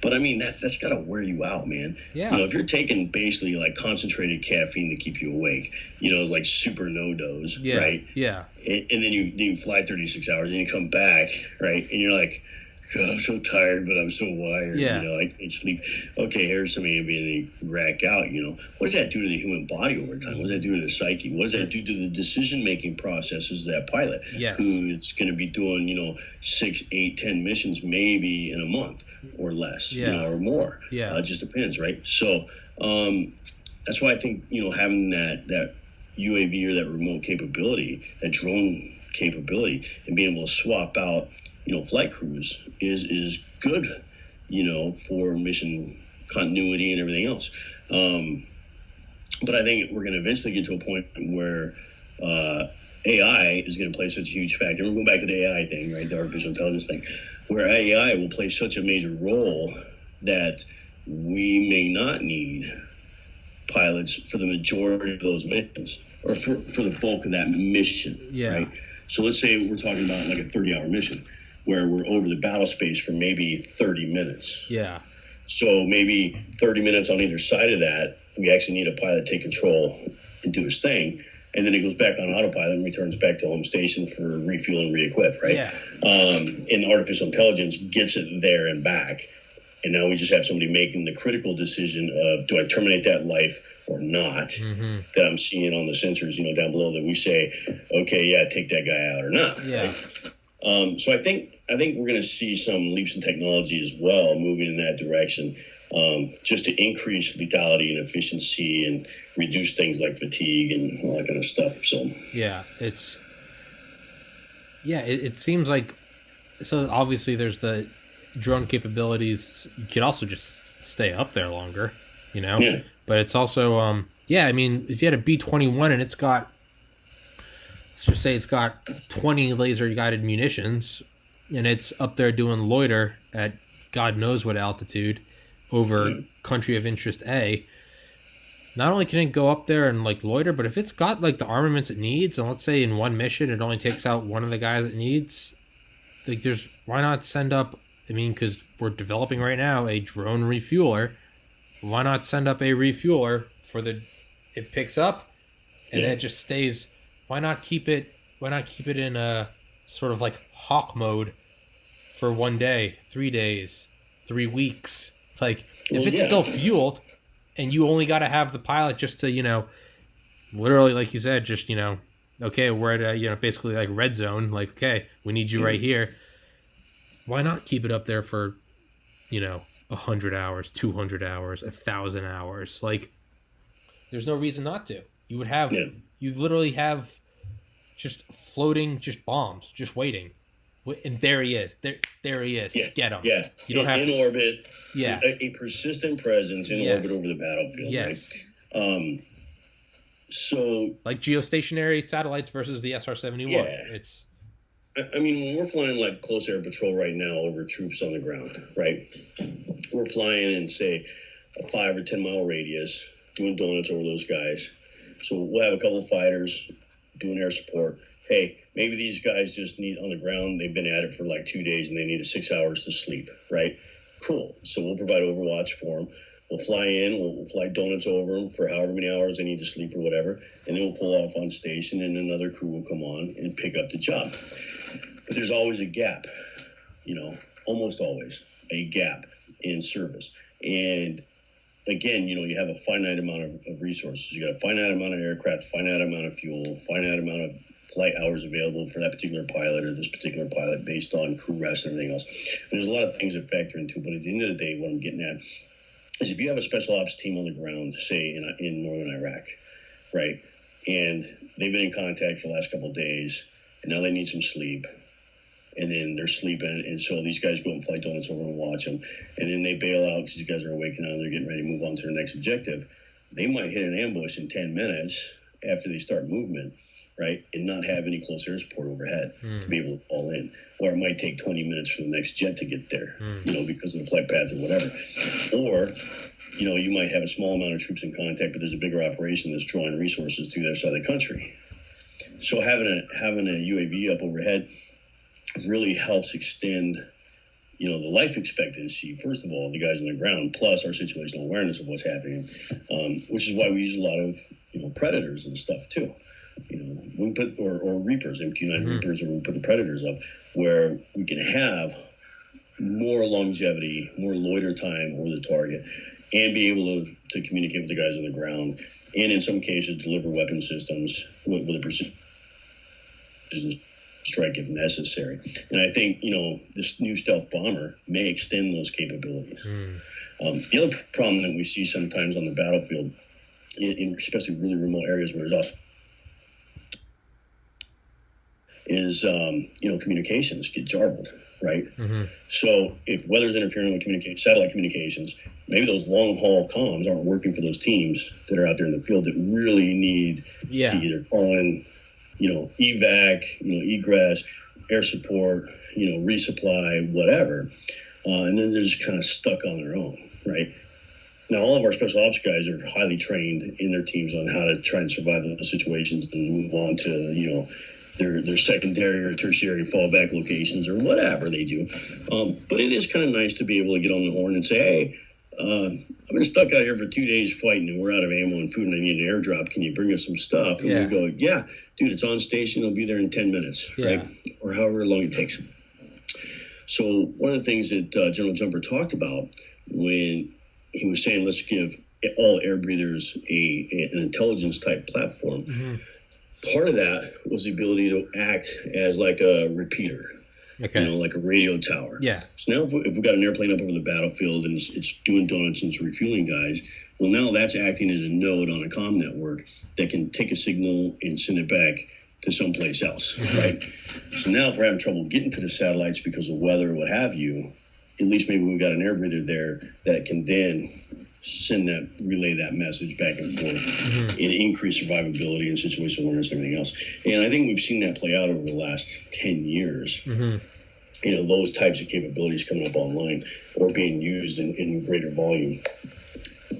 But that's got to wear you out, man. Yeah. If you're taking basically like concentrated caffeine to keep you awake, it's like super no dose, right? Yeah. And then you fly 36 hours and you come back, right? And you're like, God, I'm so tired, but I'm so wired. Yeah. I can't sleep. Okay, here's some Ambien and you rack out. What does that do to the human body over time? What does that do to the psyche? What does that do to the decision-making processes of that pilot who is going to be doing, 6, 8, 10 missions maybe in a month or less, or more. Yeah. It just depends, right? So that's why I think, having that UAV or that remote capability, that drone capability, and being able to swap out flight crews is good, for mission continuity and everything else. But I think we're going to eventually get to a point where AI is going to play such a huge factor. We're going back to the AI thing, right? The artificial intelligence thing, where AI will play such a major role that we may not need pilots for the majority of those missions or for the bulk of that mission, right? So let's say we're talking about like a 30-hour mission where we're over the battle space for maybe 30 minutes. Yeah. So maybe 30 minutes on either side of that, we actually need a pilot to take control and do his thing. And then it goes back on autopilot and returns back to home station for refuel and re-equip, right? Yeah. And artificial intelligence gets it there and back. And now we just have somebody making the critical decision of, do I terminate that life or not, that I'm seeing on the sensors, down below that we say, okay, yeah, take that guy out or not. Yeah. Right? So I think we're going to see some leaps in technology as well, moving in that direction, just to increase lethality and efficiency and reduce things like fatigue and all that kind of stuff. So yeah, it seems like, so obviously there's the drone capabilities. You could also just stay up there longer, Yeah. But it's also if you had a B-21 and it's got, let's just say it's got 20 laser guided munitions and it's up there doing loiter at God knows what altitude over country of interest A, not only can it go up there and like loiter, but if it's got like the armaments it needs, and let's say in one mission it only takes out one of the guys it needs, like why not send up, because we're developing right now a drone refueler, why not send up a refueler it picks up and then it just stays, why not keep it in a sort of like hawk mode for 1 day, 3 days, 3 weeks. Like, if it's still fueled and you only got to have the pilot just to, literally, like you said, just, okay, we're at a, basically like red zone. Like, okay, we need you right here. Why not keep it up there for, 100 hours, 200 hours, 1,000 hours? Like, there's no reason not to. You would have, you literally have just floating, just bombs, just waiting. And there he is. There he is. Yeah. Get him. Yeah. You don't have in orbit. Yeah. A persistent presence in orbit over the battlefield. Yes. Right? So, like geostationary satellites versus the SR-71. Yeah. It's. I mean, when we're flying like close air patrol right now over troops on the ground, right? We're flying in, say, a 5 or 10 mile radius, doing donuts over those guys. So we'll have a couple of fighters doing air support. Hey, maybe these guys just need on the ground. They've been at it for like 2 days and they need 6 hours to sleep, right? Cool. So we'll provide overwatch for them. We'll fly in. We'll fly donuts over them for however many hours they need to sleep or whatever. And then we'll pull off on station and another crew will come on and pick up the job. But there's always a gap, almost always a gap in service. And again, you have a finite amount of resources. You got a finite amount of aircraft, finite amount of fuel, finite amount of flight hours available for that particular pilot or this particular pilot based on crew rest and everything else. And there's a lot of things that factor into it. But at the end of the day, what I'm getting at is if you have a special ops team on the ground, say in northern Iraq, right, and they've been in contact for the last couple of days, and now they need some sleep, and then they're sleeping, and so these guys go and fly donuts over and watch them, and then they bail out because these guys are awake now and they're getting ready to move on to their next objective. They might hit an ambush in 10 minutes after they start movement, right, and not have any close air support overhead to be able to fall in. Or it might take 20 minutes for the next jet to get there, because of the flight paths or whatever. Or, you might have a small amount of troops in contact, but there's a bigger operation that's drawing resources to the other side of the country. So having a UAV up overhead really helps extend, the life expectancy, first of all, the guys on the ground, plus our situational awareness of what's happening, which is why we use a lot of, predators and stuff too. We put, or Reapers, MQ-9 Reapers, or we put the Predators up where we can have more longevity, more loiter time over the target, and be able to communicate with the guys on the ground, and in some cases deliver weapon systems with a precision strike if necessary. And I think, this new stealth bomber may extend those capabilities. The other problem that we see sometimes on the battlefield, in especially really remote areas where there's is, communications get jarbled, right? So if weather's interfering with satellite communications, maybe those long haul comms aren't working for those teams that are out there in the field that really need to either call in, evac, egress, air support, resupply, whatever. And then they're just kind of stuck on their own, right? Now, all of our special ops guys are highly trained in their teams on how to try and survive those situations and move on to, their secondary or tertiary fallback locations or whatever they do. But it is kind of nice to be able to get on the horn and say, hey, I've been stuck out here for 2 days fighting and we're out of ammo and food and I need an airdrop. Can you bring us some stuff? And we go, yeah, dude, it's on station. It'll be there in 10 minutes, right? Or however long it takes. So one of the things that General Jumper talked about when he was saying, let's give all air breathers an intelligence type platform. Part of that was the ability to act as like a repeater, like a radio tower. So now if we've got an airplane up over the battlefield and it's doing donuts and it's refueling guys, well, now that's acting as a node on a comm network that can take a signal and send it back to someplace else, right? So now if we're having trouble getting to the satellites because of weather or what have you, at least maybe we've got an air breather there that can then relay that message back and forth and increase survivability and situational awareness and everything else. And I think we've seen that play out over the last 10 years. Those types of capabilities coming up online or being used in greater volume.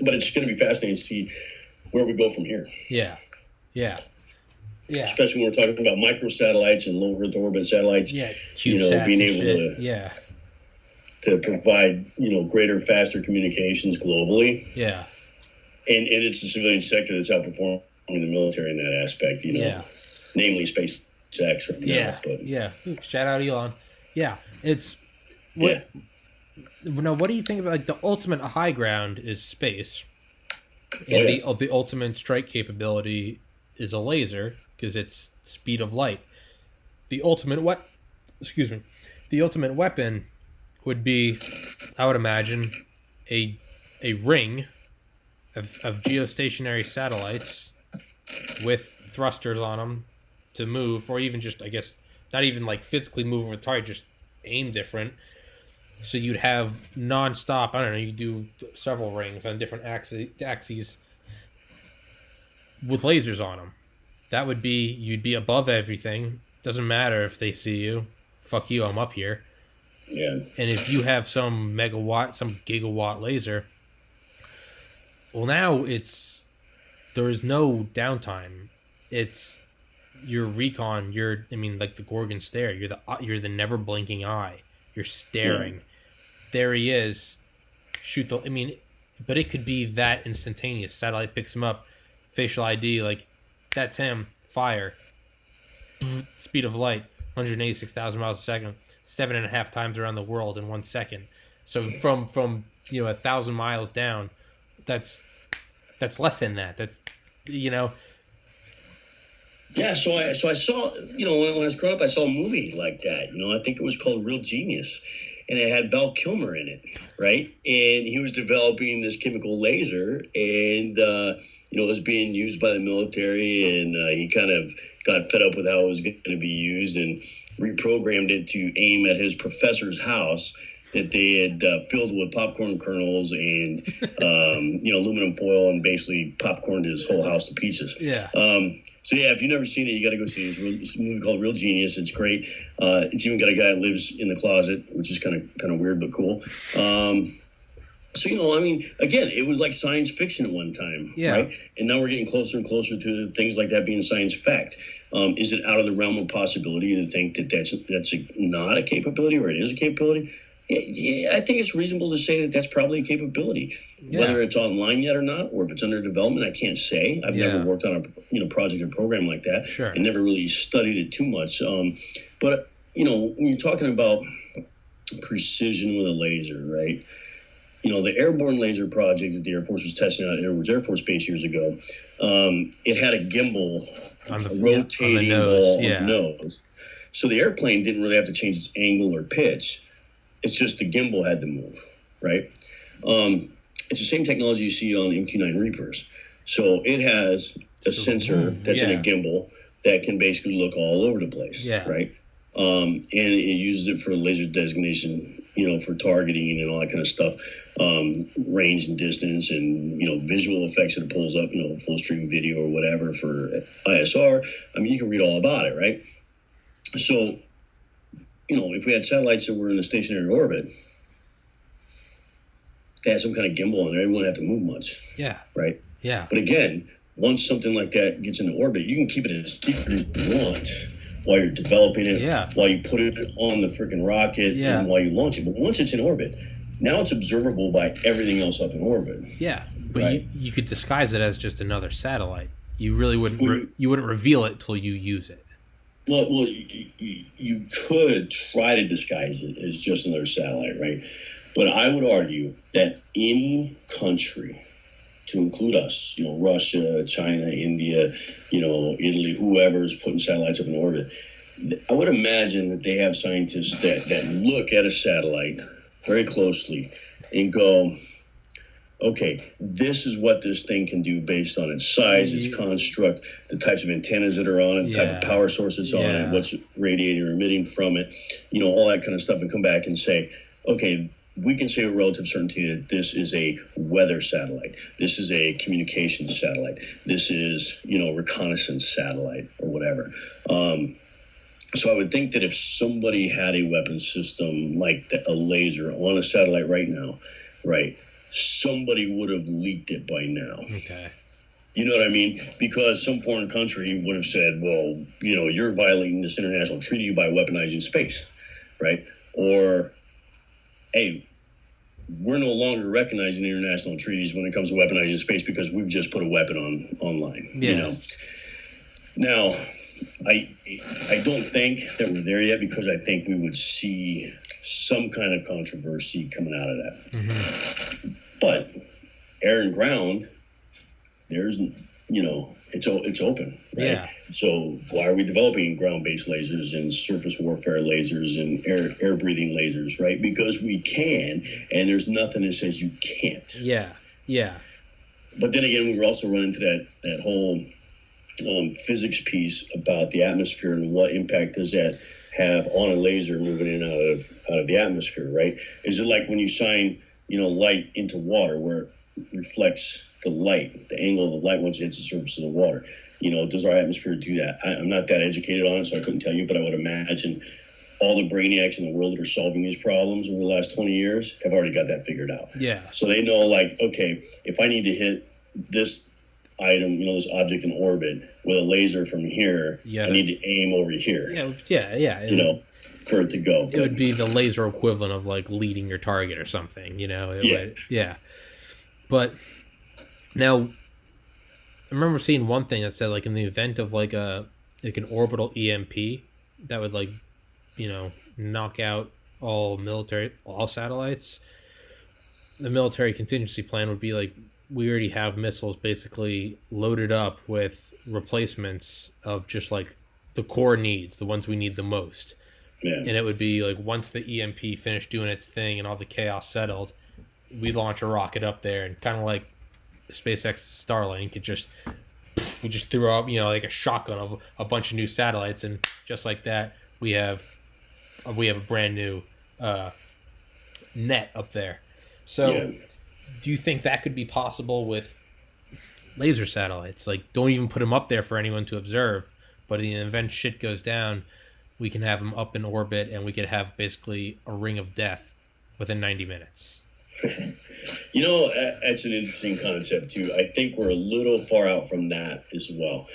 But it's going to be fascinating to see where we go from here. Especially when we're talking about microsatellites and low Earth orbit satellites. Being able to provide, greater, faster communications globally. And it's the civilian sector that's outperforming the military in that aspect, namely space SpaceX right now. But Ooh, shout out Elon. Yeah, it's yeah, what. Now, what do you think about like the ultimate high ground is space, and the ultimate strike capability is a laser because it's speed of light. The ultimate excuse me, the ultimate weapon would be, I would imagine, a ring of geostationary satellites with thrusters on them to move, or even just, I guess, not even like physically move over the target, just aim different. So you'd have nonstop. I don't know. You do several rings on different axes with lasers on them. That would be, you'd be above everything. Doesn't matter if they see you. Fuck you, I'm up here. Yeah. And if you have some megawatt, some gigawatt laser, well, now there is no downtime. It's your recon. Like the Gorgon stare. You're the never blinking eye. You're staring. Yeah. There he is. Shoot but it could be that instantaneous. Satellite picks him up. Facial ID, like, that's him. Fire. Speed of light, 186,000 miles a second. 7.5 times around the world in 1 second. So from 1,000 miles down, that's less than that. That's. Yeah, so I saw, when I was growing up, I saw a movie like that. I think it was called Real Genius, and it had Val Kilmer in it, right? And he was developing this chemical laser, and it was being used by the military, and he kind of got fed up with how it was going to be used and reprogrammed it to aim at his professor's house that they had filled with popcorn kernels and aluminum foil, and basically popcorned his whole house to pieces. Yeah. So yeah, if you've never seen it, you got to go see it. It's a movie called Real Genius. It's great. It's even got a guy that lives in the closet, which is kind of weird but cool. Again, it was like science fiction at one time, right? And now we're getting closer and closer to things like that being science fact. Is it out of the realm of possibility to think that that's not a capability, or it is a capability? Yeah, I think it's reasonable to say that that's probably a capability. Yeah. Whether it's online yet or not, or if it's under development, I can't say. I've never worked on a project or program like that. Sure. And never really studied it too much. But when you're talking about precision with a laser, right? The airborne laser project that the Air Force was testing out at Edwards Air Force Base years ago, it had a gimbal, rotating ball on the nose. So the airplane didn't really have to change its angle or pitch. It's just the gimbal had to move, right? It's the same technology you see on MQ-9 Reapers. So it has a sensor that's in a gimbal that can basically look all over the place, right? And it uses it for laser designation, for targeting and all that kind of stuff, range and distance, and visual effects that it pulls up, full stream video or whatever for ISR. You can read all about it, right? So if we had satellites that were in a stationary orbit, they had some kind of gimbal on there, they wouldn't have to move much. Yeah. Right? Yeah. But again, once something like that gets into orbit, you can keep it as secret as you want while you're developing it, while you put it on the freaking rocket, and while you launch it. But once it's in orbit, now it's observable by everything else up in orbit. Yeah. But you could disguise it as just another satellite. You really wouldn't you wouldn't reveal it till you use it. Well, you could try to disguise it as just another satellite, right? But I would argue that any country, to include us, Russia, China, India, Italy, whoever is putting satellites up in orbit, I would imagine that they have scientists that look at a satellite very closely and go, okay, this is what this thing can do based on its size, its construct, the types of antennas that are on it, the type of power source it's on it, what's radiating or emitting from it, all that kind of stuff, and come back and say, okay, we can say with relative certainty that this is a weather satellite, this is a communications satellite, this is, reconnaissance satellite or whatever. So I would think that if somebody had a weapon system like a laser on a satellite right now, right, somebody would have leaked it by now. Okay. You know what I mean? Because some foreign country would have said, well, you're violating this international treaty by weaponizing space, right? Or, hey, we're no longer recognizing international treaties when it comes to weaponizing space because we've just put a weapon online. Yeah. Now, I don't think that we're there yet, because I think we would see some kind of controversy coming out of that. Mm-hmm. But air and ground, there's, it's open, right? Yeah. So why are we developing ground-based lasers and surface warfare lasers and air-breathing lasers, right? Because we can, and there's nothing that says you can't. Yeah. Yeah. But then again, we were also running into that whole physics piece about the atmosphere and what impact does that have on a laser moving in and out of the atmosphere, right? Is it like when you shine, light into water, where it reflects the light, the angle of the light once it hits the surface of the water? Does our atmosphere do that? I'm not that educated on it, so I couldn't tell you, but I would imagine all the brainiacs in the world that are solving these problems over the last 20 years have already got that figured out. Yeah. So they know, like, okay, if I need to hit this item, this object in orbit with a laser from here, I need to aim over here. Yeah. For it to go. It would be the laser equivalent of like leading your target or something, But now, I remember seeing one thing that said, like, in the event of like an orbital EMP that would, like, knock out all satellites, the military contingency plan would be like, we already have missiles basically loaded up with replacements of just like the core needs, the ones we need the most. Yeah. And it would be like, once the EMP finished doing its thing and all the chaos settled, we launch a rocket up there, and kind of like SpaceX Starlink, we just threw up, like a shotgun of a bunch of new satellites, and just like that, we have a brand new net up there. So do you think that could be possible with laser satellites? Like, don't even put them up there for anyone to observe, but in the event shit goes down, we can have them up in orbit, and we could have basically a ring of death within 90 minutes. That's an interesting concept too. I think we're a little far out from that as well,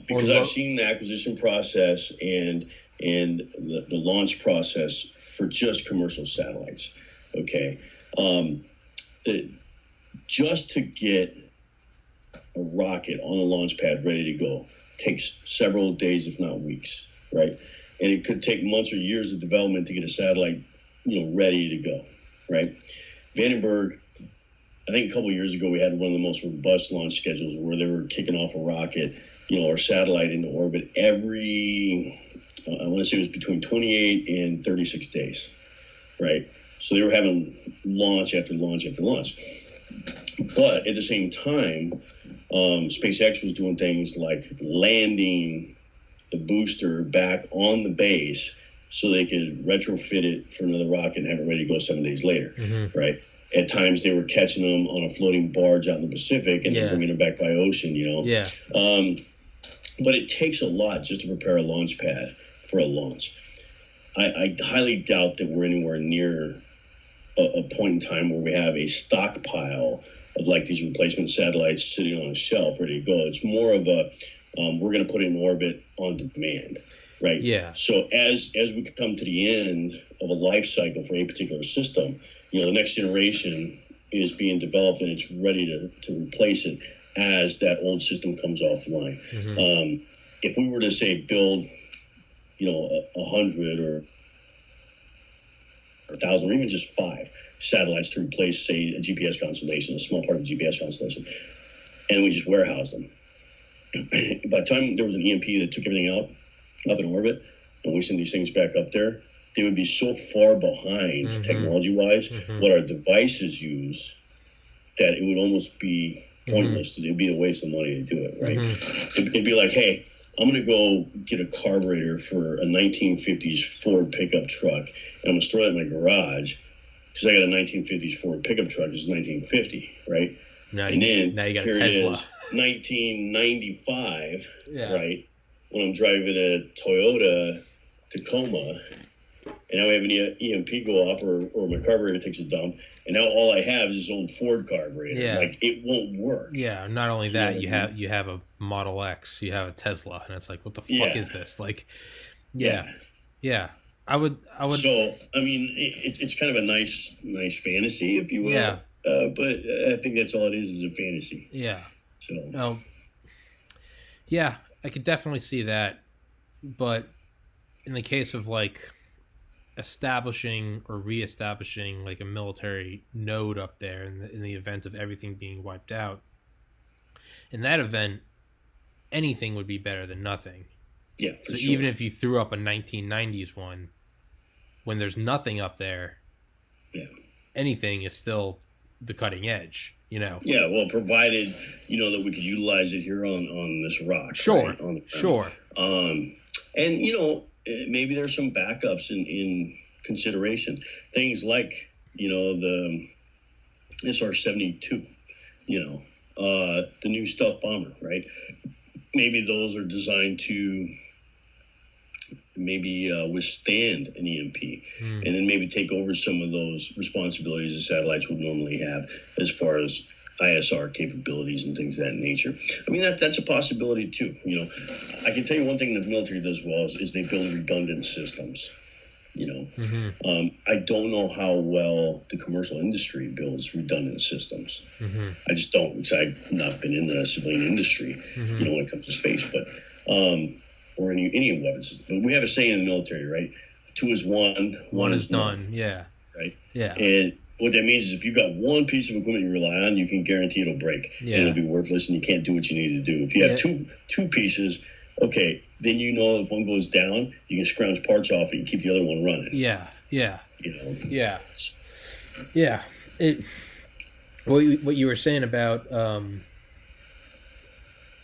because I've seen the acquisition process and the launch process for just commercial satellites. Okay, just to get a rocket on a launch pad ready to go takes several days, if not weeks, right? And it could take months or years of development to get a satellite, ready to go, right? Vandenberg, I think a couple of years ago, we had one of the most robust launch schedules where they were kicking off a rocket, or satellite into orbit every, I want to say it was between 28 and 36 days, right? So they were having launch after launch after launch. But at the same time, SpaceX was doing things like landing the booster back on the base so they could retrofit it for another rocket and have it ready to go 7 days later, right? At times they were catching them on a floating barge out in the Pacific and then bringing them back by ocean, But it takes a lot just to prepare a launch pad for a launch. I highly doubt that we're anywhere near a point in time where we have a stockpile of like these replacement satellites sitting on a shelf ready to go. It's more of a we're going to put it in orbit on demand, right? Yeah. So as we come to the end of a life cycle for a particular system, the next generation is being developed and it's ready to replace it as that old system comes offline. If we were to say build, 100 or 1,000 or even just 5 satellites to replace, say, a GPS constellation, a small part of the GPS constellation, and we just warehouse them. By the time there was an EMP that took everything out up in orbit, and we send these things back up there, they would be so far behind technology-wise what our devices use that it would almost be pointless. It'd be a waste of money to do it, right? It'd be like, hey, I'm going to go get a carburetor for a 1950s Ford pickup truck, and I'm going to store that in my garage because I got a 1950s Ford pickup truck. It's 1950, right? Now you got a Tesla. 1995, right? When I'm driving a Toyota Tacoma, and now we have an EMP go off, or my carburetor takes a dump, and now all I have is this old Ford carburetor. Yeah. Like, it won't work. Yeah. Not only that, you have a Model X, you have a Tesla, and it's like, what the fuck is this? Like, yeah. I would. So, I mean, it's kind of a nice fantasy, if you will. Yeah. But I think that's all it is a fantasy. Yeah. So. Yeah, I could definitely see that. But in the case of like establishing or reestablishing like a military node up there in the event of everything being wiped out, in that event, anything would be better than nothing. Yeah, for So sure. even if you threw up a 1990s one, when there's nothing up there, Yeah. anything is still the cutting edge, you know? Yeah, well, provided, that we could utilize it here on this rock. Sure, right? sure. And, maybe there's some backups in consideration. Things like, the SR-72, the new stealth bomber, right? Maybe those are designed to maybe withstand an EMP, and then maybe take over some of those responsibilities the satellites would normally have as far as ISR capabilities and things of that nature. I mean, that's a possibility too. I can tell you one thing that the military does well is they build redundant systems. I don't know how well the commercial industry builds redundant systems. I just don't, because I've not been in the civilian industry, when it comes to space, but or any weapons. But we have a saying in the military, right? 2 is 1, 1 is none. Yeah. Right? Yeah. And what that means is if you've got one piece of equipment you rely on, you can guarantee it'll break. Yeah. And it'll be worthless and you can't do what you need to do. If you have two pieces, okay, then if one goes down, you can scrounge parts off and keep the other one running. Yeah. Yeah. Yeah. What you were saying about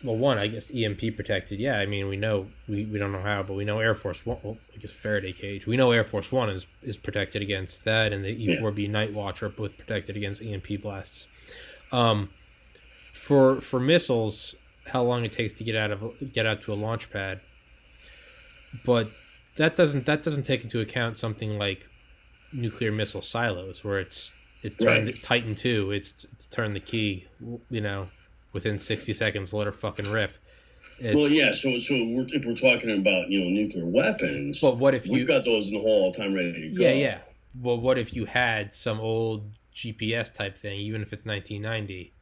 one, I guess EMP protected. Yeah, I mean, we know we don't know how, but we know Air Force One. Well, I guess Faraday cage. We know Air Force One is protected against that, and the E-4B Night Watch are both protected against EMP blasts. For missiles, how long it takes to get out to a launch pad, but that doesn't take into account something like nuclear missile silos, where it's turned Titan 2. It's turned the key, within 60 seconds, let her fucking rip. So if we're talking about, nuclear weapons, but what if we've got those in the hall all the time ready to go. Yeah. Well, what if you had some old GPS type thing, even if it's 1990?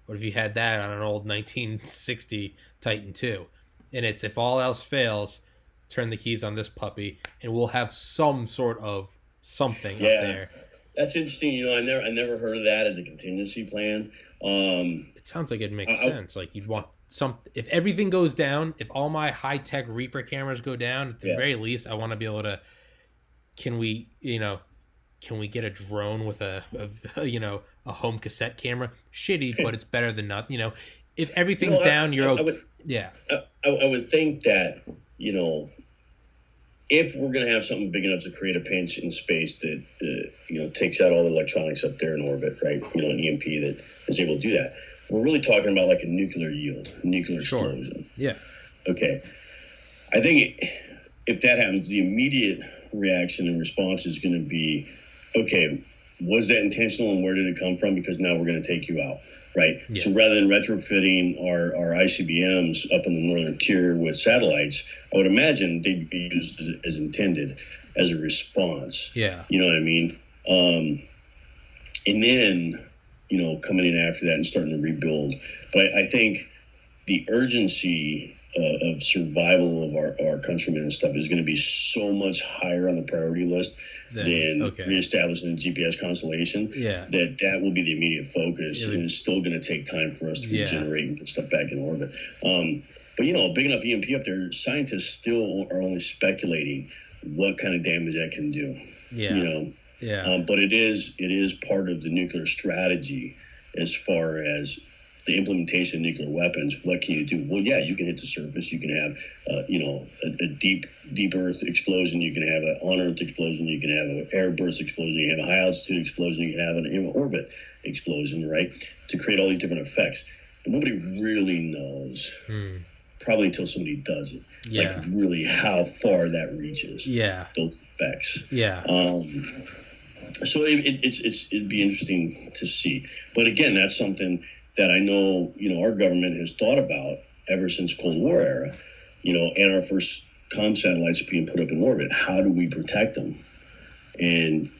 What if you had that on an old 1960 Titan 2? And it's, if all else fails, turn the keys on this puppy, and we'll have some sort of something up there. That's interesting. I never heard of that as a contingency plan. It sounds like it makes sense. Like you'd want if everything goes down, if all my high-tech Reaper cameras go down, at the very least, I want to be able to. Can we get a drone with a home cassette camera? Shitty, but it's better than nothing. If everything's down, you're okay. I would think that if we're going to have something big enough to create a pinch in space that takes out all the electronics up there in orbit, right? An EMP that is able to do that. We're really talking about like a nuclear yield, nuclear explosion. Yeah. Okay. I think if that happens, the immediate reaction and response is going to be, okay, was that intentional and where did it come from? Because now we're going to take you out. Right. Yeah. So rather than retrofitting our ICBMs up in the northern tier with satellites, I would imagine they'd be used as intended as a response. Yeah. You know what I mean? And then, coming in after that and starting to rebuild. But I think the urgency of survival of our countrymen and stuff is going to be so much higher on the priority list than reestablishing a GPS constellation. Yeah. That will be the immediate focus, and it's still going to take time for us to regenerate and get stuff back in orbit. But a big enough EMP up there, scientists still are only speculating what kind of damage that can do. Yeah. But it is part of the nuclear strategy as far as the implementation of nuclear weapons. What can you do? Well, you can hit the surface. You can have, a deep Earth explosion. You can have an on-Earth explosion. You can have an air burst explosion. You can have a high-altitude explosion. You can have an in-orbit explosion, right, to create all these different effects. But nobody really knows, probably until somebody does it, like really how far that reaches, those effects. So it'd be interesting to see. But again, that's something that I know, our government has thought about ever since Cold War era, and our first comm satellites being put up in orbit. How do we protect them? And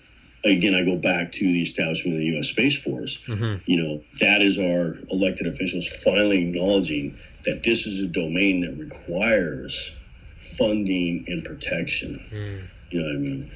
again, I go back to the establishment of the U.S. Space Force. That is our elected officials finally acknowledging that this is a domain that requires funding and protection. You know what I mean?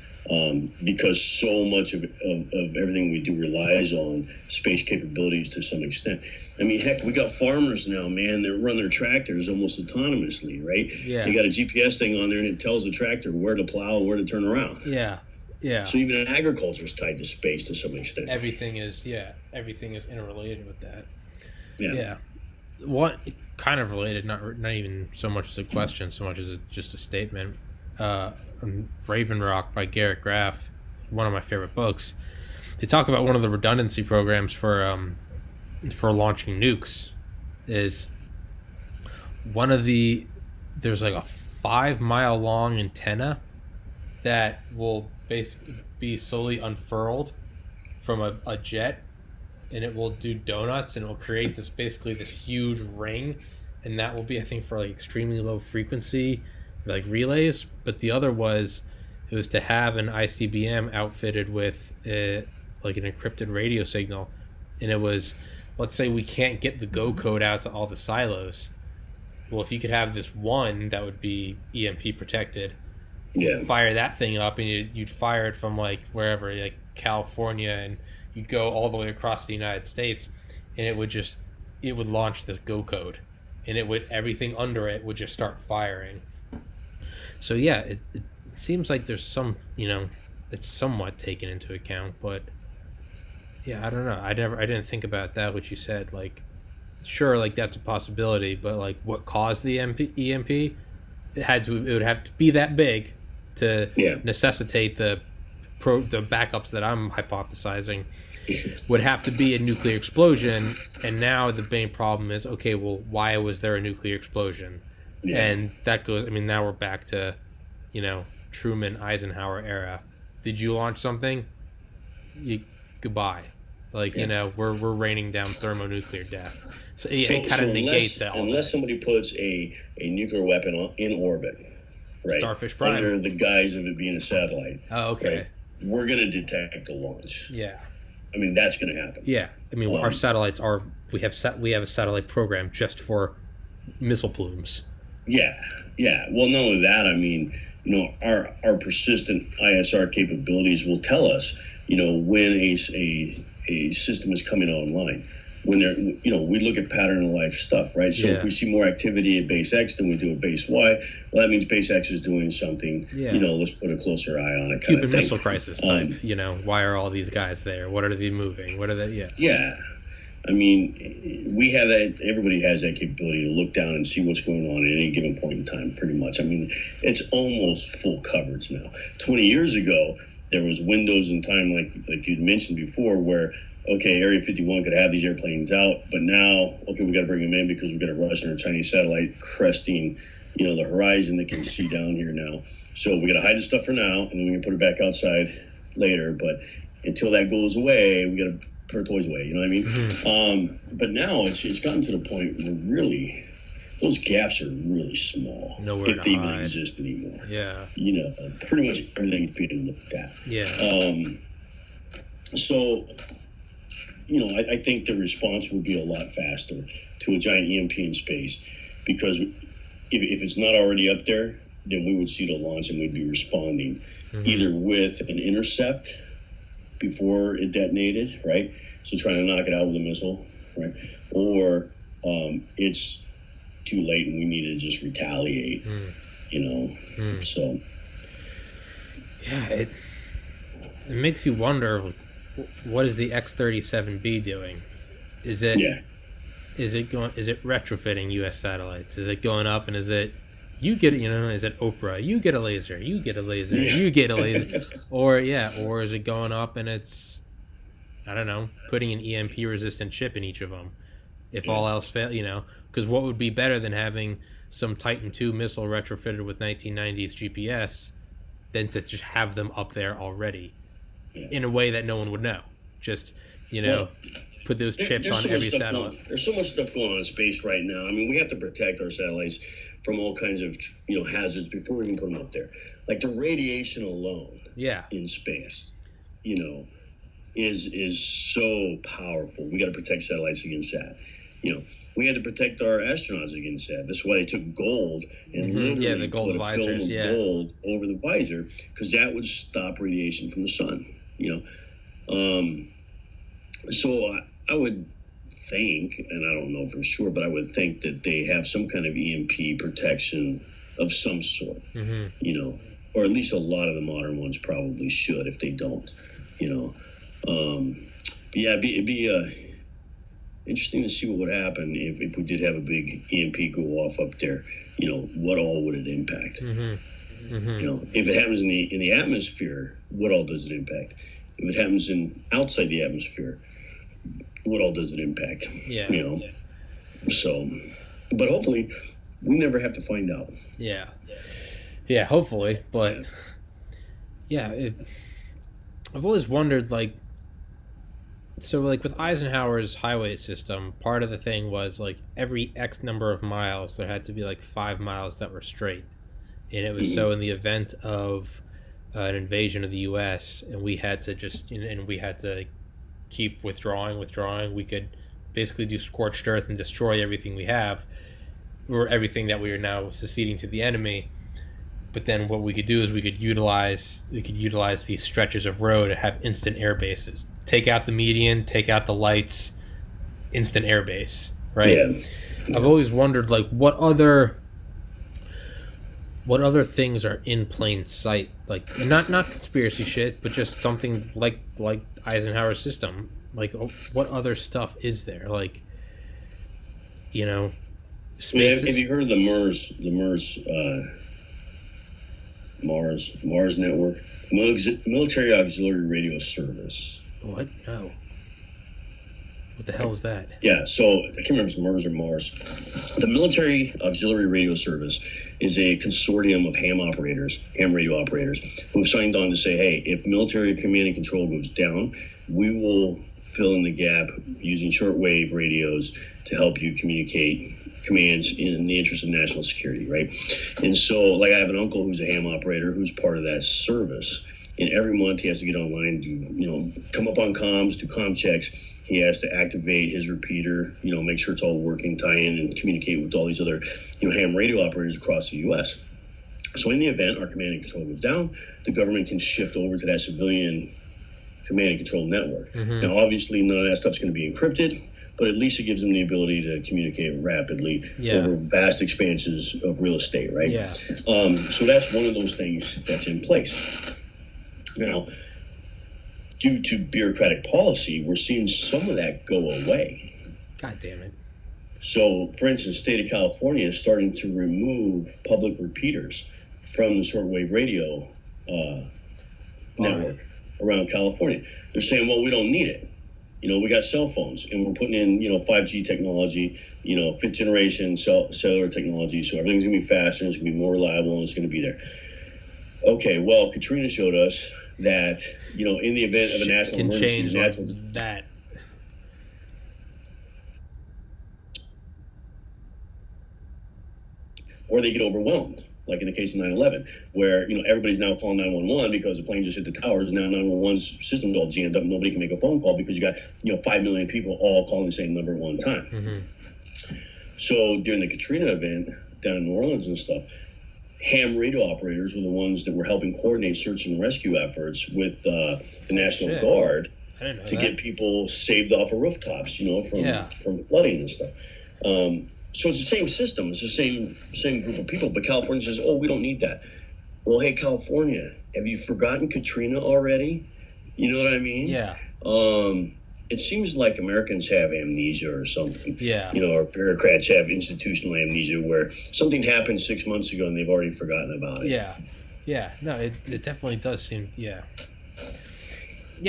Because so much of everything we do relies on space capabilities to some extent. I mean, heck, we got farmers now, man, that run their tractors almost autonomously, right? Yeah. They got a GPS thing on there, and it tells the tractor where to plow and where to turn around. Yeah. Yeah. So even agriculture is tied to space to some extent. Everything is interrelated with that. Yeah. Yeah. What kind of related, not even so much as a question, so much as just a statement. Raven Rock by Garrett Graff, one of my favorite books. They talk about one of the redundancy programs for launching nukes is there's like a 5-mile long antenna that will basically be slowly unfurled from a jet, and it will do donuts, and it will create this huge ring, and that will be, I think, for like extremely low frequency like relays. But the other was to have an ICBM outfitted with like an encrypted radio signal, and it was, let's say we can't get the go code out to all the silos. Well, if you could have this one that would be EMP protected, fire that thing up, and you'd fire it from like wherever, like California, and you'd go all the way across the United States, and it would launch this go code, and everything under it would just start firing. So yeah, it seems like there's some, it's somewhat taken into account, but yeah, I don't know. I didn't think about that, what you said. Like, sure, like that's a possibility, but like what caused the EMP? It would have to be that big to necessitate the backups that I'm hypothesizing. Would have to be a nuclear explosion, and now the main problem is, okay, well, why was there a nuclear explosion? Yeah. And that goes, I mean, now we're back to, Truman, Eisenhower era. Did you launch something? Goodbye. Like, we're raining down thermonuclear death. So it kind of negates that. Unless somebody puts a nuclear weapon in orbit, right? Starfish Prime. Under the guise of it being a satellite. Oh, okay. Right? We're going to detect a launch. Yeah. I mean, that's going to happen. Yeah. I mean, our satellites we have a satellite program just for missile plumes. Yeah. Well, not only that, I mean, our persistent ISR capabilities will tell us, when a system is coming online. When we look at pattern of life stuff, right? So if we see more activity at base X than we do at base Y, well, that means base X is doing something. Yeah. Let's put a closer eye on it. Cuban Missile Crisis type. Why are all these guys there? What are they moving? What are they? Yeah. Yeah. I mean, we have that. Everybody has that capability to look down and see what's going on at any given point in time, pretty much. I mean, it's almost full coverage now. 20 years ago, there was windows in time, like you'd mentioned before, where, okay, Area 51 could have these airplanes out, but now, okay, we got to bring them in because we've got a Russian or Chinese satellite cresting, the horizon that can see down here now. So we got to hide the stuff for now, and then we can put it back outside later. But until that goes away, we got to put our toys away. You know what I mean? Mm-hmm. But now it's gotten to the point where really those gaps are really small. Nowhere if they even exist anymore. Yeah. Pretty much everything's being looked at. Yeah. So, I think the response would be a lot faster to a giant EMP in space, because if it's not already up there, then we would see the launch and we'd be responding either with an intercept before it detonated, right? So trying to knock it out with a missile, right? Or it's too late and we need to just retaliate, So. Yeah, it makes you wonder, what is the X-37B doing? Is it retrofitting U.S. satellites? Is it going up and is it Oprah? You get a laser, you get a laser, you get a laser. Or is it going up and it's, I don't know, putting an EMP resistant chip in each of them if all else fail, because what would be better than having some Titan II missile retrofitted with 1990s GPS than to just have them up there already in a way that no one would know. Just, put those chips on every satellite. There's so much stuff going on in space right now. I mean, we have to protect our satellites from all kinds of, hazards before we can put them up there. Like the radiation alone in space, is so powerful. We got to protect satellites against that. You know, we had to protect our astronauts against that. That's why they took gold and the literally gold put a visors, film of gold over the visor, because that would stop radiation from the sun. You know, so I would think, and I don't know for sure, but I would think that they have some kind of EMP protection of some sort. You know, or at least a lot of the modern ones probably should. If they don't, you know, yeah, it'd be interesting to see what would happen if we did have a big EMP go off up there. You know, what all would it impact? You know, if it happens in the atmosphere, what all does it impact? If it happens outside the atmosphere, what all does it impact? Yeah. You know, so, but hopefully we never have to find out. Yeah. Yeah, hopefully, but yeah, I've always wondered, like, so like with Eisenhower's highway system, part of the thing was like every X number of miles there had to be like 5 miles that were straight, and it was so in the event of an invasion of the U.S. and we had to keep withdrawing, we could basically do scorched earth and destroy everything we have, or everything that we are now seceding to the enemy. But then what we could do is we could utilize these stretches of road to have instant air bases. Take out the median, take out the lights, instant air base, right? Yeah. I've always wondered, like, what other things are in plain sight, like not conspiracy shit, but just something like Eisenhower's system. Like, what other stuff is there? Like, you know, spaces? Have you heard of the Mars network, military auxiliary radio service? What? No. What the hell is that? Yeah, so I can't remember if it's Mars or Mars. The military auxiliary radio service is a consortium of ham radio operators, who have signed on to say, hey, if military command and control goes down, we will fill in the gap using shortwave radios to help you communicate commands in the interest of national security, right? And so, like, I have an uncle who's a ham operator who's part of that service. And every month he has to get online, come up on comms, do comm checks. He has to activate his repeater, make sure it's all working, tie in and communicate with all these other, ham radio operators across the U.S. So in the event our command and control goes down, the government can shift over to that civilian command and control network. Now, obviously, none of that stuff's going to be encrypted, but at least it gives them the ability to communicate rapidly over vast expanses of real estate, right? Yeah. So that's one of those things that's in place. Now, due to bureaucratic policy, we're seeing some of that go away. God damn it. So, for instance, the state of California is starting to remove public repeaters from the shortwave radio network around California. They're saying, well, we don't need it. We got cell phones, and we're putting in, 5G technology, fifth generation cellular technology, so everything's going to be faster, and it's going to be more reliable, and it's going to be there. Okay, well, Katrina showed us that, in the event of a national emergency, that. Or they get overwhelmed, like in the case of 9/11, where, everybody's now calling 911 because the plane just hit the towers, and now 911's system's all jammed up, and nobody can make a phone call because you got, 5 million people all calling the same number at one time. So during the Katrina event down in New Orleans and stuff, ham radio operators were the ones that were helping coordinate search and rescue efforts with the National Guard to get people saved off of rooftops, from flooding and stuff. So it's the same system. It's the same group of people. But California says, oh, we don't need that. Well, hey, California, have you forgotten Katrina already? You know what I mean? Yeah. It seems like Americans have amnesia or something. Yeah. Or bureaucrats have institutional amnesia where something happened 6 months ago and they've already forgotten about it. Yeah. Yeah. No, it definitely does seem, Yeah,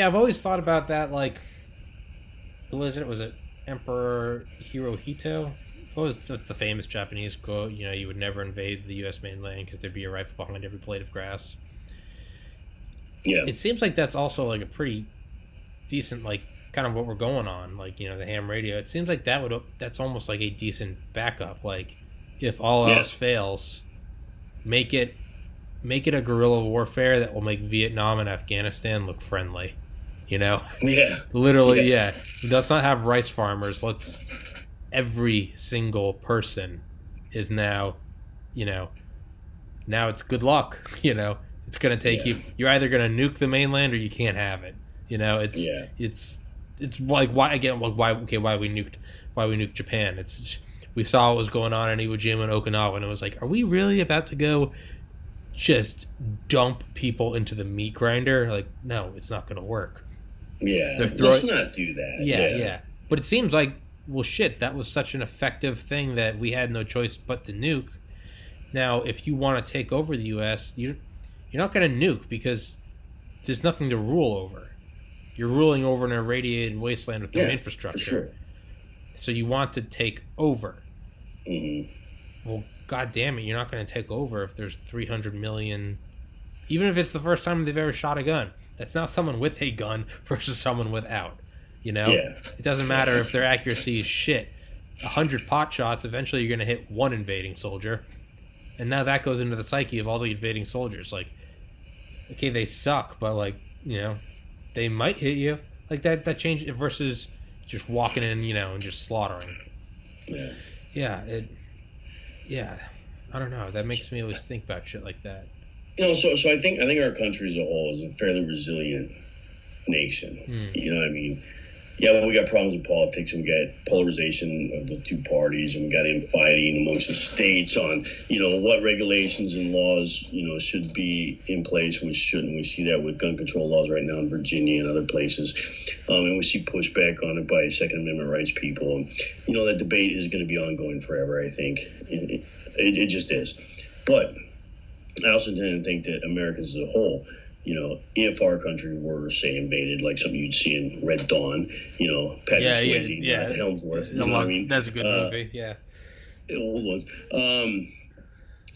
I've always thought about that, like, was it Emperor Hirohito? What was the famous Japanese quote? You would never invade the U.S. mainland because there'd be a rifle behind every blade of grass. Yeah. It seems like that's also, like, a pretty decent, like, kind of what we're going on, like, the ham radio. It seems like that's almost like a decent backup. Like, if all else fails, make it a guerrilla warfare that will make Vietnam and Afghanistan look friendly. Yeah. Literally, yeah. Let's not have rice farmers. Let's every single person is now, you know, now it's good luck. It's going to take Yeah. you're either going to nuke the mainland or you can't have it. It's Yeah. it's like, why again, like, why we nuked Japan. We saw what was going on in Iwo Jima and Okinawa, and it was like, are we really about to go just dump people into the meat grinder? Like, no, it's not going to work. Yeah. Let's not do that. Yeah. But it seems like, well, shit, that was such an effective thing that we had no choice but to nuke. Now, if you want to take over the U.S., you're not going to nuke because there's nothing to rule over. You're ruling over an irradiated wasteland with no infrastructure. For sure. So you want to take over. Mm-hmm. Well, God damn it, you're not going to take over if there's 300 million. Even if it's the first time they've ever shot a gun. That's now someone with a gun versus someone without. Yeah. It doesn't matter if their accuracy is shit. 100 pot shots, eventually you're going to hit one invading soldier. And now that goes into the psyche of all the invading soldiers. Like, okay, they suck, but, like, they might hit you. Like, that change versus just walking in, and just slaughtering. Yeah. Yeah. I don't know. That makes me always think about shit like that. So I think our country as a whole is a fairly resilient nation. You know what I mean? Yeah, we got problems with politics, and we got polarization of the two parties, and we got infighting amongst the states on, what regulations and laws, should be in place and which shouldn't. We see that with gun control laws right now in Virginia and other places. And we see pushback on it by Second Amendment rights people. And, that debate is going to be ongoing forever, I think. It just is. But I also tend to think that Americans as a whole, if our country were, say, invaded, like something you'd see in Red Dawn, Patrick Swayze, Helmsworth, you know what I mean? That's a good movie, yeah. Old ones.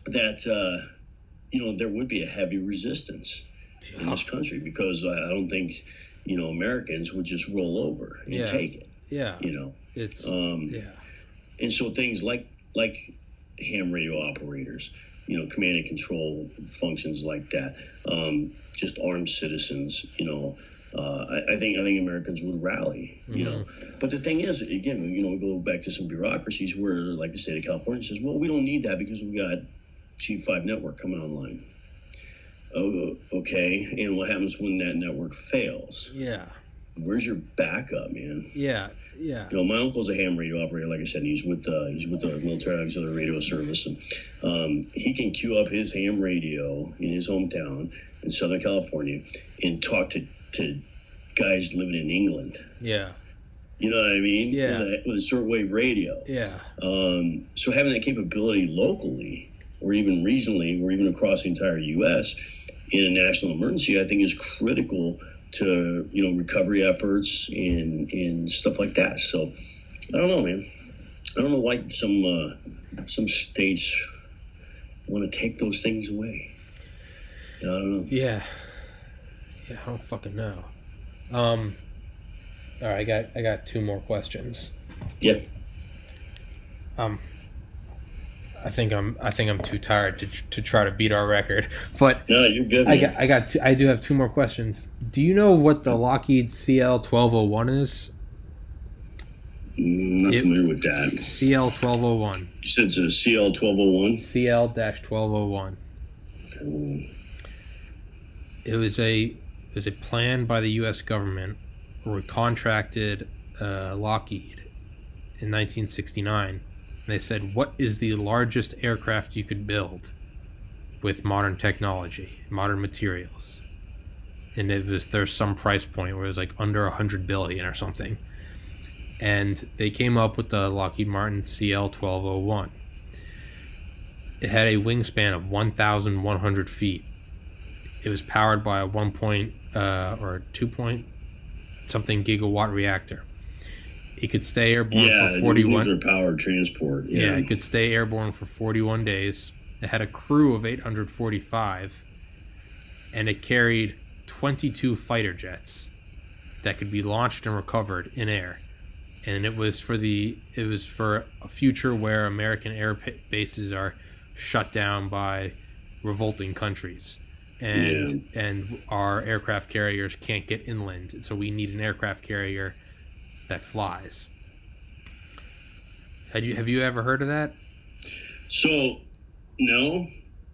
That, there would be a heavy resistance in this country because I don't think, Americans would just roll over and take it. Yeah. It's, and so things like ham radio operators, command and control functions like that, just armed citizens, I think Americans would rally, But the thing is, again, we go back to some bureaucracies where, like the state of California says, well, we don't need that because we got G5 network coming online. Oh, okay. And what happens when that network fails? Yeah. Where's your backup, man? Yeah. My uncle's a ham radio operator, like I said, and he's with the Military Auxiliary Radio Service, and he can queue up his ham radio in his hometown in Southern California and talk to guys living in England. Yeah. You know what I mean? Yeah. With a shortwave radio. Yeah. So having that capability locally, or even regionally, or even across the entire U.S. in a national emergency, I think is critical to recovery efforts and stuff like that. So I don't know, man. I don't know why some states want to take those things away. I don't know. Yeah, I don't fucking know. All right, I got two more questions. Yeah. I think I'm too tired to try to beat our record, but no, you're good. Man. I do have two more questions. Do you know what the Lockheed CL-1201 is? Not familiar with that. CL-1201. You said it's a CL-1201? CL-1201. Cool. It was a plan by the U.S. government where we contracted Lockheed in 1969. They said, what is the largest aircraft you could build with modern technology, modern materials? And there's some price point where it was like under $100 billion or something. And they came up with the Lockheed Martin CL-1201. It had a wingspan of 1,100 feet. It was powered by a 2 point something gigawatt reactor. It could stay airborne for 41. Nuclear powered transport. Yeah, it could stay airborne for 41 days. It had a crew of 845, and it carried 22 fighter jets that could be launched and recovered in air. And it was for a future where American air bases are shut down by revolting countries, and our aircraft carriers can't get inland. So we need an aircraft carrier that flies. Have you ever heard of that? So no,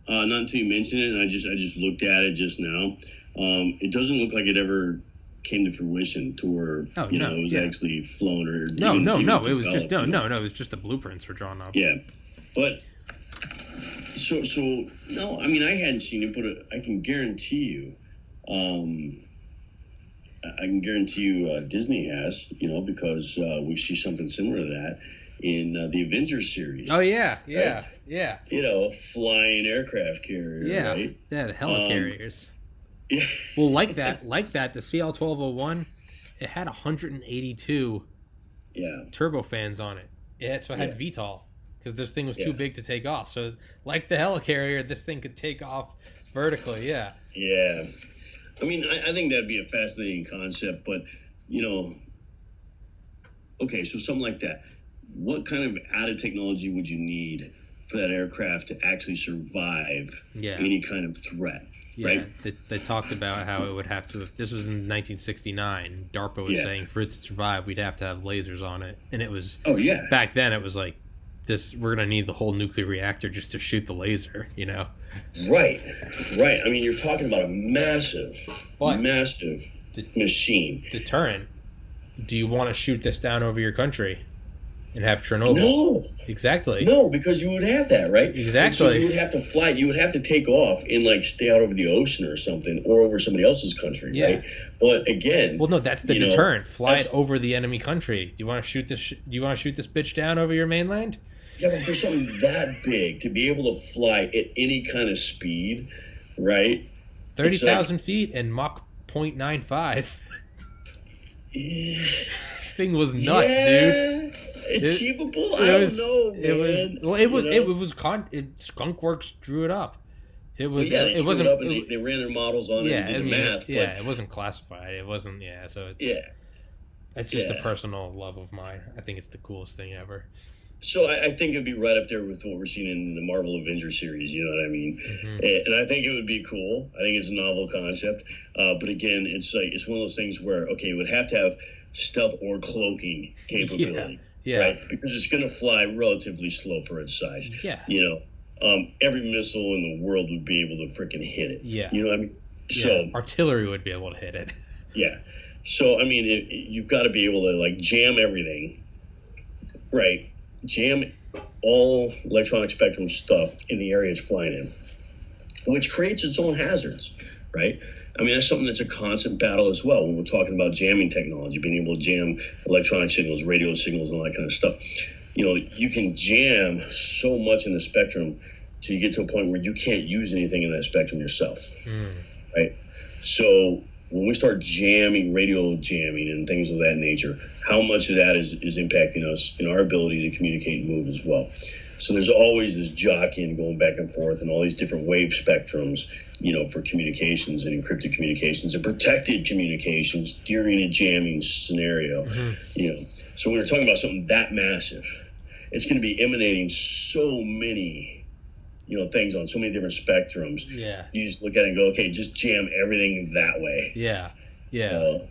not until you mentioned it, and I just looked at it just now. It doesn't look like it ever came to fruition to where it was actually flown or no. It was just no. It was just the blueprints were drawn up. Yeah, but so no. I mean, I hadn't seen it, but I can guarantee you. Disney has, because we see something similar to that in the Avengers series. Oh yeah, right? yeah. Flying aircraft carrier. Right? Yeah, the helicarriers. Yeah. Well, like that, the CL-1201, it had 182 turbofans on it. Yeah, so it had VTOL because this thing was too big to take off. So, like the helicarrier, this thing could take off vertically. Yeah. Yeah. I mean, I think that'd be a fascinating concept, but, okay, so something like that. What kind of added technology would you need for that aircraft to actually survive any kind of threat? Yeah, right? They talked about how it would have to. If this was in 1969, DARPA was saying for it to survive, we'd have to have lasers on it, and it was. Oh yeah. Back then, it was like this. We're gonna need the whole nuclear reactor just to shoot the laser. Right. I mean, you're talking about a massive machine. Deterrent. Do you want to shoot this down over your country and have Chernobyl? No. Exactly. No, because you would have that, right? Exactly. And so you would have to fly. You would have to take off and stay out over the ocean or something, or over somebody else's country, right? But again, well, no, that's the deterrent. Fly it over the enemy country. Do you want to shoot this? Do you want to shoot this bitch down over your mainland? Yeah, but for something that big to be able to fly at any kind of speed, right? 30,000 feet and Mach 0.95. This thing was nuts, dude. Achievable? I don't know, man. Skunkworks drew it up. It was. Well, it wasn't. It up and they ran their models on it and did the math. But it wasn't classified. It wasn't. Yeah. So it's just a personal love of mine. I think it's the coolest thing ever. So I think it'd be right up there with what we're seeing in the Marvel Avengers series. You know what I mean? Mm-hmm. And I think it would be cool. I think it's a novel concept. But again, it's one of those things where it would have to have stealth or cloaking capability. Yeah. Right? Because it's going to fly relatively slow for its size. Yeah. Every missile in the world would be able to freaking hit it. Yeah. You know what I mean? So artillery would be able to hit it. Yeah. So I mean, you've got to be able to jam everything, right? Jam all electronic spectrum stuff in the area it's flying in, which creates its own hazards, right? I mean, that's something that's a constant battle as well when we're talking about jamming technology, being able to jam electronic signals, radio signals, and all that kind of stuff. You can jam so much in the spectrum till you get to a point where you can't use anything in that spectrum yourself, right? So when we start jamming, radio jamming, and things of that nature, how much of that is impacting us in our ability to communicate and move as well? So there's always this jockeying going back and forth and all these different wave spectrums, for communications and encrypted communications and protected communications during a jamming scenario. Mm-hmm. So when we're talking about something that massive, it's going to be emanating so many things on so many different spectrums. Yeah. You just look at it and go, okay, just jam everything that way. Yeah.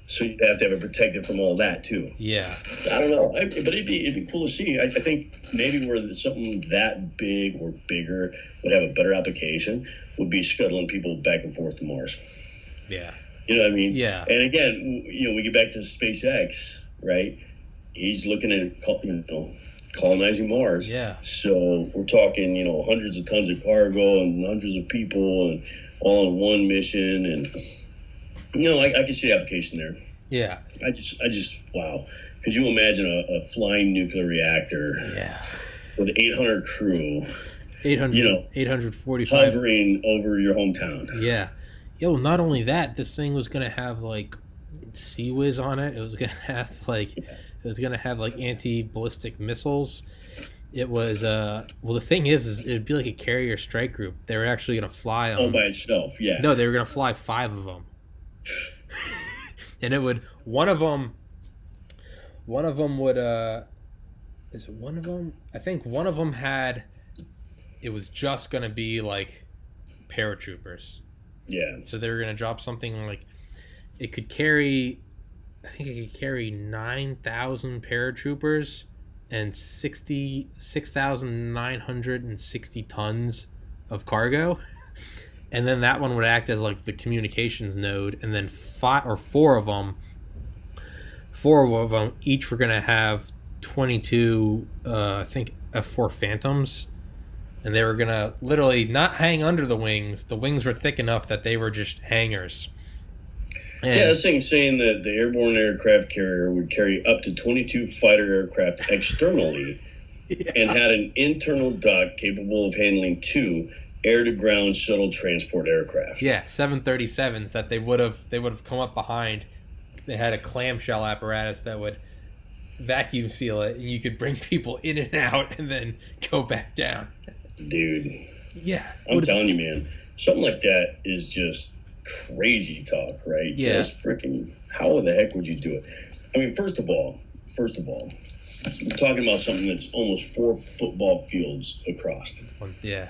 So you have to have it protected from all that too. Yeah. I don't know, but it'd be cool to see. I think maybe where something that big or bigger would have a better application would be scuttling people back and forth to Mars. Yeah. You know what I mean? Yeah. And again, we get back to SpaceX, right? He's looking at colonizing Mars. Yeah. So we're talking, hundreds of tons of cargo and hundreds of people and all in one mission. And, I can see the application there. Yeah. I just, wow. Could you imagine a flying nuclear reactor? Yeah. With 800 crew. 845. Hovering over your hometown. Yeah. Yo, not only that, this thing was going to have, Sea Whiz on it. It was going to have, anti-ballistic missiles. It was, the thing is it'd be like a carrier strike group. They were actually going to fly on... All by itself, yeah. No, they were going to fly 5 of them. And it would... One of them would, is it one of them? I think one of them had... It was just going to be, paratroopers. Yeah. So they were going to drop something it could carry... I think it could carry 9,000 paratroopers and 6,960 tons of cargo. And then that one would act as like the communications node, and then four of them each were going to have 22 I think F4 Phantoms, and they were going to literally not hang under the wings. The wings were thick enough that they were just hangars. And this thing saying that the airborne aircraft carrier would carry up to 22 fighter aircraft externally and had an internal dock capable of handling 2 air-to-ground shuttle transport aircraft. Yeah, 737s that they would have come up behind. They had a clamshell apparatus that would vacuum seal it, and you could bring people in and out and then go back down. Dude. Yeah. I'm telling you, man, something like that is just crazy talk, right? Yeah. Just freaking, how the heck would you do it? I mean, first of all, we're talking about something that's almost 4 football fields across. Yeah.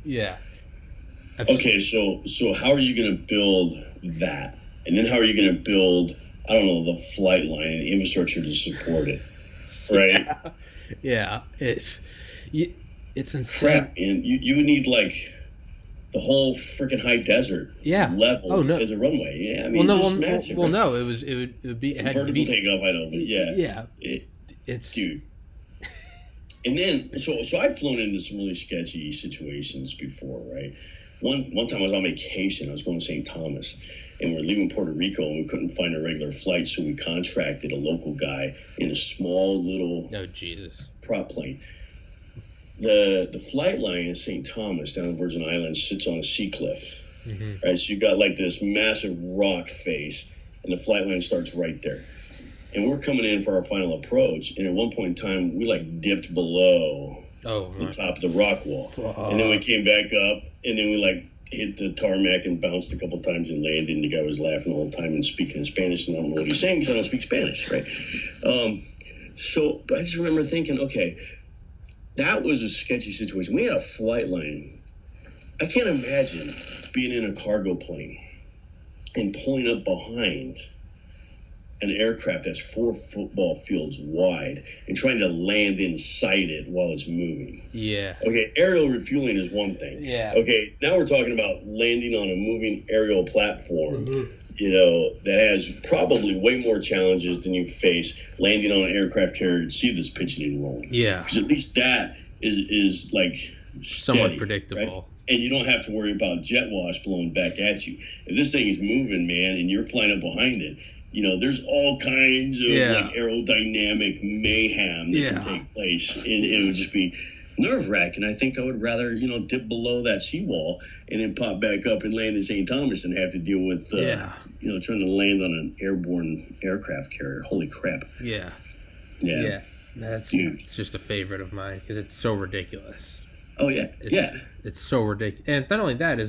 Yeah. Okay, so how are you going to build that? And then how are you going to build, I don't know, the flight line and infrastructure to support it, right? Yeah. It's insane. Crap, and you would need like the whole freaking high desert level as a runway. Yeah, I mean, massive. Well, no, it would be vertical takeoff. I know, but yeah, it's dude. And then, so I've flown into some really sketchy situations before, right? One time I was on vacation. I was going to St. Thomas, and we're leaving Puerto Rico, and we couldn't find a regular flight, so we contracted a local guy in a small little prop plane. The flight line in St. Thomas down in Virgin Islands sits on a sea cliff, right? So you've got like this massive rock face, and the flight line starts right there. And we're coming in for our final approach, and at one point in time, we like dipped below the top of the rock wall. And then we came back up, and then we like hit the tarmac and bounced a couple times and landed, and the guy was laughing the whole time and speaking in Spanish, and I don't know what he's saying because I don't speak Spanish, right? But I just remember thinking, okay, that was a sketchy situation. We had a flight line. I can't imagine being in a cargo plane and pulling up behind an aircraft that's 4 football fields wide and trying to land inside it while it's moving. Yeah. Okay, aerial refueling is one thing. Yeah. Okay, now we're talking about landing on a moving aerial platform, that has probably way more challenges than you face landing on an aircraft carrier and see this pitching and rolling. Yeah. Because at least that is like steady, somewhat predictable. Right? And you don't have to worry about jet wash blowing back at you. If this thing is moving, man, and you're flying up behind it, there's all kinds of like aerodynamic mayhem that can take place, and it would just be nerve-wracking. I think I would rather dip below that seawall and then pop back up and land in St. Thomas and have to deal with trying to land on an airborne aircraft carrier. Holy crap. Yeah. It's just a favorite of mine because it's so ridiculous. Oh yeah. It's so ridiculous. And not only that,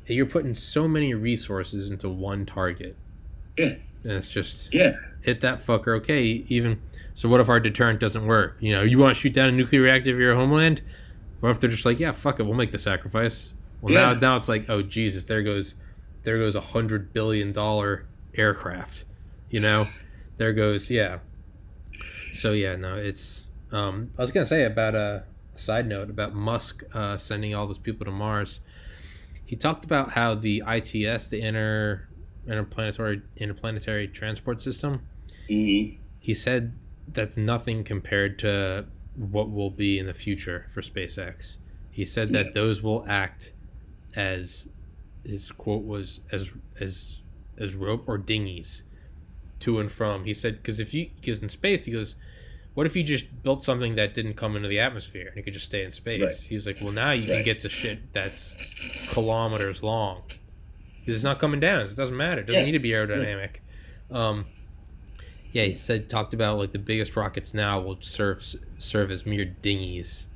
you're putting so many resources into one target. Yeah. And it's just hit that fucker. Okay, even so, what if our deterrent doesn't work? You want to shoot down a nuclear reactor of your homeland? What if they're just like, yeah, fuck it, we'll make the sacrifice. Well, now it's like, oh Jesus, there goes $100 billion aircraft. There goes So it's. I was gonna say about a side note about Musk sending all those people to Mars. He talked about how the ITS, the interplanetary transport system. He said that's nothing compared to what will be in the future for SpaceX. He said that those will act as, his quote was, as rope or dinghies to and from. He said because in space, he goes, what if you just built something that didn't come into the atmosphere and it could just stay in space? Right. He was like, well, now you can get to shit that's kilometers long. Because it's not coming down. So it doesn't matter. It doesn't need to be aerodynamic. He talked about like the biggest rockets now will serve as mere dinghies.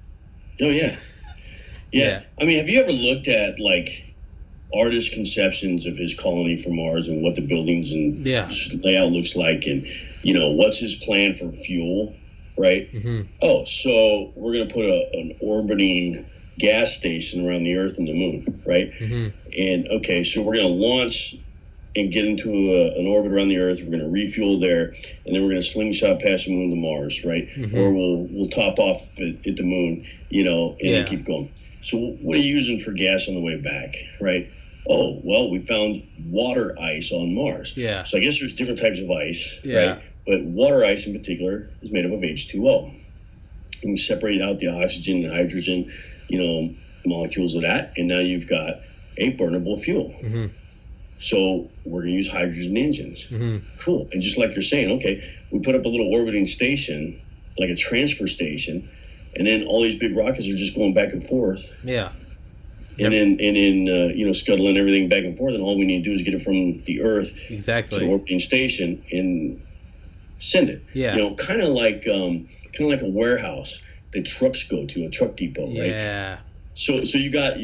Oh, yeah. I mean, have you ever looked at like artist conceptions of his colony for Mars and what the buildings and layout looks like, and what's his plan for fuel, right? Oh, so we're going to put an orbiting gas station around the Earth and the Moon, right? And okay, so we're going to launch and get into an orbit around the Earth. We're going to refuel there, and then we're going to slingshot past the moon to Mars, right? Or we'll top off at the moon, and then keep going. So what are you using for gas on the way back, right? Oh, well, we found water ice on Mars. Yeah. So I guess there's different types of ice, right? But water ice in particular is made up of H2O. And we separate out the oxygen and hydrogen, molecules of that, and now you've got a burnable fuel. So we're going to use hydrogen engines. Cool. And just like you're saying, okay, we put up a little orbiting station, like a transfer station, and then all these big rockets are just going back and forth. Yeah. And then scuttling everything back and forth, and all we need to do is get it from the Earth to the orbiting station and send it. Yeah. Kind of like a warehouse that trucks go to, a truck depot, right? Yeah. So you got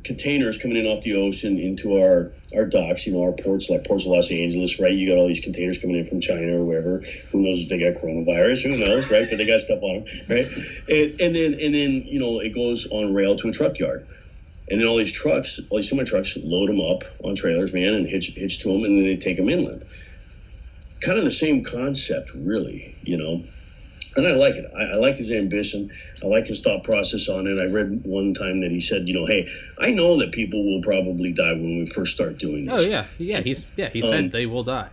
containers coming in off the ocean into our docks, our ports, like ports of Los Angeles, right? You got all these containers coming in from China or wherever. Who knows if they got coronavirus? Who knows, right? But they got stuff on them, right? And then it goes on rail to a truck yard. And then all these semi-trucks load them up on trailers, man, and hitch to them, and then they take them inland. Kind of the same concept, really, And I like it. I like his ambition. I like his thought process on it. I read one time that he said, hey, I know that people will probably die when we first start doing this. Oh, yeah. Yeah, he said they will die.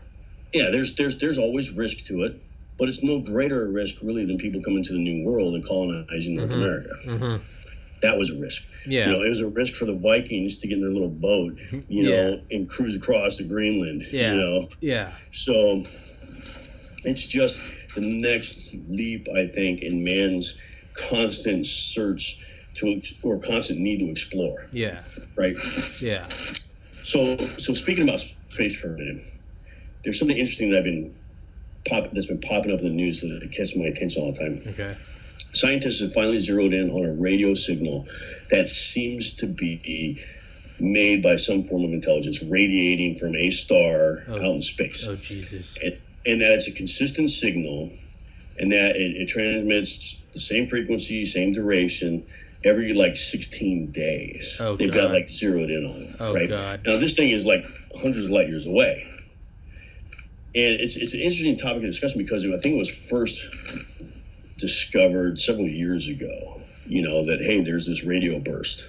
Yeah, there's always risk to it, but it's no greater a risk, really, than people coming to the New World and colonizing North America. That was a risk. Yeah. It was a risk for the Vikings to get in their little boat, and cruise across to Greenland, Yeah. So it's just the next leap, I think, in man's constant search or constant need to explore. Yeah. Right? Yeah. So speaking about space for a minute, there's something interesting that's been popping up in the news that catches my attention all the time. Okay. Scientists have finally zeroed in on a radio signal that seems to be made by some form of intelligence radiating from a star out in space. Oh, Jesus. And that it's a consistent signal, and that it transmits the same frequency, same duration, every 16 days. Oh, They've got zeroed in on it. Oh, right? God. Now, this thing is hundreds of light years away. And it's an interesting topic of discussion because I think it was first discovered several years ago, that, hey, there's this radio burst.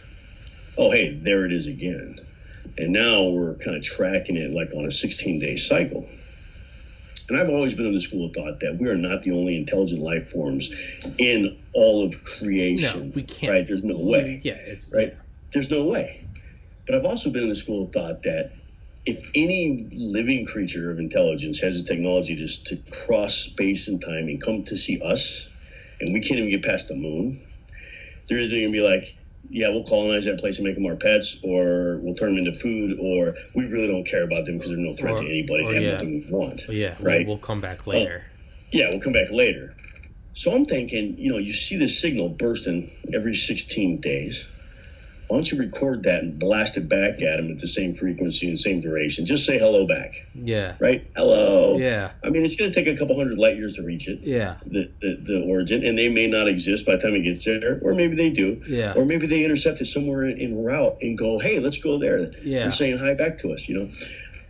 Oh, hey, there it is again. And now we're kind of tracking it on a 16-day cycle. And I've always been in the school of thought that we are not the only intelligent life forms in all of creation. No, we can't. Right? There's no way. Yeah, it's right. Yeah. There's no way. But I've also been in the school of thought that if any living creature of intelligence has the technology to cross space and time and come to see us, and we can't even get past the moon, they're either going to be like, yeah, we'll colonize that place and make them our pets, or we'll turn them into food, or we really don't care about them because they're no threat to anybody. They have nothing we want. Right? We'll come back later. We'll come back later. So I'm thinking, you see this signal bursting every 16 days. Why don't you record that and blast it back at them at the same frequency and same duration? Just say hello back. Yeah. Right? Hello. Yeah. I mean, it's going to take a couple hundred light years to reach it. Yeah. The origin, and they may not exist by the time it gets there, or maybe they do. Yeah. Or maybe they intercept it somewhere en route and go, hey, let's go there. Yeah. They're saying hi back to us,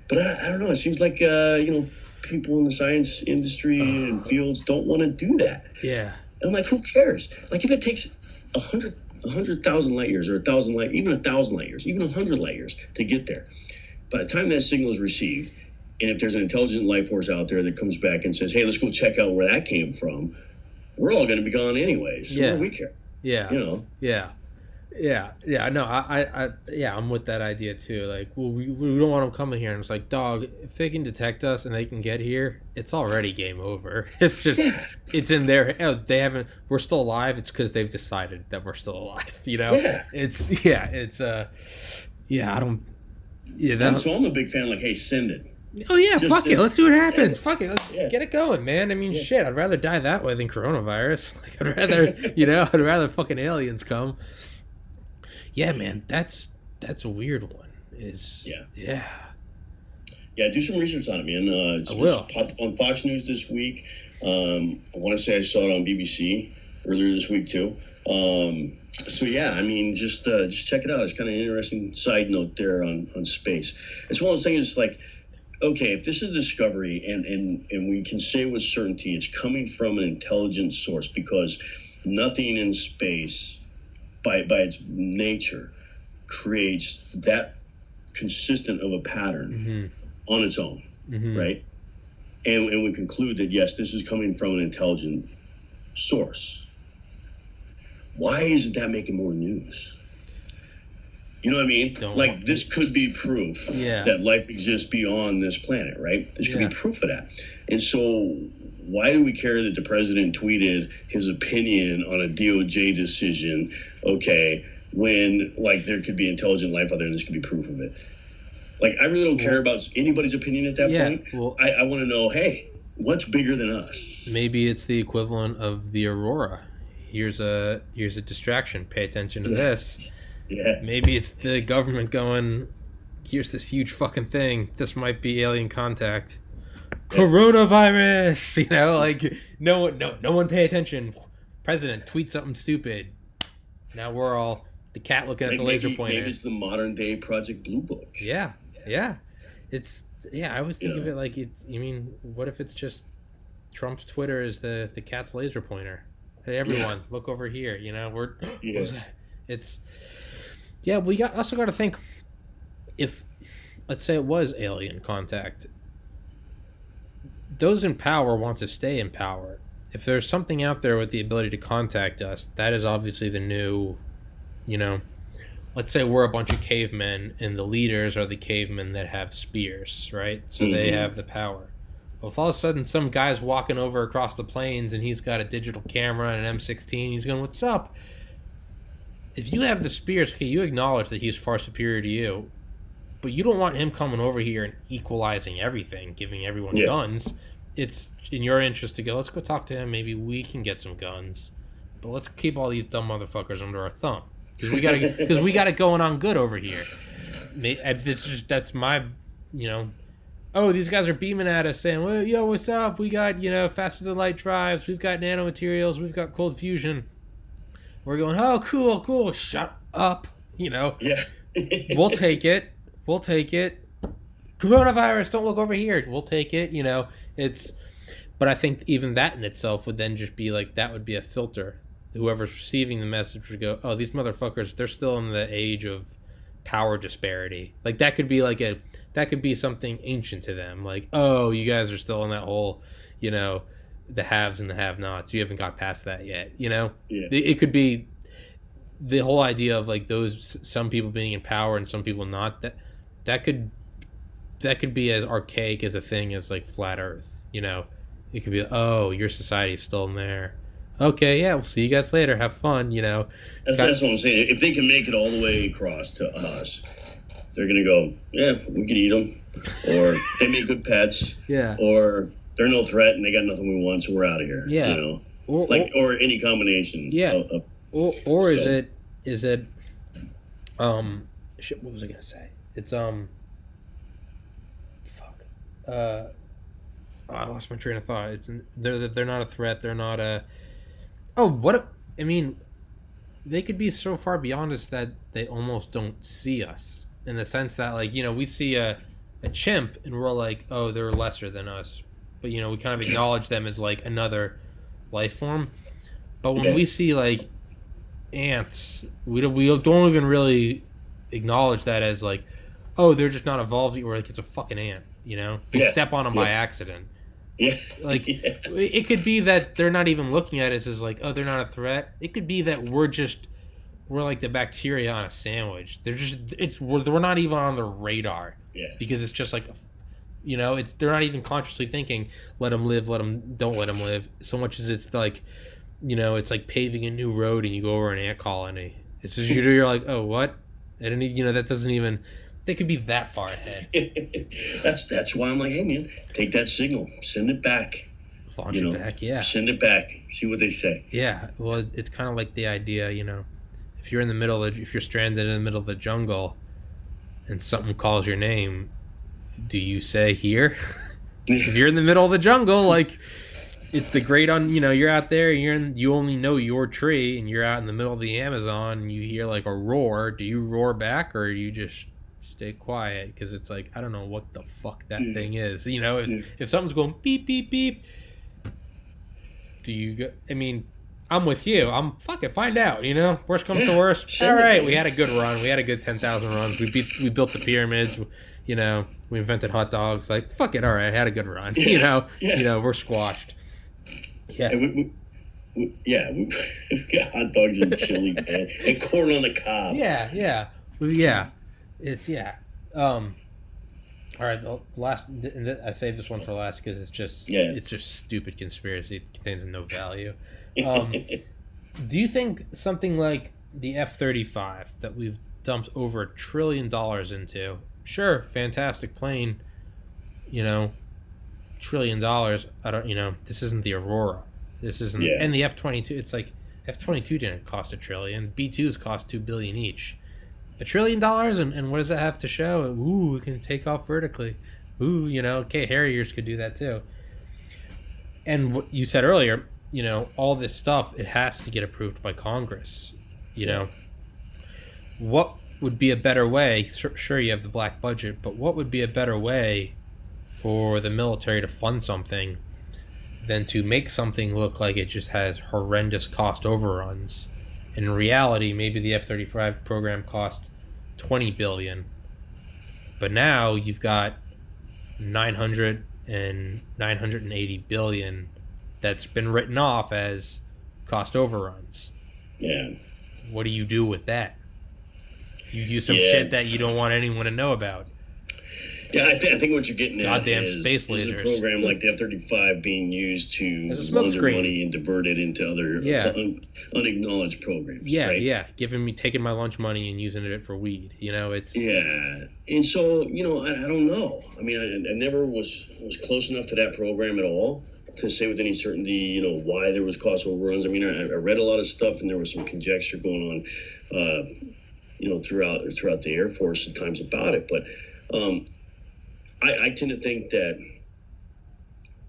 But I don't know. It seems like, people in the science industry and fields don't want to do that. Yeah. And I'm like, who cares? If it takes 100,000 light years, or 1,000 light, even 1,000 light years, even 100 light years to get there. By the time that signal is received, and if there's an intelligent life force out there that comes back and says, hey, let's go check out where that came from, we're all going to be gone anyways. So what do we care? Yeah. Yeah. No, I'm with that idea too. We don't want them coming here. And it's like, dog, if they can detect us and they can get here, it's already game over. It's just, it's in there. We're still alive. It's because they've decided that we're still alive. So I'm a big fan. Hey, send it. Oh yeah, fuck it. Let's see what happens. Fuck it. Let's get it going, man. I mean, shit. I'd rather die that way than coronavirus. I'd rather fucking aliens come. Yeah, man, that's a weird one. Yeah. Do some research on it, man. It's popped up on Fox News this week. I want to say I saw it on BBC earlier this week too. So yeah, I mean, just check it out. It's kind of an interesting side note there on space. It's one of those things. It's like, okay, if this is a discovery and we can say with certainty it's coming from an intelligent source, because nothing in space by its nature creates that consistent of a pattern on its own, right? And we conclude that yes, this is coming from an intelligent source. Why isn't that making more news? You know what I mean? Like, this could be proof that life exists beyond this planet, right? This could be proof of that. And so why do we care that the president tweeted his opinion on a DOJ decision, okay, when, like, there could be intelligent life out there and this could be proof of it? Like, I really don't care about anybody's opinion at that point. Well, I want to know, hey, what's bigger than us? Maybe it's the equivalent of the aurora. Here's a distraction. Pay attention to this. Yeah. Maybe it's the government going, here's this huge fucking thing. This might be alien contact. Coronavirus. You know, like no one pay attention. President tweet something stupid. Now we're all the cat looking at the laser pointer. Maybe it's the modern day Project Blue Book. Yeah. It's I always think of it like you mean, what if it's just Trump's Twitter is the cat's laser pointer? Hey everyone, look over here. You know, what was that? It's we also got to think, if let's say it was alien contact, those in power want to stay in power. If there's something out there with the ability to contact us, that is obviously the new, you know, let's say we're a bunch of cavemen and the leaders are the cavemen that have spears, right? So they have the power. Well, if all of a sudden some guy's walking over across the plains and he's got a digital camera and an M16, he's going, what's up? If you have the spears, okay, you acknowledge that he's far superior to you, but you don't want him coming over here and equalizing everything, giving everyone guns. It's in your interest to go, let's go talk to him. Maybe we can get some guns, but let's keep all these dumb motherfuckers under our thumb because we got it going on good over here. That's my, you know. Oh, these guys are beaming at us saying, well, yo, what's up? We got, you know, faster than light drives. We've got nanomaterials. We've got cold fusion. We're going, oh, cool. Shut up. You know, we'll take it. Coronavirus, don't look over here. We'll take it. You know, but I think even that in itself would then just be like, that would be a filter. Whoever's receiving the message would go, oh, these motherfuckers, they're still in the age of power disparity. Like that could be something ancient to them. Like, oh, you guys are still in that whole, you know, the haves and the have-nots. You haven't got past that yet, you know? Yeah. It could be the whole idea of like some people being in power and some people not. That could be as archaic as a thing as like flat Earth, you know? It could be, oh, your society is still in there. Okay, yeah, we'll see you guys later. Have fun, you know? That's what I'm saying. If they can make it all the way across to us, they're going to go, yeah, we could eat them. Or they make good pets. Yeah. Or they're no threat and they got nothing we want, so we're out of here. Yeah. You know? Or any combination. Yeah. Or so. is it shit, what was I going to say? It's I lost my train of thought. They're not a threat. They're not a. Oh, what? I mean, they could be so far beyond us that they almost don't see us. In the sense that, like, you know, we see a chimp and we're like, oh, they're lesser than us. But, you know, we kind of acknowledge them as, like, another life form. But when we see, like, ants, we don't even really acknowledge that as, like, oh, they're just not evolved. Or, like, it's a fucking ant, you know? You step on them by accident. Yeah. Like, it could be that they're not even looking at us as, like, oh, they're not a threat. It could be that we're like the bacteria on a sandwich. We're not even on their radar. Yeah. Because it's just like, you know, they're not even consciously thinking, let them live, don't let them live. So much as it's like, you know, it's like paving a new road and you go over an ant colony. It's just you're like, oh, what? I don't need, you know, that doesn't even. They could be that far ahead. That's why I'm like, hey man, take that signal, send it back. Launch it back, yeah. Send it back. See what they say. Yeah, well, it's kind of like the idea, you know, if you're stranded in the middle of the jungle, and something calls your name, do you say here? If you're in the middle of the jungle, like, it's the great on, you're out there, you only know your tree, and you're out in the middle of the Amazon, and you hear like a roar. Do you roar back, or do you just stay quiet? Because it's like, I don't know what the fuck that thing is. If something's going beep beep beep, do you go? I mean, I'm with you. I'm fucking find out. Worst comes to worst. All right, we had a good run. We had a good 10,000 runs. We built the pyramids. We invented hot dogs. Like, fuck it. All right, I had a good run. We're squashed. Yeah. And we got hot dogs and chili, man, and corn on the cob. Yeah. It's All right, the last. I saved this one for last because it's just stupid conspiracy. It contains no value. Do you think something like the F-35 that we've dumped over $1 trillion into? Sure, fantastic plane. $1 trillion. I don't. This isn't the Aurora. This isn't. Yeah. And the F-22. It's like F-22 didn't cost $1 trillion. B-2s cost $2 billion each. $1 trillion, and what does that have to show? Ooh, it can take off vertically. Ooh, okay, Harriers could do that too. And what you said earlier, all this stuff, it has to get approved by Congress. What would be a better way? Sure, you have the black budget, but what would be a better way for the military to fund something than to make something look like it just has horrendous cost overruns? In reality, maybe the F-35 program cost $20 billion, but now you've got $900 and $980 billion that's been written off as cost overruns. Yeah. What do you do with that? Do you do some shit that you don't want anyone to know about? Yeah, I think what you're getting at space lasers. is a program like the F-35 being used to launder money and divert it into other unacknowledged programs. Yeah, right? yeah. Taking my lunch money and using it for weed. It's... Yeah. And so, I don't know. I mean, I never was close enough to that program at all to say with any certainty, why there was cost overruns. I mean, I read a lot of stuff, and there was some conjecture going on, throughout the Air Force at times about it. But I tend to think that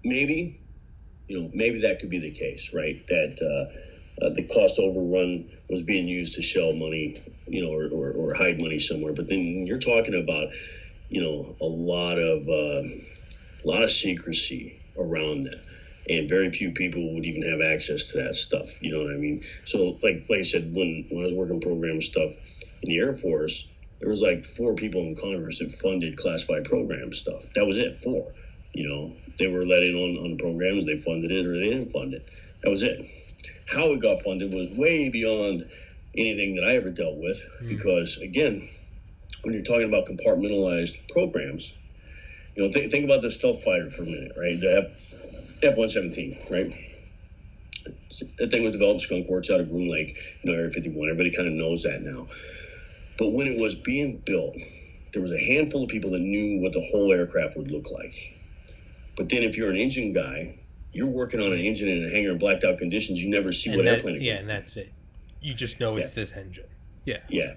maybe that could be the case, right? That the cost overrun was being used to shell money, or hide money somewhere. But then you're talking about, a lot of secrecy around that, and very few people would even have access to that stuff. You know what I mean? So, like I said, when I was working program stuff in the Air Force, there was like 4 people in Congress that funded classified program stuff. That was it, 4. They were let in on programs, they funded it or they didn't fund it. That was it. How it got funded was way beyond anything that I ever dealt with, because, again, when you're talking about compartmentalized programs, think about the stealth fighter for a minute, right? The F-117, right? That thing was developed, Skunk Works out of Groom Lake, Area 51. Everybody kind of knows that now. But when it was being built, there was a handful of people that knew what the whole aircraft would look like. But then if you're an engine guy, you're working on an engine in a hangar in blacked out conditions, you never see what airplane it is. Yeah, and that's it. You just know it's this engine. Yeah. Yeah.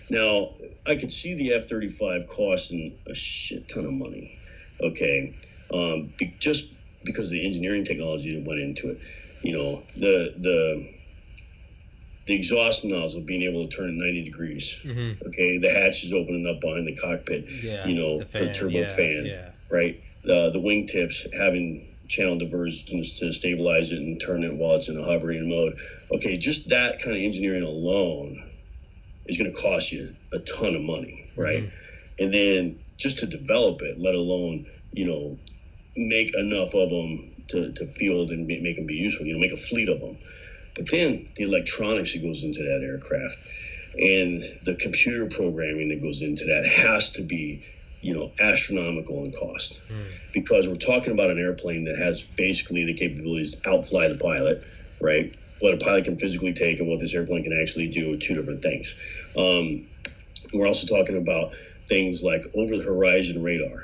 Now, I could see the F-35 costing a shit ton of money, okay, just because of the engineering technology that went into it. The exhaust nozzle being able to turn it 90 degrees. Mm-hmm. Okay, the hatch is opening up behind the cockpit. Yeah, for a turbo fan. Yeah. Right. The wingtips having channel diversions to stabilize it and turn it while it's in a hovering mode. Okay, just that kind of engineering alone is going to cost you a ton of money, right? Mm-hmm. And then just to develop it, let alone make enough of them to field and make them be useful. Make a fleet of them. But then the electronics that goes into that aircraft and the computer programming that goes into that has to be, astronomical in cost. Because we're talking about an airplane that has basically the capabilities to outfly the pilot, right? What a pilot can physically take and what this airplane can actually do are 2 different things. We're also talking about things like over-the-horizon radar.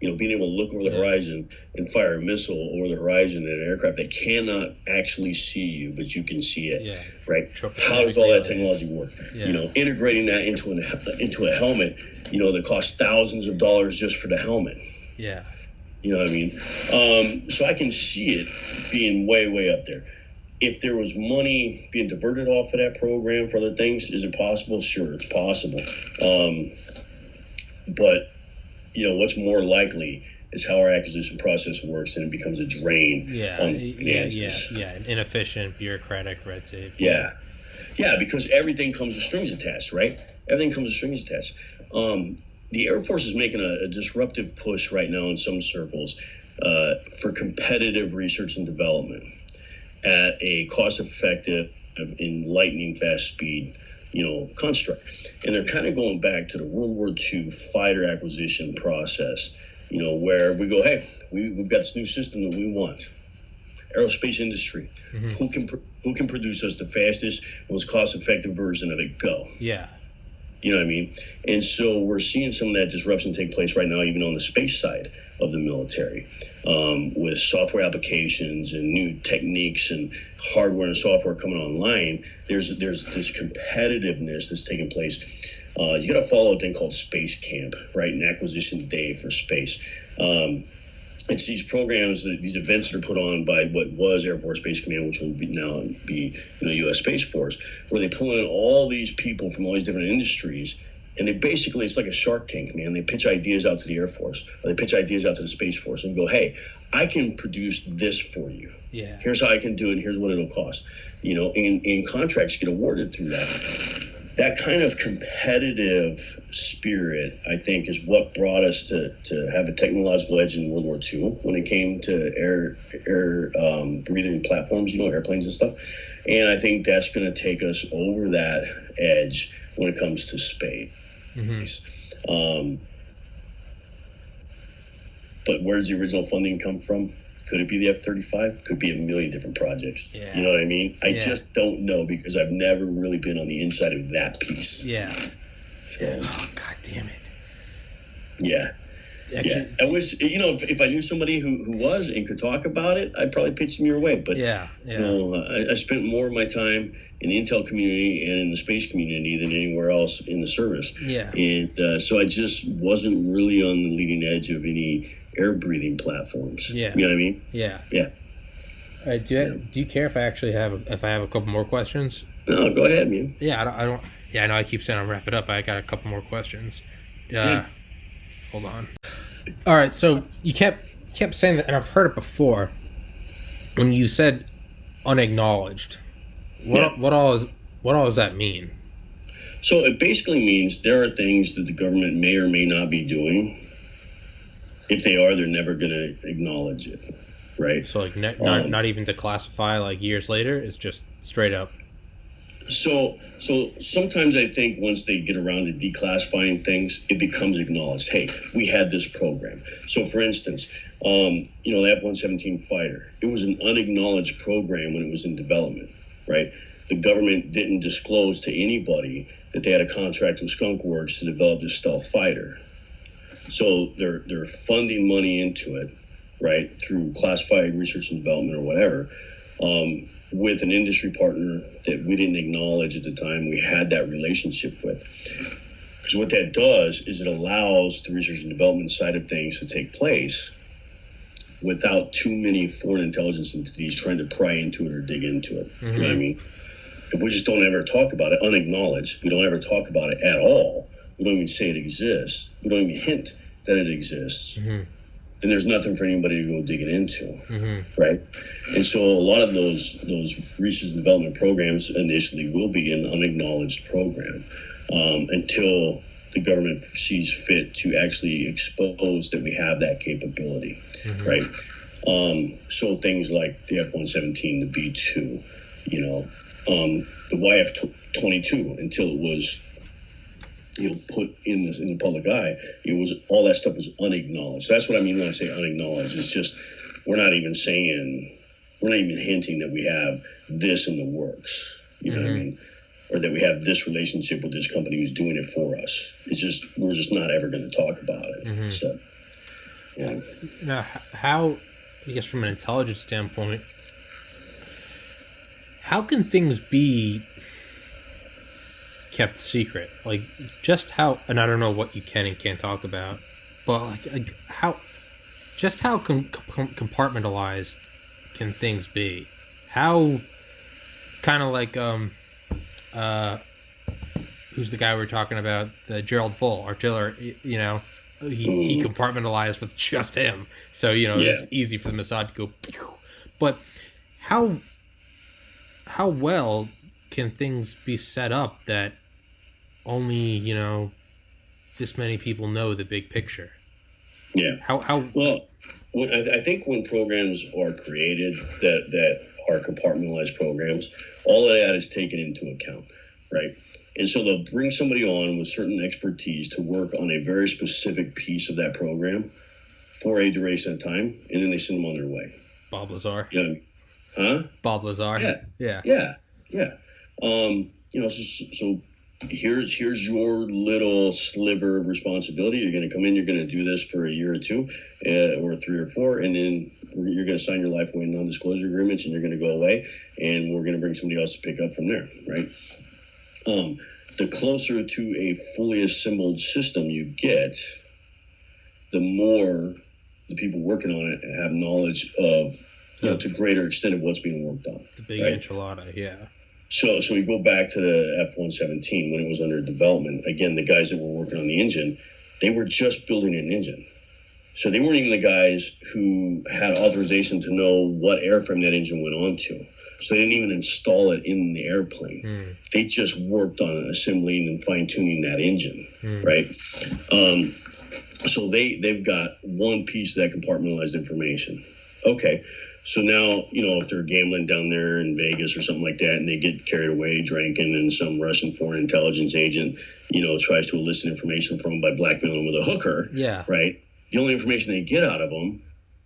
Being able to look over the horizon and fire a missile over the horizon in an aircraft that cannot actually see you, but you can see it, right? How does all that technology work? Yeah. Integrating that into a helmet, that costs thousands of dollars just for the helmet. Yeah. You know what I mean? So I can see it being way, way up there. If there was money being diverted off of that program for other things, is it possible? Sure, it's possible. But, what's more likely is how our acquisition process works, and it becomes a drain on finances. Yeah, inefficient, bureaucratic, red tape. Yeah, because everything comes with strings attached, right? Everything comes with strings attached. The Air Force is making a disruptive push right now in some circles for competitive research and development at a cost-effective, in lightning fast speed, construct. And they're kind of going back to the World War II fighter acquisition process, where we go, hey, we've got this new system that we want. Aerospace industry, who can produce us the fastest, most cost-effective version of it? Go. Yeah. You know what I mean? And so we're seeing some of that disruption take place right now, even on the space side of the military, with software applications and new techniques and hardware and software coming online. There's this competitiveness that's taking place. You got to follow a thing called Space Camp, right? An acquisition day for space. It's these programs, these events that are put on by what was Air Force Space Command, which will now be U.S. Space Force, where they pull in all these people from all these different industries, and it's like a Shark Tank, man. They pitch ideas out to the Air Force, or they pitch ideas out to the Space Force, and go, hey, I can produce this for you. Yeah. Here's how I can do it, and here's what it'll cost. And contracts get awarded through that. That kind of competitive spirit, I think, is what brought us to have a technological edge in World War II when it came to air breathing platforms, airplanes and stuff. And I think that's going to take us over that edge when it comes to space. But where does the original funding come from? Could it be the F-35? Could be a million different projects. Yeah. You know what I mean? I just don't know, because I've never really been on the inside of that piece. Yeah. So, Oh, God damn it. Yeah. Actually, I wish, if I knew somebody who was and could talk about it, I'd probably pitch them your way. But, I spent more of my time in the intel community and in the space community than anywhere else in the service. Yeah. And so I just wasn't really on the leading edge of any air breathing platforms. Yeah. You know what I mean? Yeah. Yeah. All right, do you care if I actually have a couple more questions? No, go ahead, man. Yeah, I don't. Yeah, I know I keep saying I'll wrap it up. I got a couple more questions. Hold on. All right, so you kept saying that, and I've heard it before. When you said unacknowledged, what all does that mean? So it basically means there are things that the government may or may not be doing. If they are, they're never going to acknowledge it, right? So like not even to classify like years later. It's just straight up. So sometimes I think once they get around to declassifying things, it becomes acknowledged. Hey, we had this program. So for instance, the F-117 fighter, it was an unacknowledged program when it was in development, right? The government didn't disclose to anybody that they had a contract with Skunk Works to develop this stealth fighter. So they're funding money into it, right, through classified research and development or whatever, with an industry partner that we didn't acknowledge at the time we had that relationship with. Because what that does is it allows the research and development side of things to take place without too many foreign intelligence entities trying to pry into it or dig into it. You know what I mean? If we just don't ever talk about it, unacknowledged, we don't ever talk about it at all, we don't even say it exists, we don't even hint that it exists, then there's nothing for anybody to go digging into, right? And so a lot of those research and development programs initially will be an unacknowledged program until the government sees fit to actually expose that we have that capability, right? So things like the F-117, the B-2, the YF-22, until it was put in the public eye, it was all that stuff was unacknowledged. So that's what I mean when I say unacknowledged. It's just we're not even hinting that we have this in the works. You know what I mean? Or that we have this relationship with this company who's doing it for us. It's just we're just not ever going to talk about it. So, yeah. Now, how, I guess, from an intelligence standpoint, how can things be kept secret? Like, just how, and I don't know what you can and can't talk about, but like how just how compartmentalized can things be? How kind of like who's the guy we were talking about? The Gerald Bull, artillery. You know, he compartmentalized with just him, so it's easy for the Mossad to go. Pew! But how well can things be set up that only this many people know the big picture? Yeah. How well? I think when programs are created that are compartmentalized programs, all of that is taken into account, right? And so they'll bring somebody on with certain expertise to work on a very specific piece of that program for a duration of time, and then they send them on their way. Bob Lazar. Huh? Bob Lazar. Yeah. So here's your little sliver of responsibility. You're going to come in, you're going to do this for a year or two, or 3 or 4, and then you're going to sign your life away non-disclosure agreements, and you're going to go away, and we're going to bring somebody else to pick up from there, right? The closer to a fully assembled system you get, the more the people working on it have knowledge of, to greater extent of what's being worked on. The big enchilada, yeah. So we go back to the F-117 when it was under development. Again, the guys that were working on the engine, they were just building an engine. So they weren't even the guys who had authorization to know what airframe that engine went onto. So they didn't even install it in the airplane. They just worked on assembling and fine-tuning that engine, right? So they've got one piece of that compartmentalized information. Okay, so now, if they're gambling down there in Vegas or something like that, and they get carried away drinking, and some Russian foreign intelligence agent, tries to elicit information from them by blackmailing them with a hooker, right? The only information they get out of them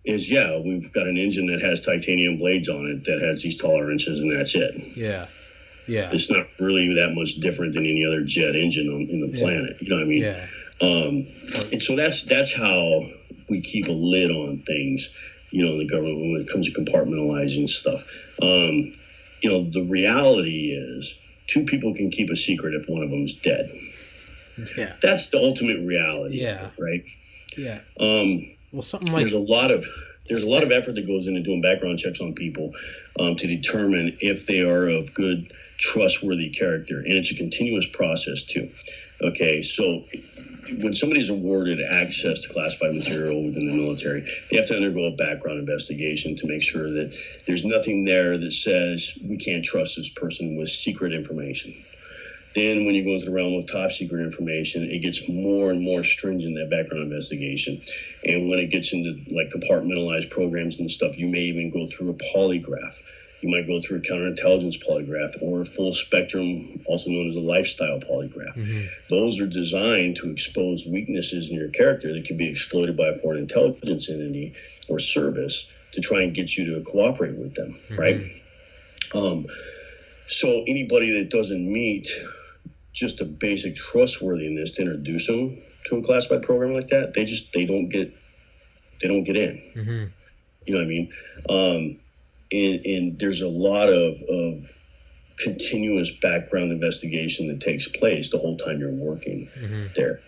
is, we've got an engine that has titanium blades on it that has these tolerances, and that's it. Yeah. It's not really that much different than any other jet engine in the planet. You know what I mean? Yeah. And so that's how we keep a lid on things, in the government when it comes to compartmentalizing stuff. The reality is 2 people can keep a secret if one of them's dead. Yeah. That's the ultimate reality. Yeah. Right. Yeah. Well, something like there's a lot of effort that goes into doing background checks on people to determine if they are of good, trustworthy character, and it's a continuous process too. Okay, so when somebody's awarded access to classified material within the military, they have to undergo a background investigation to make sure that there's nothing there that says we can't trust this person with secret information. Then when you go into the realm of top secret information, it gets more and more stringent, that background investigation. And when it gets into like compartmentalized programs and stuff, you may even go through a polygraph. You might go through a counterintelligence polygraph or a full spectrum, also known as a lifestyle polygraph. Those are designed to expose weaknesses in your character that can be exploited by a foreign intelligence entity or service to try and get you to cooperate with them, right? So anybody that doesn't meet just a basic trustworthiness to introduce them to a classified program like that, they don't get in. You know what I mean? And there's a lot of continuous background investigation that takes place the whole time you're working there.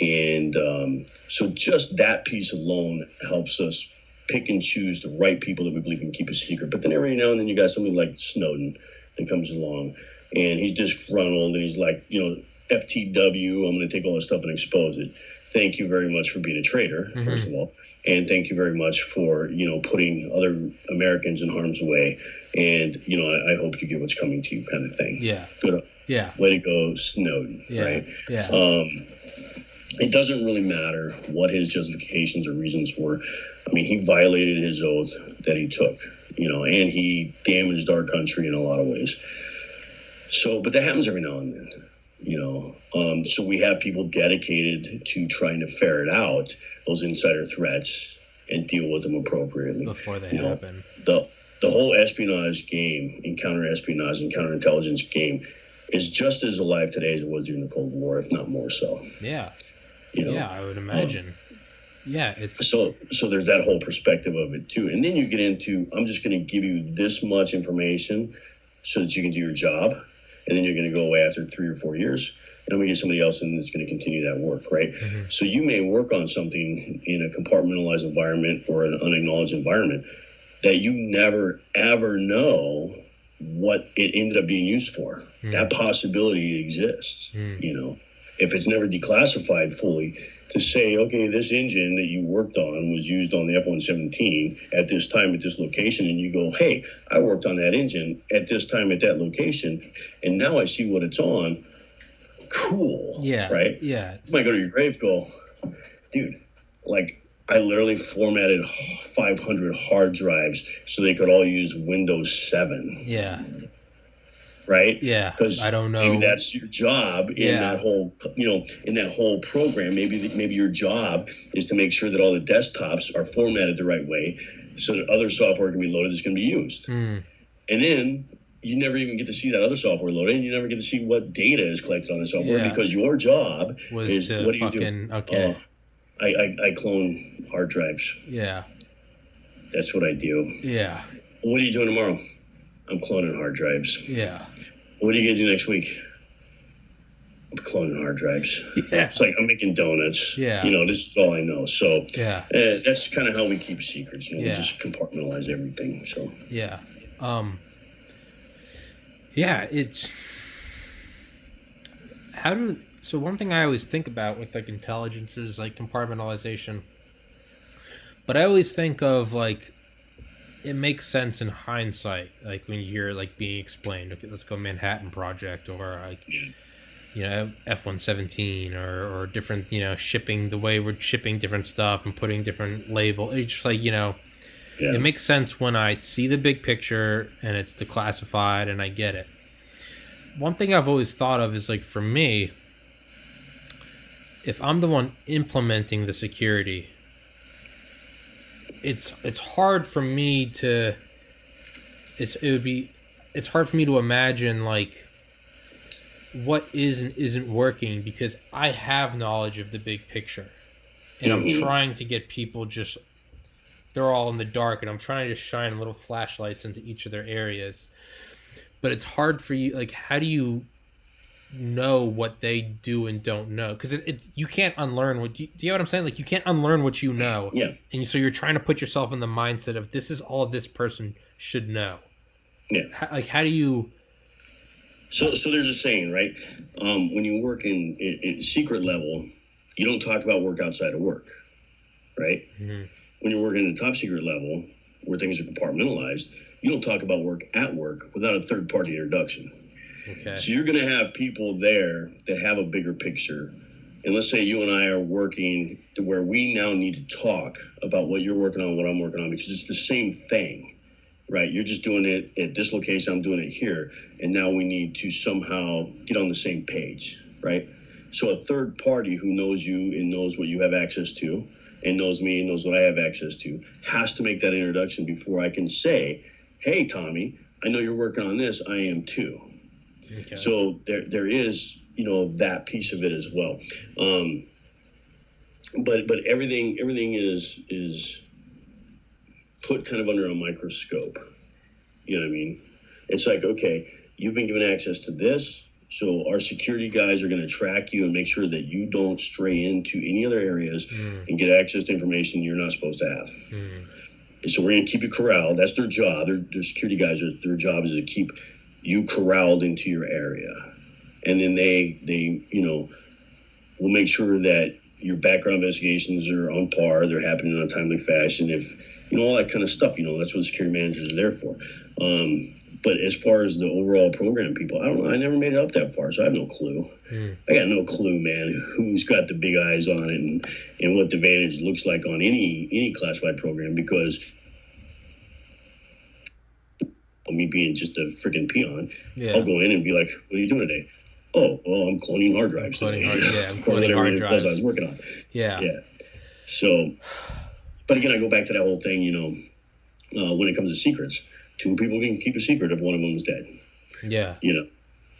And so just that piece alone helps us pick and choose the right people that we believe can keep a secret. But then every now and then you got somebody like Snowden that comes along, and he's disgruntled, and he's like, FTW, I'm going to take all this stuff and expose it. Thank you very much for being a traitor, first of all. And thank you very much for, putting other Americans in harm's way. And, I hope you get what's coming to you, kind of thing. Yeah. Good. Yeah. Way to go, Snowden. Yeah. Right. Yeah. It doesn't really matter what his justifications or reasons were. I mean, he violated his oath that he took, and he damaged our country in a lot of ways. So, but that happens every now and then, so we have people dedicated to trying to ferret out those insider threats and deal with them appropriately before they happen. The whole espionage game and counter-espionage and counterintelligence game is just as alive today as it was during the Cold War, if not more so. Yeah. Yeah, I would imagine. It's so there's that whole perspective of it too. And then you get into, I'm just going to give you this much information so that you can do your job, and then you're going to go away after 3 or 4 years. and I'm going to get somebody else in that's going to continue that work, right? So you may work on something in a compartmentalized environment or an unacknowledged environment that you never, ever know what it ended up being used for. That possibility exists, if it's never declassified fully, to say, okay, this engine that you worked on was used on the F-117 at this time at this location, and you go, hey, I worked on that engine at this time at that location, and now I see what it's on. Cool. Yeah. Right? Yeah. You might go to your grave, go, dude, like, I literally formatted 500 hard drives so they could all use Windows 7. Yeah. Right? Yeah. Because I don't know. maybe that's your job in that whole, in that whole program. Maybe your job is to make sure that all the desktops are formatted the right way so that other software can be loaded that's going to be used. And then you never even get to see that other software loaded, and you never get to see what data is collected on the software because your job is, what do you do? Okay. I clone hard drives. Yeah. That's what I do. Yeah. What are you doing tomorrow? I'm cloning hard drives. Yeah. What are you going to do next week? I'm cloning hard drives. Yeah. It's like I'm making donuts. Yeah. This is all I know. So yeah. That's kind of how we keep secrets. We just compartmentalize everything. So yeah. Yeah, it's so one thing I always think about with like intelligence is like compartmentalization. But I always think of like it makes sense in hindsight, like when you hear like being explained. Okay, let's go Manhattan Project or like F-117 or different shipping, the way we're shipping different stuff and putting different labels. It's just like it makes sense when I see the big picture and it's declassified and I get it. One thing I've always thought of is like for me, if I'm the one implementing the security, it's hard for me to it's hard for me to imagine like what is and isn't working because I have knowledge of the big picture and I'm trying to get people they're all in the dark and I'm trying to just shine little flashlights into each of their areas. But it's hard for you, like, how do you know what they do and don't know? Because you can't unlearn do you know what I'm saying? Like, you can't unlearn what you know. Yeah. And so you're trying to put yourself in the mindset of this is all this person should know. Yeah. How do you... So there's a saying, right? When you work in secret level, you don't talk about work outside of work, right? Mm-hmm. When you're working in the top secret level, where things are compartmentalized, you don't talk about work at work without a third-party introduction. Okay. So you're going to have people there that have a bigger picture. And let's say you and I are working to where we now need to talk about what you're working on, what I'm working on, because it's the same thing, right? You're just doing it at this location, I'm doing it here. And now we need to somehow get on the same page, right? So a third party who knows you and knows what you have access to and knows me and knows what I have access to has to make that introduction before I can say, hey, Tommy, I know you're working on this. I am too. Okay. So there is, that piece of it as well. But everything is put kind of under a microscope. You know what I mean? It's like, okay, you've been given access to this. So our security guys are going to track you and make sure that you don't stray into any other areas and get access to information you're not supposed to have. And so we're going to keep you corralled. That's their job. Their security guys, their job is to keep you corralled into your area. And then they will make sure that your background investigations are on par. They're happening in a timely fashion. If, all that kind of stuff, that's what security managers are there for. But as far as the overall program people, I don't know. I never made it up that far, so I have no clue. I got no clue, man, who's got the big eyes on it and what the advantage looks like on any classified program, because me being just a freaking peon, I'll go in and be like, what are you doing today? Oh, well, I'm cloning hard drives. I'm cloning hard drives. I was working on. Yeah. So, but again, I go back to that whole thing, when it comes to secrets, two people can keep a secret if one of them is dead. Yeah.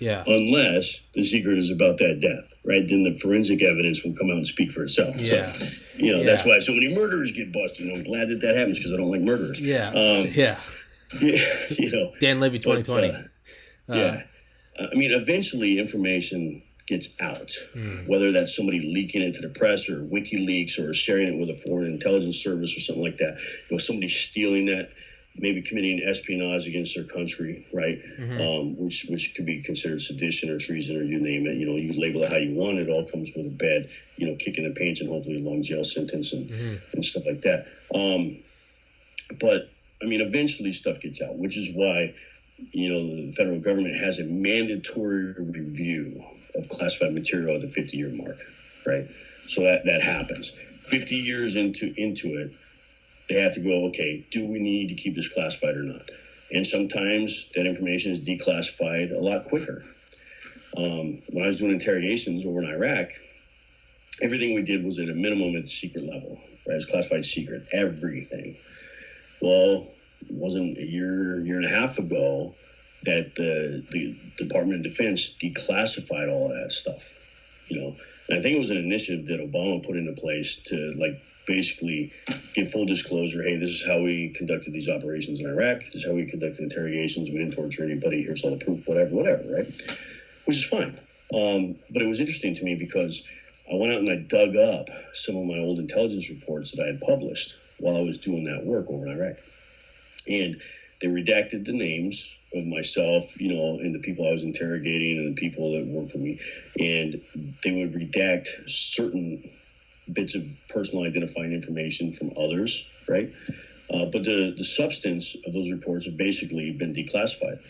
Yeah. Unless the secret is about that death, right? Then the forensic evidence will come out and speak for itself. Yeah. So, that's why so many murderers get busted. And I'm glad that happens because I don't like murderers. Yeah. Dan Levy 2020. I mean, eventually information gets out, whether that's somebody leaking it to the press or WikiLeaks or sharing it with a foreign intelligence service or something like that. Somebody stealing that, maybe committing espionage against their country, right? Which could be considered sedition or treason or you name it. You label it how you want. It all comes with a bad, kick in the pants and hopefully a long jail sentence and stuff like that. But I mean, eventually stuff gets out, which is why, the federal government has a mandatory review of classified material at the 50-year mark, right? So that happens. 50 years into it, they have to go, okay, do we need to keep this classified or not? And sometimes that information is declassified a lot quicker. When I was doing interrogations over in Iraq, everything we did was at a minimum at the secret level, right? It was classified secret, everything. Well, it wasn't a year and a half ago that the Department of Defense declassified all of that stuff, And I think it was an initiative that Obama put into place to basically give full disclosure. Hey, this is how we conducted these operations in Iraq. This is how we conducted interrogations. We didn't torture anybody. Here's all the proof, whatever, right? Which is fine. But it was interesting to me because I went out and I dug up some of my old intelligence reports that I had published while I was doing that work over in Iraq. And they redacted the names of myself, and the people I was interrogating and the people that worked for me. And they would redact certain bits of personal identifying information from others, right? But the substance of those reports have basically been declassified.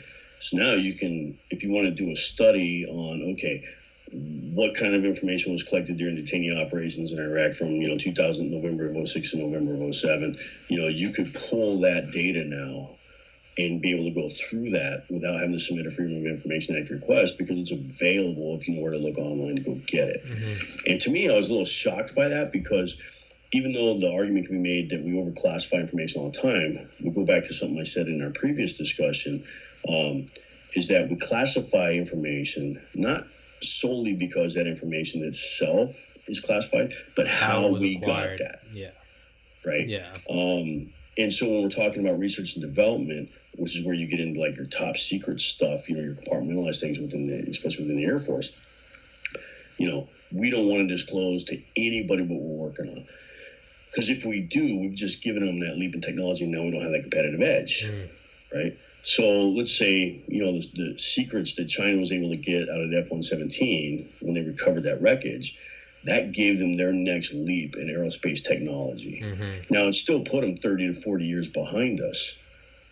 So now you can, if you want to do a study on, okay, what kind of information was collected during detaining operations in Iraq from, 2000, November of 06 to November of 07, you could pull that data now and be able to go through that without having to submit a Freedom of Information Act request because it's available if you know where to look online to go get it. And to me, I was a little shocked by that because even though the argument can be made that we overclassify information all the time, we go back to something I said in our previous discussion, is that we classify information not solely because that information itself is classified, but how we got that. Yeah. Right? Yeah. And so when we're talking about research and development, which is where you get into your top secret stuff, your compartmentalized things especially within the Air Force, we don't want to disclose to anybody what we're working on. Because if we do, we've just given them that leap in technology and now we don't have that competitive edge, right? So let's say, the secrets that China was able to get out of the F-117 when they recovered that wreckage, that gave them their next leap in aerospace technology. Now, it still put them 30 to 40 years behind us.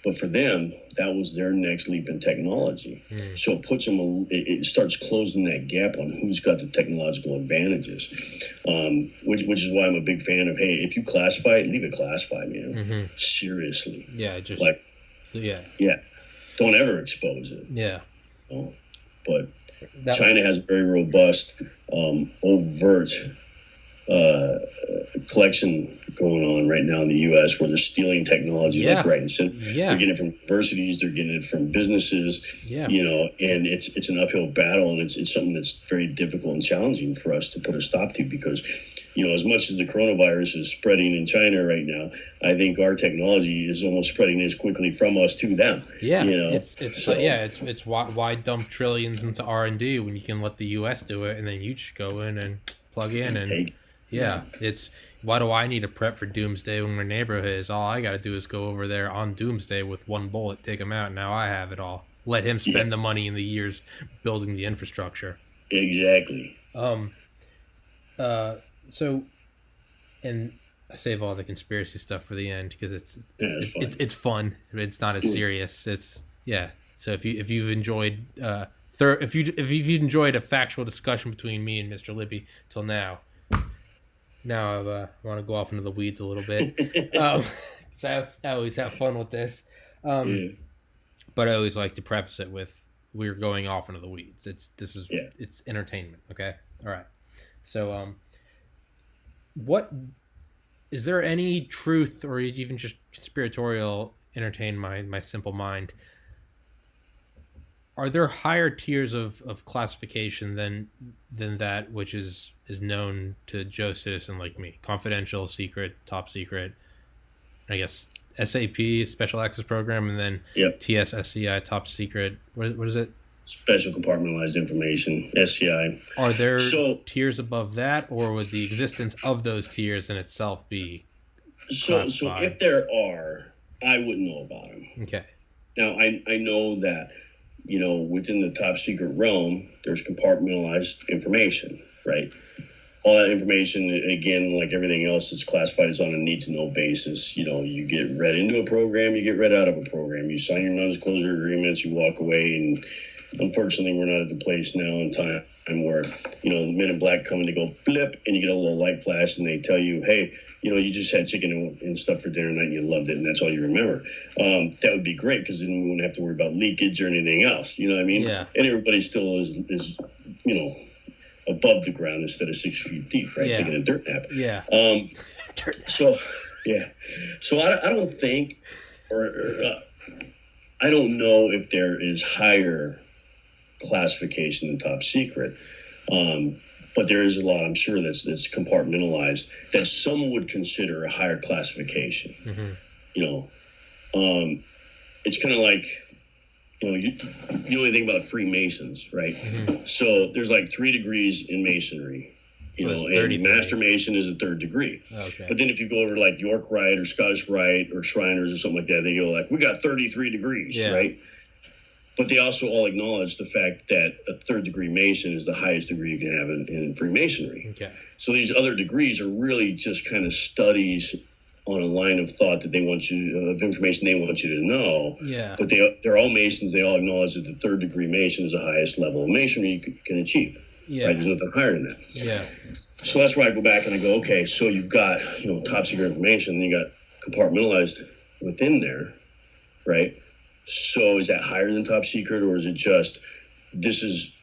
But for them, that was their next leap in technology. So it puts them, it starts closing that gap on who's got the technological advantages, which is why I'm a big fan of, hey, if you classify it, leave it classified, man. Seriously. Yeah, just yeah. Don't ever expose it. Yeah. But China has a very robust, overt collection going on right now in the U.S. where they're stealing technology left, right, and center. They're getting it from universities, they're getting it from businesses, and it's an uphill battle, and it's something that's very difficult and challenging for us to put a stop to because, as much as the coronavirus is spreading in China right now, I think our technology is almost spreading as quickly from us to them. Yeah, it's why dump trillions into R&D when you can let the U.S. do it, and then you just go in and plug in and it's why do I need to prep for doomsday when my neighborhood is all I got to do is go over there on doomsday with one bullet, take him out, and now I have it all. Let him spend the money in the years building the infrastructure. Exactly. So, and I save all the conspiracy stuff for the end because it's fun. It's not as serious. So if you've enjoyed if you've enjoyed a factual discussion between me and Mr. Libby till now I want to go off into the weeds a little bit. So I always have fun with this. But I always like to preface it with we're going off into the weeds. It's entertainment. Okay. All right. So what is there any truth or even just conspiratorial entertain my simple mind? Are there higher tiers of classification than that which is known to Joe Citizen like me? Confidential, secret, top secret, I guess SAP, Special Access Program, and then TSSCI, top secret. What is it? Special compartmentalized information, SCI. Are there So tiers above that, or would the existence of those tiers in itself be so classified? if there are, I wouldn't know about them. Okay. Now I know that, within the top secret realm, there's compartmentalized information, right? All that information, again, like everything else, it's classified as on a need-to-know basis. You get read into a program, you get read out of a program. You sign your non-disclosure agreements, you walk away, and unfortunately, we're not at the place now in time where, the men in black come and they go blip, and you get a little light flash, and they tell you, hey, you just had chicken and stuff for dinner tonight, and you loved it, and that's all you remember. That would be great, because then we wouldn't have to worry about leakage or anything else. You know what I mean? Yeah. And everybody still is above the ground instead of 6 feet deep, right? Yeah. Taking a dirt nap. Yeah. So I don't think, I don't know if there is higher classification than top secret, but there is a lot, I'm sure, that's compartmentalized that some would consider a higher classification. Mm-hmm. It's kind of like, you only think about Freemasons, right? Mm-hmm. So there's like 3 degrees in masonry, and Master Mason is a 3rd degree. Okay. But then if you go over like York Rite or Scottish Rite or Shriners or something like that, they go like, we got 33 degrees, right? But they also all acknowledge the fact that a 3rd degree Mason is the highest degree you can have in Freemasonry. Okay. So these other degrees are really just kind of studies on a line of thought that of information they want you to know. Yeah. But they're all Masons. They all acknowledge that the 3rd degree Mason is the highest level of Masonry you can achieve. Yeah. Right? There's nothing higher than that. Yeah. So that's where I go back and I go, okay, so you've got, top secret information, and you got compartmentalized within there, right? So is that higher than top secret, or is it just, this is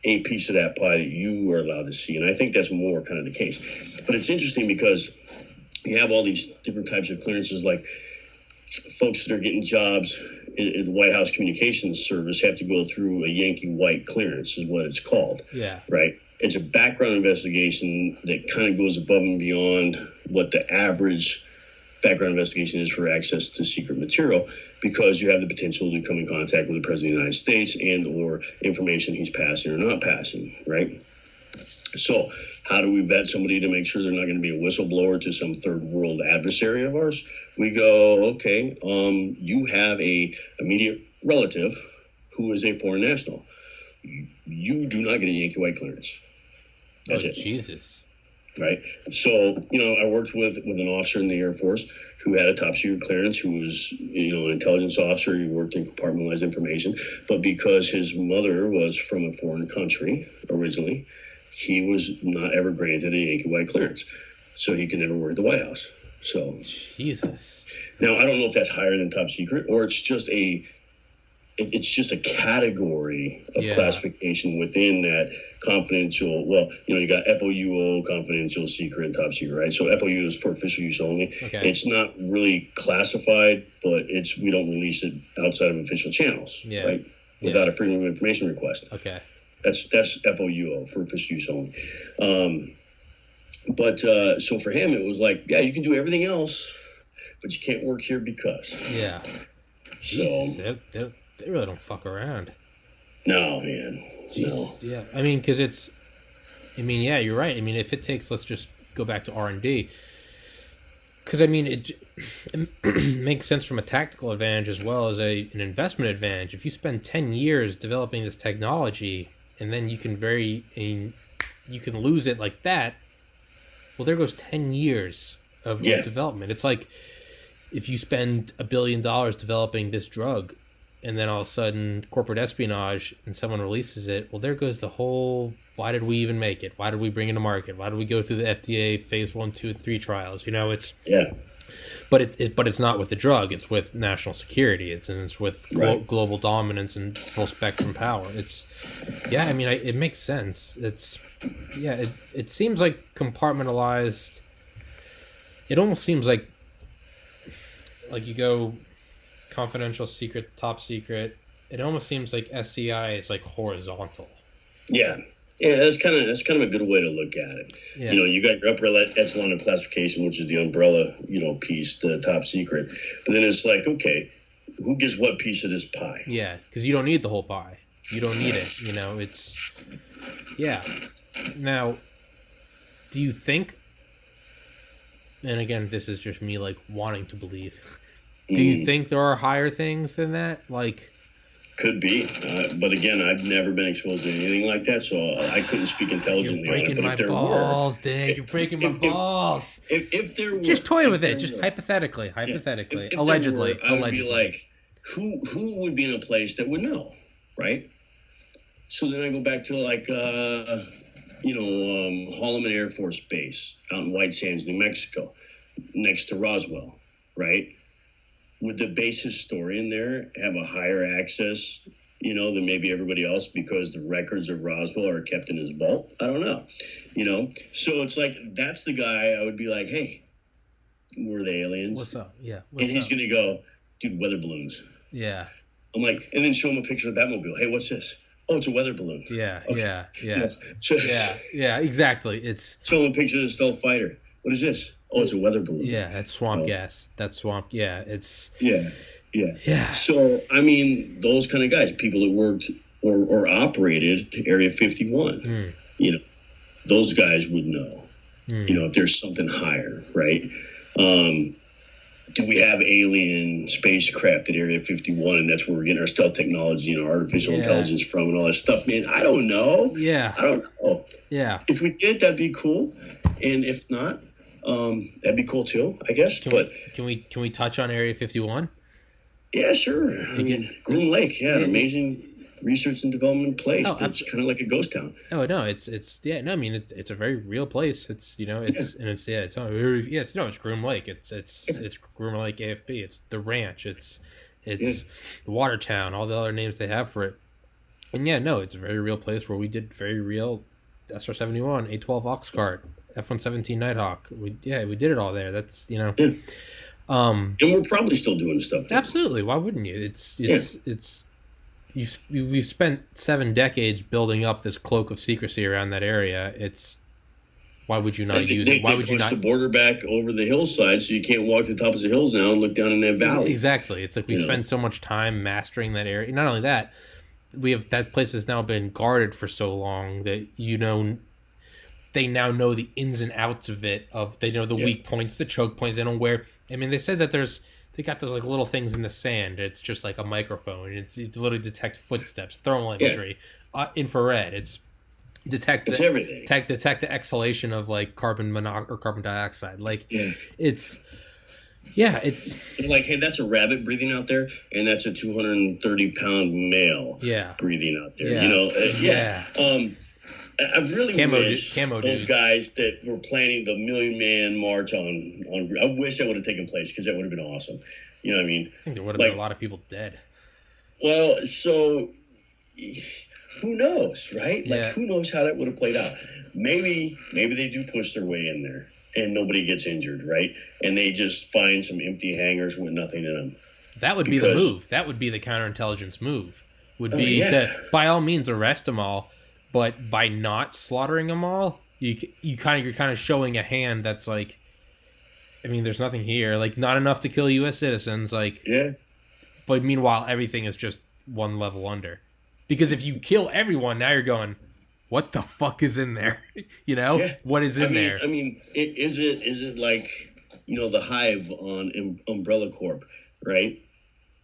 a piece of that pie that you are allowed to see? And I think that's more kind of the case. But it's interesting because you have all these different types of clearances, like folks that are getting jobs in the White House Communications Service have to go through a Yankee White clearance, is what it's called. Yeah. Right? It's a background investigation that kind of goes above and beyond what the average background investigation is for access to secret material, because you have the potential to come in contact with the President of the United States and or information he's passing or not passing, right? So how do we vet somebody to make sure they're not going to be a whistleblower to some third world adversary of ours? We go, okay, you have a immediate relative who is a foreign national. You do not get a Yankee White clearance. That's it. Jesus. Right. So, I worked with an officer in the Air Force who had a top secret clearance, who was, an intelligence officer. He worked in compartmentalized information. But because his mother was from a foreign country originally, he was not ever granted a Yankee White clearance. So he could never work at the White House. So, Jesus. Now, I don't know if that's higher than top secret, or it's just a category of classification within that confidential. Well, you got FOUO, confidential, secret, and top secret, right? So FOU is for official use only. Okay. It's not really classified, but we don't release it outside of official channels, right? Without a Freedom of Information request. Okay. That's FOUO, for official use only. So for him, it was like, yeah, you can do everything else, but you can't work here because. Yeah. So they really don't fuck around. No, man. Jeez. No. Yeah. I mean, because yeah, you're right. I mean, if it takes, let's just go back to R&D. Because, I mean, it makes sense from a tactical advantage as well as an investment advantage. If you spend 10 years developing this technology and then you can lose it like that, well, there goes 10 years of development. It's like if you spend $1 billion developing this drug, and then all of a sudden corporate espionage and someone releases it, well, there goes the whole, why did we even make it? Why did we bring it to market? Why did we go through the FDA phase 1, 2, and 3 trials? But it's not with the drug. It's with national security. It's with global dominance and full spectrum power. It makes sense. It seems like compartmentalized. It almost seems like you go confidential, secret, top secret. It almost seems like SCI is like horizontal. Yeah, that's kind of a good way to look at it. Yeah. You got your upper echelon of classification, which is the umbrella, piece, the top secret. But then it's like, okay, who gets what piece of this pie? Yeah, because you don't need the whole pie. You don't need it. You know, it's yeah. Now, do you think? And again, this is just me like wanting to believe. Do you think there are higher things than that? Like, could be, but again, I've never been exposed to anything like that, so I couldn't speak intelligently on it. You're breaking But my balls, Dan. You're breaking my balls. If there were, just toy with it, just hypothetically, if allegedly, I would be like, who would be in a place that would know, right? So then I go back to like, Holloman Air Force Base out in White Sands, New Mexico, next to Roswell, right? Would the base historian there have a higher access, than maybe everybody else because the records of Roswell are kept in his vault? I don't know, So it's like, that's the guy I would be like, hey, were they aliens? What's up? Yeah. And he's going to go, dude, weather balloons. Yeah. I'm like, and then show him a picture of Batmobile. Hey, what's this? Oh, it's a weather balloon. Yeah, okay. yeah. So, yeah, exactly. It's show him a picture of the stealth fighter. What is this? Oh, it's a weather balloon. Yeah, that's swamp gas. That's swamp. Yeah, it's. Yeah. So, I mean, those kind of guys, people that worked or operated Area 51, those guys would know, if there's something higher, right? Do we have alien spacecraft at Area 51, and that's where we're getting our stealth technology and our artificial intelligence from and all that stuff, man? I don't know. Yeah. I don't know. Yeah. If we did, that'd be cool. And if not, that'd be cool too, I guess. Can we touch on Area 51? Yeah, sure. I mean, Groom Lake, an amazing research and development place. That's kind of like a ghost town. Oh no, it's I mean it's a very real place. It's it's Groom Lake. It's Groom Lake AFB. It's the ranch. It's Watertown. All the other names they have for it. And it's a very real place where we did very real SR-71, A-12 Ox Cart, F-117 Nighthawk. We did it all there. That's and we're probably still doing stuff there. Absolutely. Why wouldn't you? We've spent 7 decades building up this cloak of secrecy around that area. Why would you not use it? Why would you not push the border back over the hillside so you can't walk to the tops of the hills now and look down in that valley? Exactly. It's like we spend so much time mastering that area. Not only that, that place has now been guarded for so long that they now know the ins and outs of it. They know the weak points, the choke points. They know where. I mean, they said that they got those like little things in the sand. It's just like a microphone. It literally detects footsteps, thermal imagery, infrared. It's everything. Detect the exhalation of like carbon dioxide. Like it's They're like, hey, that's a rabbit breathing out there, and that's a 230-pound male breathing out there. I really wish those guys that were planning the Million Man March on I wish that would have taken place, because that would have been awesome. You know what I mean? I think there would have been a lot of people dead. Well, so who knows, right? Like, who knows how that would have played out? Maybe they do push their way in there and nobody gets injured, right? And they just find some empty hangars with nothing in them. Be the move. That would be the counterintelligence move. To, by all means, arrest them all. But by not slaughtering them all, you're kind of showing a hand that's like, I mean, there's nothing here, like not enough to kill U.S. citizens, like. Yeah. But meanwhile, everything is just one level under, because if you kill everyone, now you're going, what the fuck is in there? What is in there? I mean, is it like, the Hive on Umbrella Corp, right?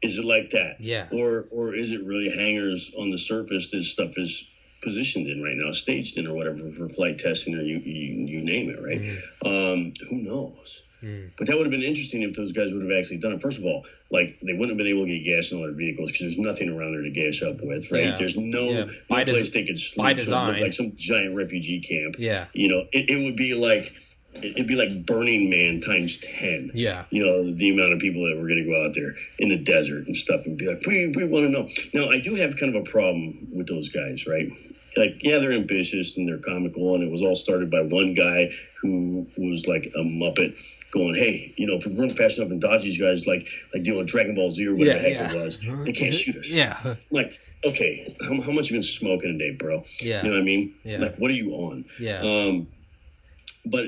Is it like that? Yeah. Or is it really hangars on the surface that stuff is positioned in right now, staged in or whatever for flight testing, or you name it, right? Who knows? But that would have been interesting if those guys would have actually done it. First of all, like, they wouldn't have been able to get gas in all their vehicles because there's nothing around there to gas up with, right? There's no place they could sleep. By design. So it looked like some giant refugee camp. Yeah. It would be like, it'd be like Burning Man times 10. Yeah. The amount of people that were going to go out there in the desert and stuff and be like, we want to know. Now, I do have kind of a problem with those guys, right? Like, they're ambitious and they're comical, and it was all started by one guy who was like a Muppet going, hey, if we run fast enough and dodge these guys like doing Dragon Ball Z or whatever the heck it was, they can't shoot us. Yeah. Like, okay, how much have you been smoking a day, bro? Yeah. You know what I mean? Yeah. Like, what are you on? Yeah. But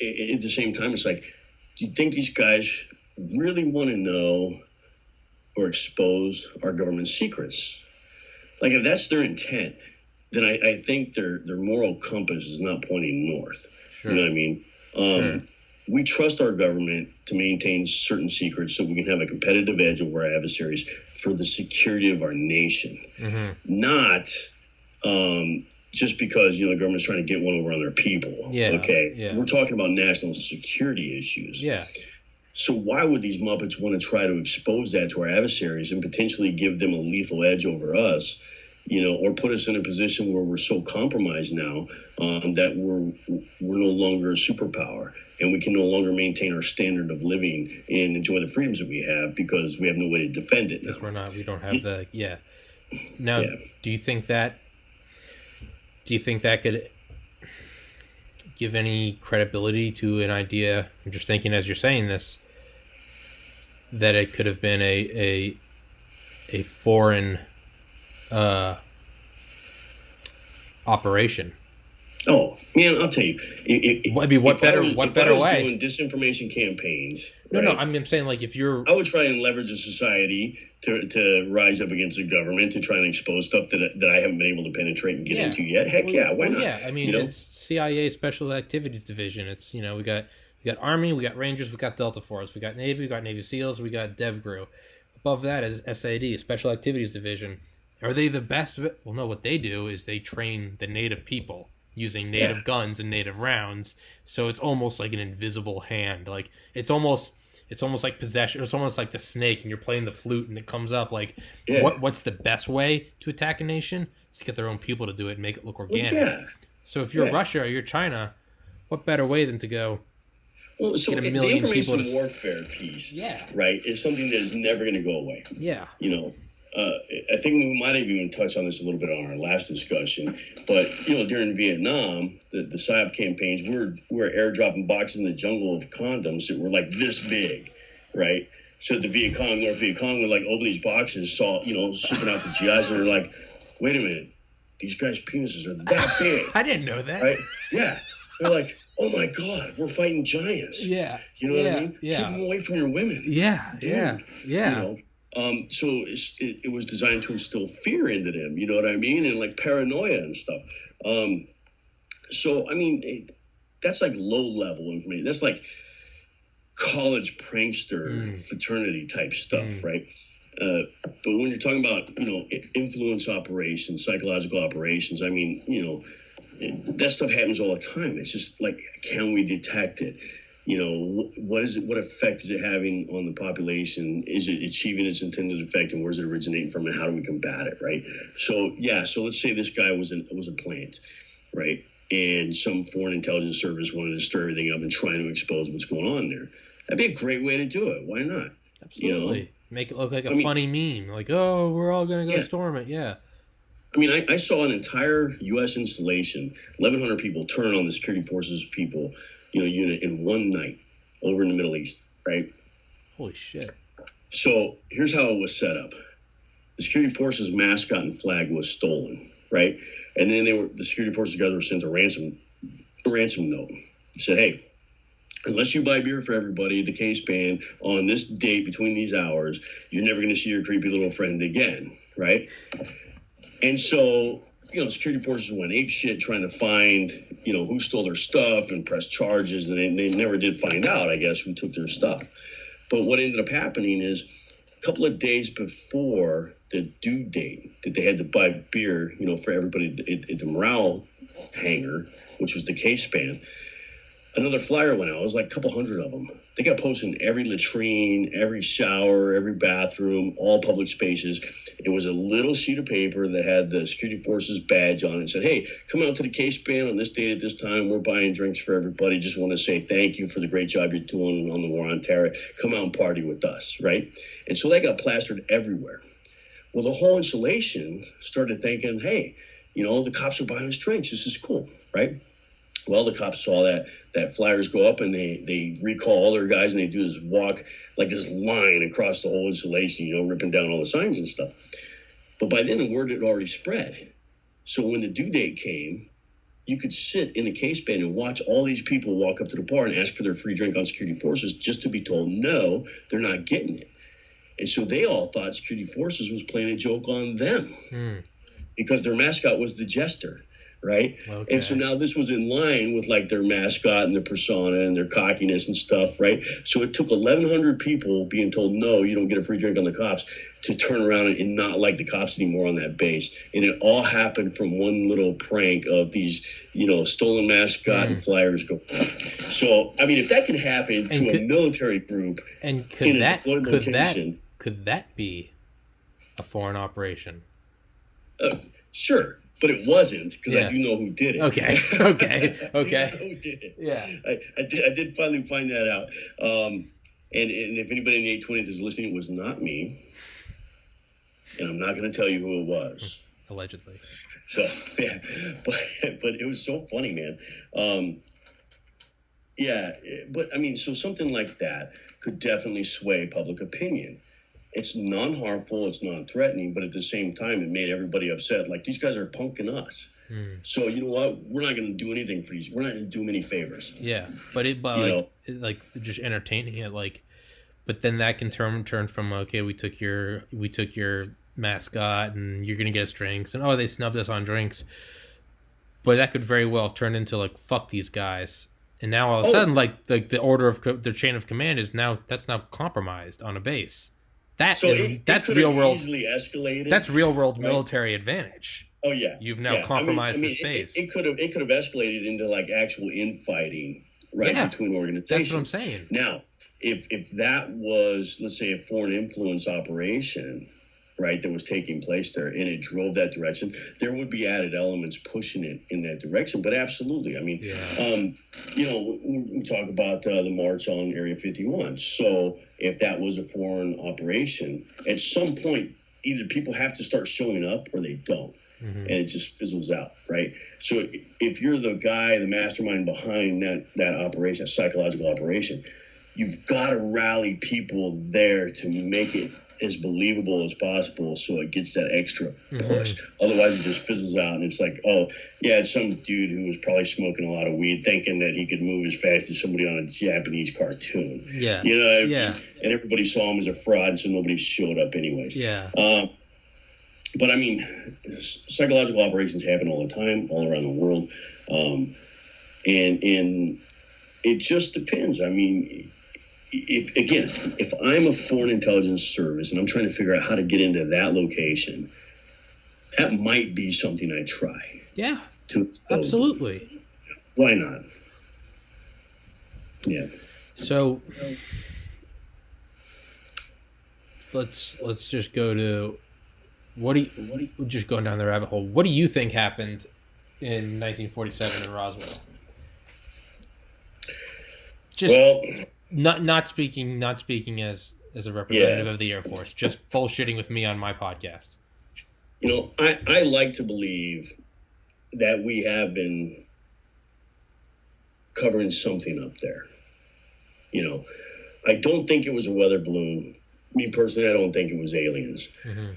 at the same time, it's like, do you think these guys really want to know or expose our government secrets? Like if that's their intent, then I think their moral compass is not pointing north. Sure. You know what I mean? Sure. We trust our government to maintain certain secrets so we can have a competitive edge over our adversaries for the security of our nation, not just because the government's trying to get one over on their people. Yeah. Okay. Yeah. We're talking about national security issues. Yeah. So why would these Muppets want to try to expose that to our adversaries and potentially give them a lethal edge over us? Or put us in a position where we're so compromised now that we're no longer a superpower and we can no longer maintain our standard of living and enjoy the freedoms that we have because we have no way to defend it now. Because we don't have the, Now, do you think that could give any credibility to an idea? I'm just thinking as you're saying this, that it could have been a foreign operation. Oh man, I'll tell you. What better way? Doing disinformation campaigns. No, I'm saying like if you're, I would try and leverage a society to rise up against the government to try and expose stuff that I haven't been able to penetrate and get into yet. Heck why not? Yeah, I mean it's CIA Special Activities Division. It's we got Army, we got Rangers, we got Delta Force, we got Navy SEALs, we got DevGru. Above that is SAD, Special Activities Division. Are they the best? Well, no. What they do is they train the native people using native guns and native rounds. So it's almost like an invisible hand. Like it's almost like possession. It's almost like the snake, and you're playing the flute, and it comes up. Like what's the best way to attack a nation? It's to get their own people to do it and make it look organic. Well, So if you're Russia or you're China, what better way than to go? Well, so the information warfare piece, right, is something that is never going to go away. Yeah. I think we might have even touched on this a little bit on our last discussion, but during Vietnam, the PSYOP campaigns, we were airdropping boxes in the jungle of condoms that were like this big, right? So the North Viet Cong would like open these boxes, shipping out to GIs, and they're like, wait a minute, these guys' penises are that big. I didn't know that. Right? Yeah. They're like, oh my God, we're fighting giants. Yeah. You know what I mean? Yeah. Keep them away from your women. Yeah. Dude. Yeah. So it was designed to instill fear into them, you know what I mean? And like paranoia and stuff. So, I mean, that's like low level information. That's like college prankster fraternity type stuff, right? But when you're talking about, influence operations, psychological operations, I mean, that stuff happens all the time. It's just like, can we detect it? What is it? What effect is it having on the population? Is it achieving its intended effect, and where's it originating from, and how do we combat it? Right. So so let's say this guy was a plant, right, and some foreign intelligence service wanted to stir everything up and try to expose what's going on there. That'd be a great way to do it. Why not? Absolutely. Make it look like a funny meme, like, oh, we're all gonna go storm it. Yeah. I mean, I saw an entire U.S. installation, 1,100 people turn on the security forces people, unit in one night over in the Middle East, right? Holy shit. So here's how it was set up. The security forces mascot and flag was stolen, right? And then the security forces guys were sent a ransom note. It said, hey, unless you buy beer for everybody at the K-Span on this date between these hours, you're never going to see your creepy little friend again, right? And so, the security forces went apeshit trying to find, who stole their stuff and press charges. And they never did find out, I guess, who took their stuff. But what ended up happening is a couple of days before the due date that they had to buy beer, for everybody at the morale hangar, which was the K-Span, another flyer went out. It was like a couple hundred of them. They got posted in every latrine, every shower, every bathroom, all public spaces. It was a little sheet of paper that had the security forces badge on it. It said, hey, come out to the K-Span on this date at this time. We're buying drinks for everybody. Just want to say thank you for the great job you're doing on the war on terror. Come out and party with us, right? And so that got plastered everywhere. Well, the whole installation started thinking, hey, the cops are buying us drinks. This is cool, right? Well, the cops saw that flyers go up, and they recall all their guys, and they do this walk, like this line across the whole installation, ripping down all the signs and stuff. But by then, the word had already spread. So when the due date came, you could sit in the K-Span and watch all these people walk up to the bar and ask for their free drink on security forces, just to be told, no, they're not getting it. And so they all thought security forces was playing a joke on them. because their mascot was the jester, right? Okay. And so now this was in line with like their mascot and their persona and their cockiness and stuff, right? So it took 1,100 people being told, no, you don't get a free drink on the cops, to turn around and not like the cops anymore on that base. And it all happened from one little prank of these, stolen mascot and flyers go. So, I mean, if that can happen to a military group and in a deployed location. Could that be a foreign operation? Sure. But it wasn't, because I do know who did it. Okay. Who did it. Yeah. I did finally find that out. And if anybody in the 820th is listening, it was not me. And I'm not going to tell you who it was. Allegedly. So, yeah. But it was so funny, man. But I mean, so something like that could definitely sway public opinion. It's non-harmful, it's non-threatening, but at the same time, it made everybody upset. Like, these guys are punking us. So, you know what? We're not going to do anything for these. We're not going to do them any favors. Yeah, but just entertaining it, like, but then that can turn from, okay, we took your mascot and you're going to get us drinks, and they snubbed us on drinks. But that could very well turn into, like, fuck these guys. And now all of a sudden, like, the order of the chain of command that's now compromised on a base. That's real world. Easily escalated. That's real world military advantage. Oh yeah, you've now compromised the space. It could have escalated into like actual infighting, right, between organizations. That's what I'm saying. Now, if that was, let's say, a foreign influence operation, right, that was taking place there, and it drove that direction, there would be added elements pushing it in that direction. But absolutely, I mean, we talk about the march on Area 51. So if that was a foreign operation, at some point, either people have to start showing up or they don't. And it just fizzles out, right? So if you're the guy, the mastermind behind that operation, that psychological operation, you've got to rally people there to make it as believable as possible, so it gets that extra push. Otherwise, it just fizzles out, and it's like, it's some dude who was probably smoking a lot of weed, thinking that he could move as fast as somebody on a Japanese cartoon. Yeah, And everybody saw him as a fraud, so nobody showed up anyways. Yeah. But I mean, psychological operations happen all the time, all around the world, and it just depends. I mean, if I'm a foreign intelligence service and I'm trying to figure out how to get into that location, that might be something I try. Yeah, absolutely. Why not? Yeah. So let's just go to just going down the rabbit hole. What do you think happened in 1947 in Roswell? Not speaking as a representative of the Air Force, just bullshitting with me on my podcast. I like to believe that we have been covering something up there. I don't think it was a weather balloon. Me personally, I don't think it was aliens.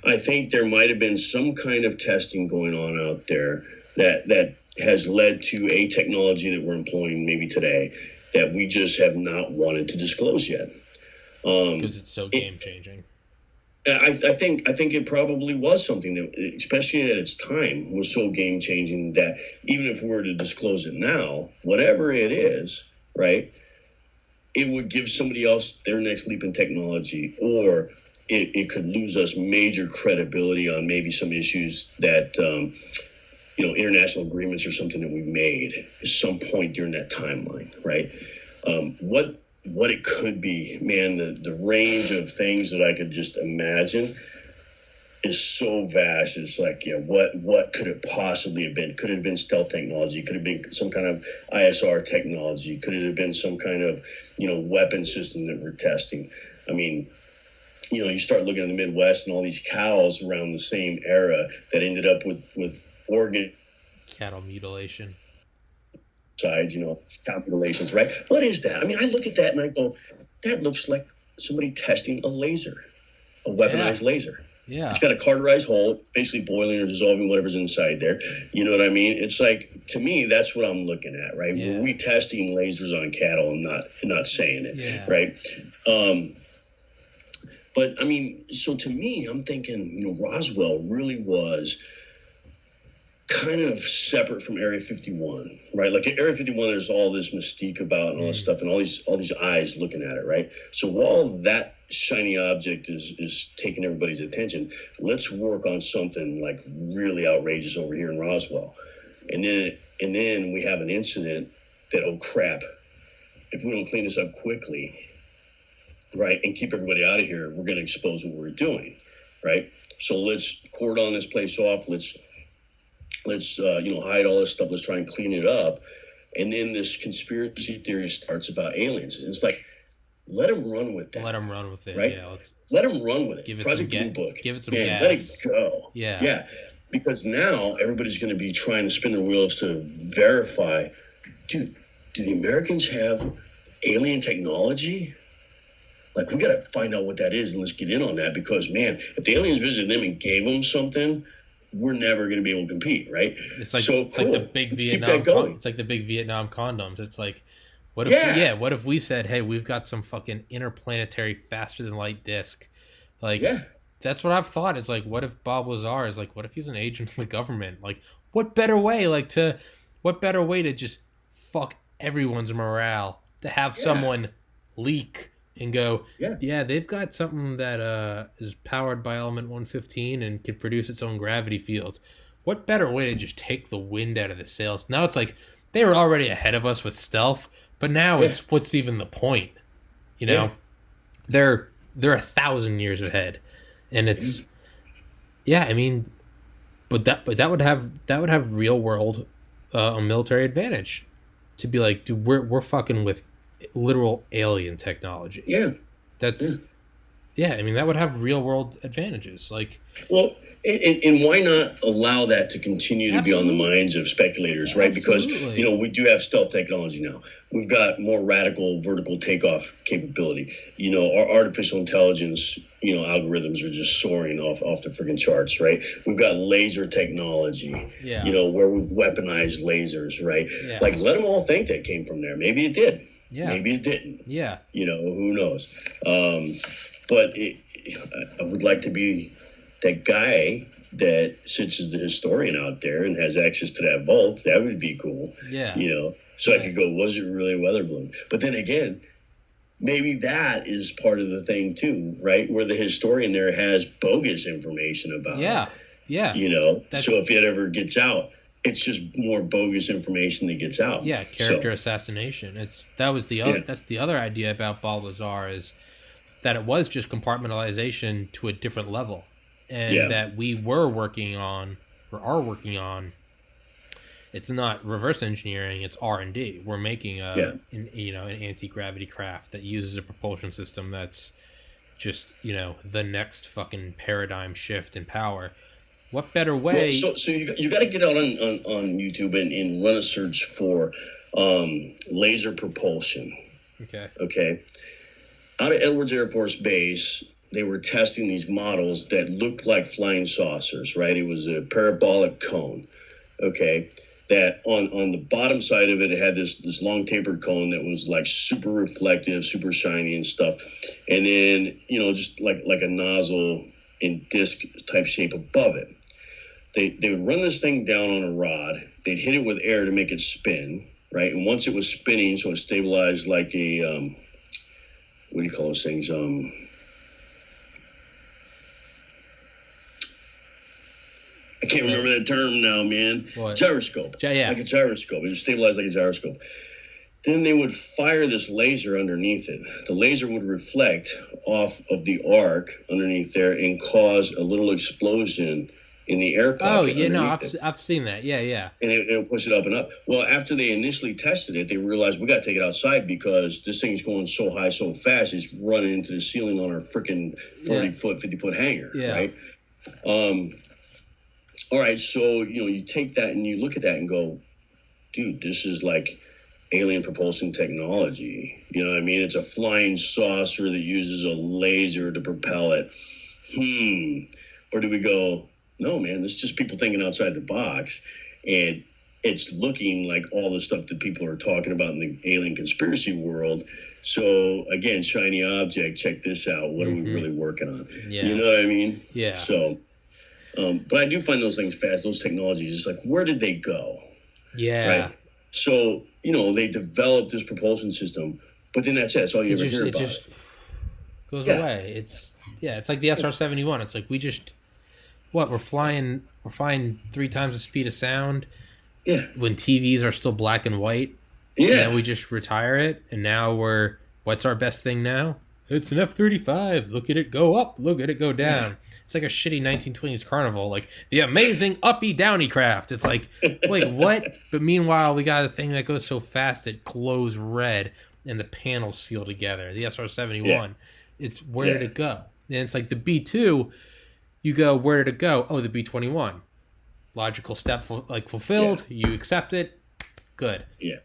I think there might have been some kind of testing going on out there that has led to a technology that we're employing maybe today that we just have not wanted to disclose yet. Because it's so game-changing. I think it probably was something that, especially at its time, was so game-changing that even if we were to disclose it now, whatever it is, right, it would give somebody else their next leap in technology, or it could lose us major credibility on maybe some issues that, international agreements or something that we made at some point during that timeline, right? What it could be, man, the range of things that I could just imagine is so vast. It's like, what could it possibly have been? Could it have been stealth technology? Could it have been some kind of ISR technology? Could it have been some kind of, weapon system that we're testing? I mean, you start looking at the Midwest and all these cows around the same era that ended up with organ cattle mutilation. Sides, cattle mutilations, right? What is that? I mean, I look at that and I go, that looks like somebody testing a laser, a weaponized laser. Yeah. It's got a carburized hole, basically boiling or dissolving whatever's inside there. You know what I mean? It's like, to me, that's what I'm looking at, right? Yeah. Were we testing lasers on cattle and not saying it, right? But I mean, so to me, I'm thinking, Roswell really was kind of separate from Area 51, right? Like at Area 51, there's all this mystique about and all this stuff, and all these eyes looking at it, right? So while that shiny object is taking everybody's attention, let's work on something like really outrageous over here in Roswell, and then we have an incident that, oh crap, if we don't clean this up quickly, right, and keep everybody out of here, we're going to expose what we're doing, right? So let's cordon this place off. Let's hide all this stuff. Let's try and clean it up. And then this conspiracy theory starts about aliens. And it's like, let them run with that. Let them run with it, right? Yeah, let them run with it. Give it Project some Blue Book. Give it some Man, gas. let it go. Yeah. Because now everybody's going to be trying to spin their wheels to verify, dude, do the Americans have alien technology? Like, we got to find out what that is, and let's get in on that, because, man, if the aliens visited them and gave them something, we're never going to be able to compete, right? It's like, so it's cool. like the big let's Vietnam. keep that going. It's like the big Vietnam condoms. It's like, what if what if we said, hey, we've got some fucking interplanetary faster than light disc? Like, that's what I've thought. It's like, what if Bob Lazar is like, what if he's an agent of the government? Like, what better way to just fuck everyone's morale to have someone leak and go, they've got something that is powered by element 115 and can produce its own gravity fields. What better way to just take the wind out of the sails? Now it's like they were already ahead of us with stealth, but now it's what's even the point? You know, they're 1,000 years ahead, and it's I mean, but that would have real world a military advantage to be like, dude, we're fucking with literal alien technology. That's I mean, that would have real world advantages. Like, well, and why not allow that to continue to be on the minds of speculators, right? Because we do have stealth technology now. We've got more radical vertical takeoff capability. Our artificial intelligence algorithms are just soaring off the freaking charts, right? We've got laser technology, where we've weaponized lasers, right? Like, let them all think that came from there. Maybe it did. Maybe it didn't. Who knows? But I would like to be that guy that sits as the historian out there and has access to that vault. That would be cool. So I could go, was it really a weather balloon? But then again, maybe that is part of the thing too, right? Where the historian there has bogus information about it. So if it ever gets out, it's just more bogus information that gets out. Character assassination. That's the other idea about Bob Lazar, is that it was just compartmentalization to a different level, and that we are working on. It's not reverse engineering; it's R&D. We're making an anti-gravity craft that uses a propulsion system that's just the next fucking paradigm shift in power. What better way? Well, so you got to get out on YouTube and run a search for laser propulsion. Okay. Out of Edwards Air Force Base, they were testing these models that looked like flying saucers, right? It was a parabolic cone, okay? That on the bottom side of it, it had this long tapered cone that was like super reflective, super shiny and stuff. And then, just like a nozzle in disc type shape above it. They would run this thing down on a rod. They'd hit it with air to make it spin, right? And once it was spinning, so it stabilized like a what do you call those things? I can't remember that term now, man. What? Gyroscope. Like a gyroscope. It was stabilized like a gyroscope. Then they would fire this laser underneath it. The laser would reflect off of the arc underneath there and cause a little explosion in the air pocket. I've seen that. And it'll push it up and up. Well, after they initially tested it, they realized we got to take it outside because this thing's going so high so fast, it's running into the ceiling on our freaking 40-foot, 50-foot hangar, right? All right, so you take that and you look at that and go, dude, this is like alien propulsion technology. You know what I mean? It's a flying saucer that uses a laser to propel it. Or do we go, no, man, this is just people thinking outside the box, and it's looking like all the stuff that people are talking about in the alien conspiracy world. So again, shiny object, check this out. What are we really working on? You know what I mean? Yeah. So But I do find those things fast. Those technologies, it's like, where did they go? Yeah. Right. So, they developed this propulsion system, but then that's it. That's all you ever hear about. It just goes away. It's like the SR-71. It's like we're flying 3 times the speed of sound. Yeah. When TVs are still black and white. Yeah. And then we just retire it, and now what's our best thing now? It's an F-35. Look at it go up. Look at it go down. Yeah. It's like a shitty 1920s carnival, like the amazing Uppy Downy craft. It's like, wait, what? But meanwhile, we got a thing that goes so fast it glows red and the panels seal together. The SR-71. Yeah. It's where did it go? And it's like the B-2, you go, where did it go? Oh, the B-21. Logical step fulfilled. Yeah. You accept it. Good. Yeah.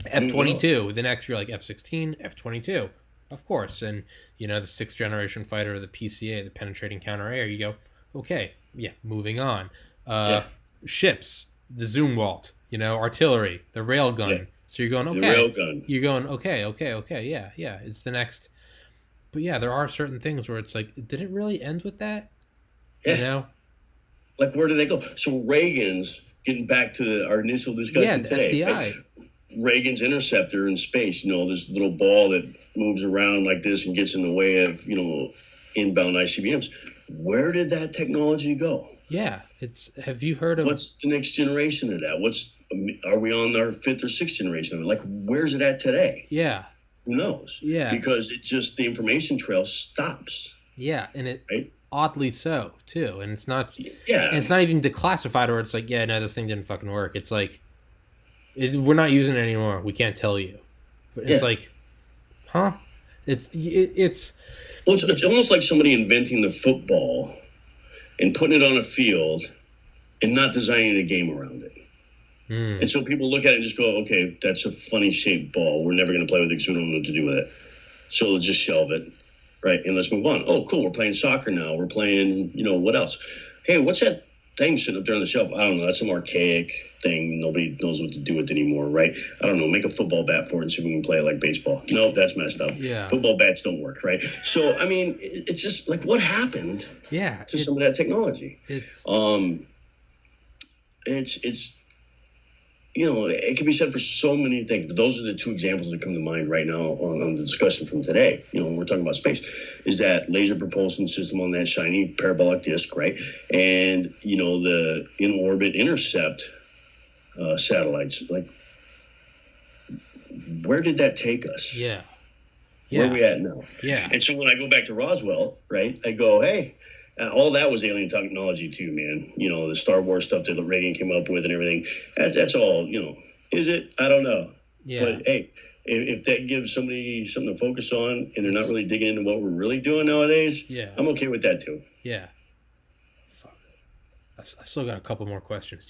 F-22. The next you're like F-16, F-22. Of course. And, the 6th generation fighter, the PCA, the penetrating counter-air, you go, okay, moving on. Ships, the Zumwalt, artillery, the railgun. Yeah. So you're going, okay. The railgun. You're going, okay, yeah. It's the next. But there are certain things where it's like, did it really end with that? Yeah. Like, where do they go? So Reagan's, getting back to our initial discussion today. SDI. Right? Reagan's interceptor in space, this little ball that moves around like this and gets in the way of, inbound ICBMs. Where did that technology go? Yeah. Have you heard of... What's the next generation of that? Are we on our 5th or 6th generation of it? Like, where's it at today? Yeah. Who knows? Yeah. Because the information trail stops. Yeah. And it... Right? Oddly so, too. And it's not... Yeah. And it's not even declassified or it's like, this thing didn't fucking work. It's like... we're not using it anymore. We can't tell you. But it's like, huh? It's almost like somebody inventing the football and putting it on a field and not designing a game around it. And so people look at it and just go, okay, that's a funny shaped ball. We're never going to play with it because we don't know what to do with it. So let's just shelve it, right? And let's move on. Oh, cool. We're playing soccer now. We're playing, what else? Hey, what's that thing sitting up there on the shelf? I don't know. That's some archaic thing. Nobody knows what to do with it anymore, right? I don't know. Make a football bat for it and see if we can play it like baseball. No, that's messed up. Yeah. Football bats don't work, right? So, I mean, it's just like, what happened to some of that technology? It can be said for so many things, but those are the 2 examples that come to mind right now on the discussion from today. When we're talking about space, is that laser propulsion system on that shiny parabolic disc, right? And, the in-orbit intercept satellites. Like, where did that take us? Yeah. Where are we at now? Yeah. And so when I go back to Roswell, right, I go, hey, all that was alien technology too, man. The Star Wars stuff that Reagan came up with and everything. That's all, Is it? I don't know. Yeah. But, hey, if that gives somebody something to focus on and they're not really digging into what we're really doing nowadays, I'm okay with that too. Yeah. Fuck. I've still got a couple more questions.